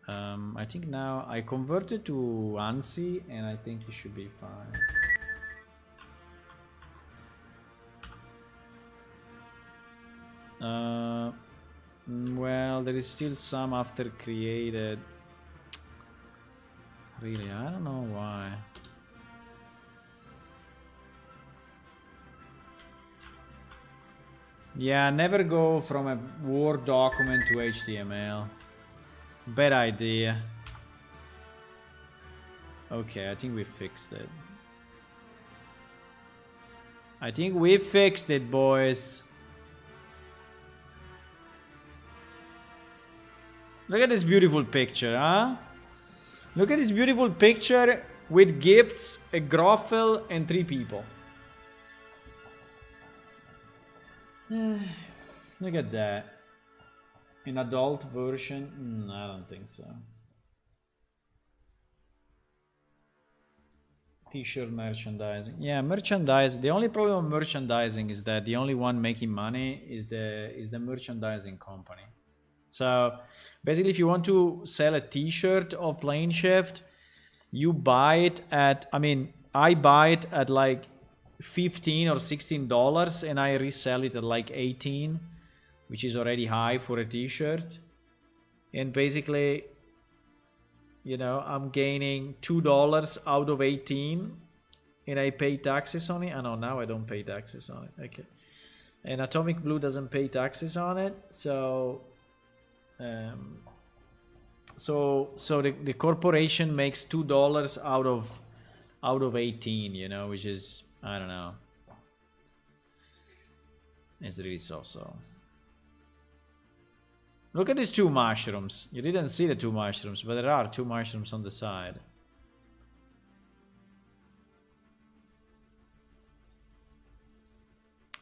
I think now I converted to ANSI and I think it should be fine. Well, there is still some after created. Really, I don't know why. Yeah, never go from a Word document to HTML. Bad idea. Okay, I think we fixed it. I think we fixed it, boys. Look at this beautiful picture, huh? Look at this beautiful picture with gifts, a groffel, and 3 people. Look at that. An adult version? I don't think so. T-shirt merchandising. Yeah, merchandising. The only problem with merchandising is that the only one making money is the merchandising company. So basically, if you want to sell a T-shirt of Plane Shift, you buy it at. I mean, I buy it at like $15 or $16, and I resell it at like 18, which is already high for a T-shirt. And basically, you know, I'm gaining $2 out of 18, and I pay taxes on it. I know now I don't pay taxes on it. Okay, and Atomic Blue doesn't pay taxes on it, so the corporation makes $2 out of 18, you know, which is, I don't know, it's really so. Look at these 2 mushrooms. You didn't see the 2 mushrooms, but there are 2 mushrooms on the side.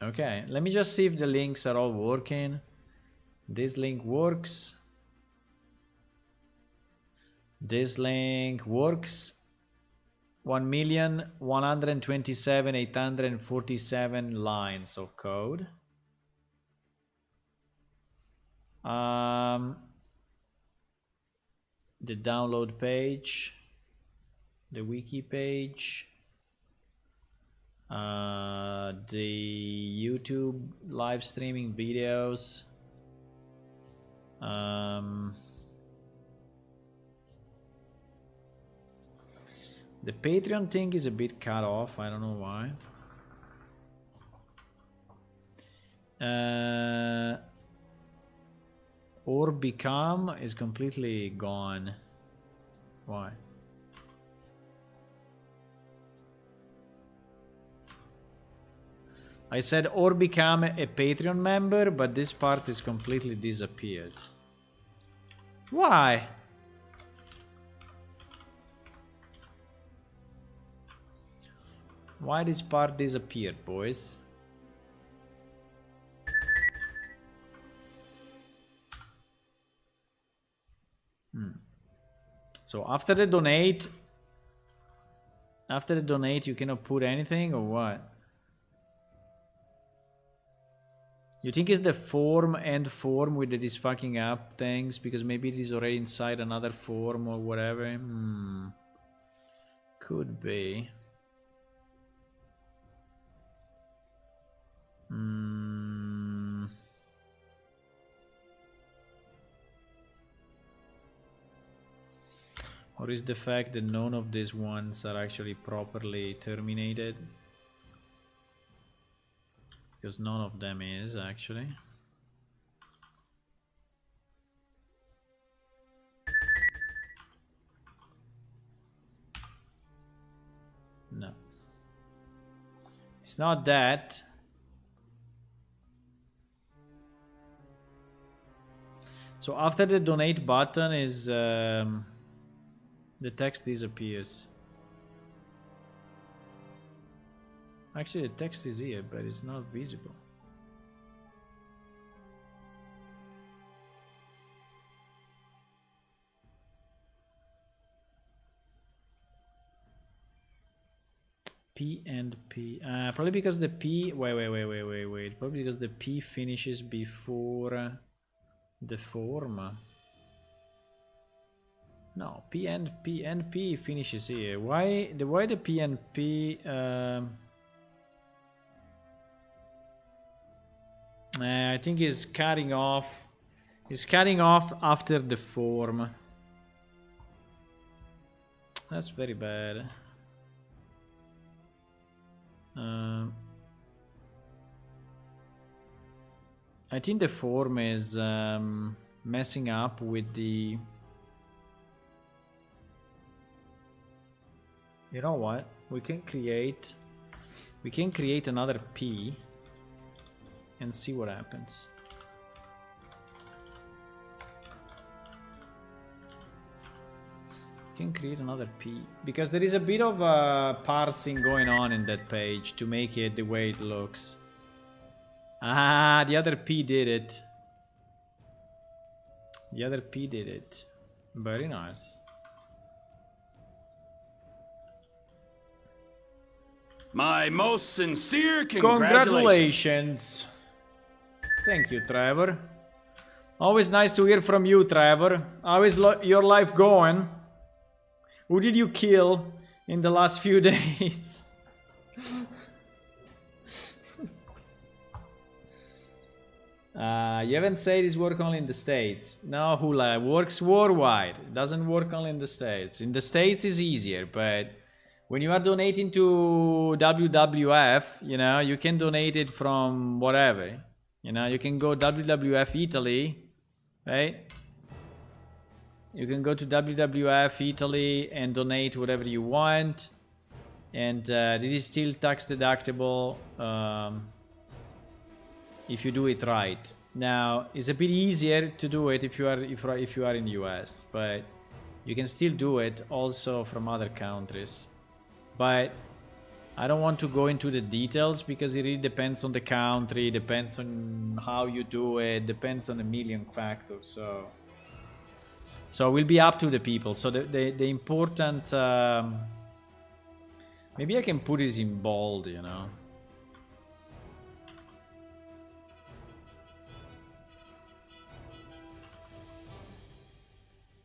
Okay, let me just see if the links are all working. This link works. This link works. 1,127,847 lines of code. The download page, the wiki page, the YouTube live streaming videos, the Patreon thing is a bit cut off, I don't know why. Or become is completely gone. Why? I said or become a Patreon member, but this part is completely disappeared. Why? Why this part disappeared, boys? So after the donate, you cannot put anything, or what? You think it's the form and form with these fucking up things, because maybe it is already inside another form or whatever? Could be. Or is the fact that none of these ones are actually properly terminated? Because none of them is actually. No. It's not that. So after the donate button is the text disappears. Actually, the text is here, but it's not visible. P and P. Probably because the P. Wait. Probably because the P finishes before the form. No, P and P finishes here. Why the P and P? I think he's cutting off. He's cutting off after the form. That's very bad. I think the form is messing up with the. You know what? We can create another P and see what happens. We can create another P because there is a bit of parsing going on in that page to make it the way it looks. Ah, the other P did it. The other P did it. Very nice. My most sincere congratulations. Thank you, Trevor. Always nice to hear from you, Trevor. How is your life going? Who did you kill in the last few days? You haven't said it's work only in the States. No, Hula, works worldwide. It doesn't work only in the States. In the States it's easier, but when you are donating to WWF, you know, you can donate it from whatever. You know, you can go WWF Italy, right? You can go to WWF Italy and donate whatever you want. And this is still tax deductible if you do it right. Now, it's a bit easier to do it if you are in US, but you can still do it also from other countries. But I don't want to go into the details because it really depends on the country, depends on how you do it, depends on a million factors. So it will be up to the people. So the important, maybe I can put this in bold, you know.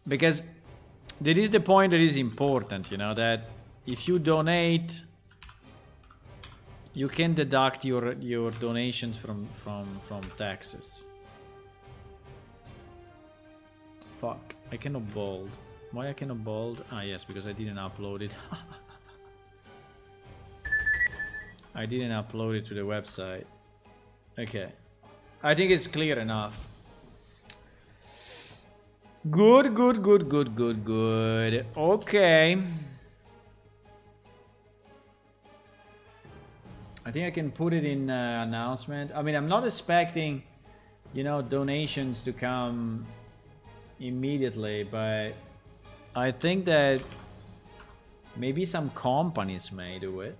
Because there is the point that is important, you know, that if you donate, you can deduct your donations from taxes. Fuck, I cannot bold. Why I cannot bold? Ah, yes, because I didn't upload it. I didn't upload it to the website. Okay, I think it's clear enough. Good. Okay. I think I can put it in announcement. I mean, I'm not expecting, you know, donations to come immediately, but I think that maybe some companies may do it.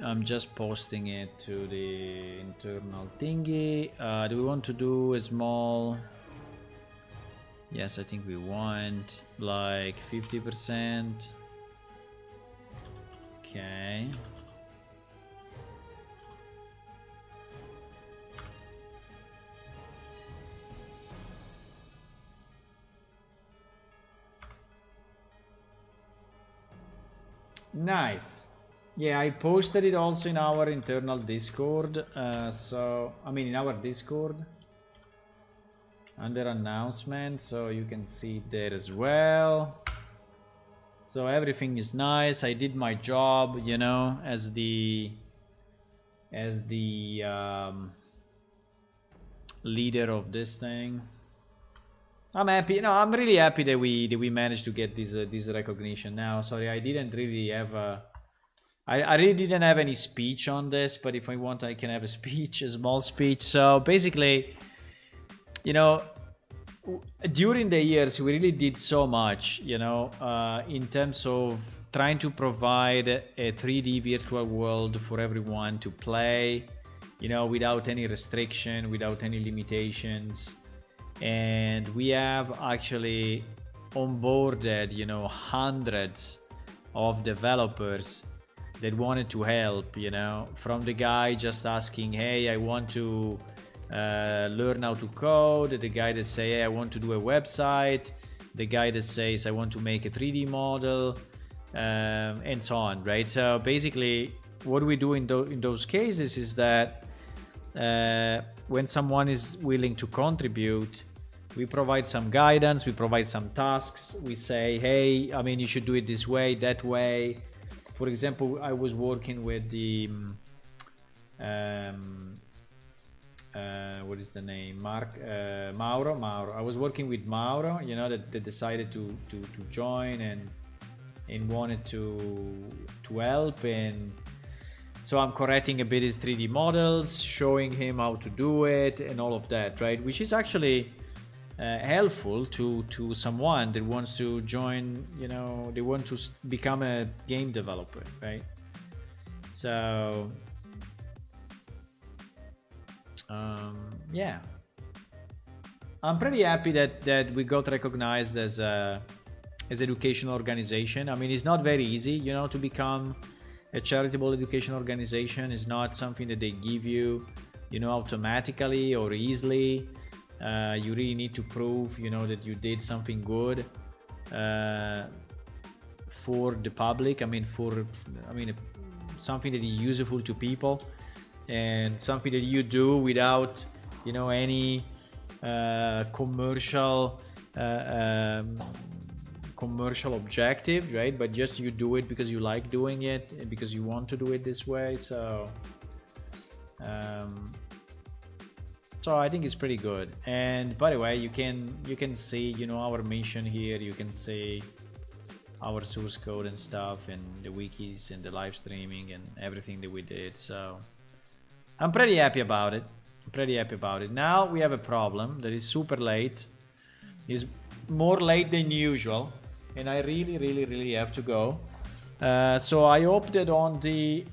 I'm just posting it to the internal thingy. Do we want to do a small? Yes, I think we want like 50%. Okay. Nice. Yeah, I posted it also in our internal Discord. In our Discord under announcements, so you can see it there as well. So everything is nice. I did my job, you know, as the leader of this thing. I'm happy. No, I'm really happy that we managed to get this recognition. Now, sorry, I didn't really have I really didn't have any speech on this, but if I want, I can have a speech, a small speech. So basically, you know, during the years, we really did so much, you know, in terms of trying to provide a 3D virtual world for everyone to play, you know, without any restriction, without any limitations. And we have actually onboarded, you know, hundreds of developers that wanted to help, you know, from the guy just asking, hey, I want to learn how to code, the guy that say, hey, I want to do a website, the guy that says, I want to make a 3D model, and so on, right? So basically, what we do in those cases is that when someone is willing to contribute, we provide some guidance, we provide some tasks, we say, hey, I mean, you should do it this way, that way. For example, I was working with the what is the name? Mauro. I was working with Mauro, you know, that decided to join and wanted to help, and so I'm correcting a bit his 3D models, showing him how to do it and all of that, right? Which is actually helpful to someone that wants to join, you know, they want to become a game developer, right? So yeah, I'm pretty happy that we got recognized as educational organization. I mean, it's not very easy, you know, to become a charitable education organization. Is not something that they give you, you know, automatically or easily. You really need to prove, you know, that you did something good for the public. Something that is useful to people, and something that you do without, you know, any commercial objective, right? But just you do it because you like doing it and because you want to do it this way. So so I think it's pretty good. And by the way, you can see, you know, our mission here. You can see our source code and stuff, and the wikis and the live streaming and everything that we did. So I'm pretty happy about it. Now we have a problem that is super late. It's more late than usual, and I really have to go. So I opted on the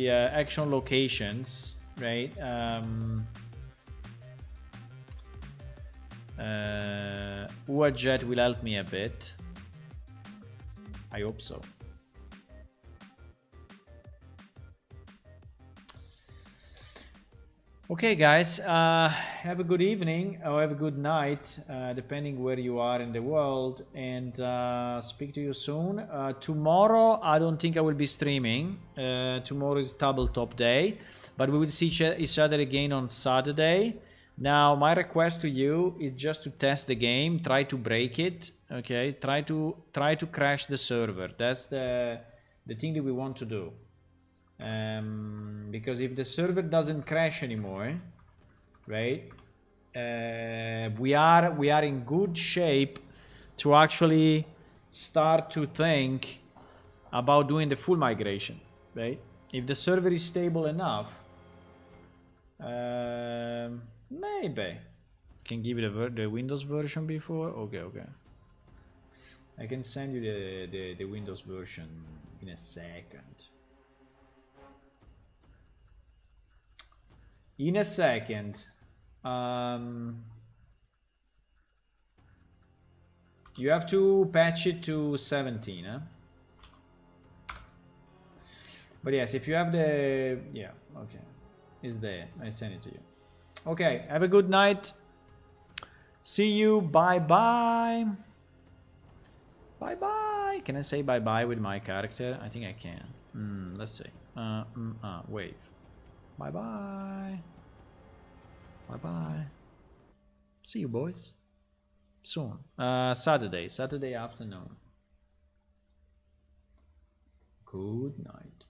action locations, right? Uajet will help me a bit. I hope so. Okay, guys, have a good evening or have a good night, depending where you are in the world, and speak to you soon. Tomorrow, I don't think I will be streaming. Tomorrow is Tabletop Day, but we will see each other again on Saturday. Now, my request to you is just to test the game, try to break it, okay? Try to crash the server. That's the thing that we want to do. Because if the server doesn't crash anymore, right, we are in good shape to actually start to think about doing the full migration, right? If the server is stable enough, maybe can give it the Windows version before. Okay, I can send you the Windows version in a second. You have to patch it to 17, huh? But yes, if you have the... yeah, okay. It's there. I send it to you. Okay, have a good night. See you. Bye-bye. Bye bye. Can I say bye bye with my character? I think I can. Let's see. Wave. Bye bye. Bye bye. See you, boys. Soon. Saturday afternoon. Good night.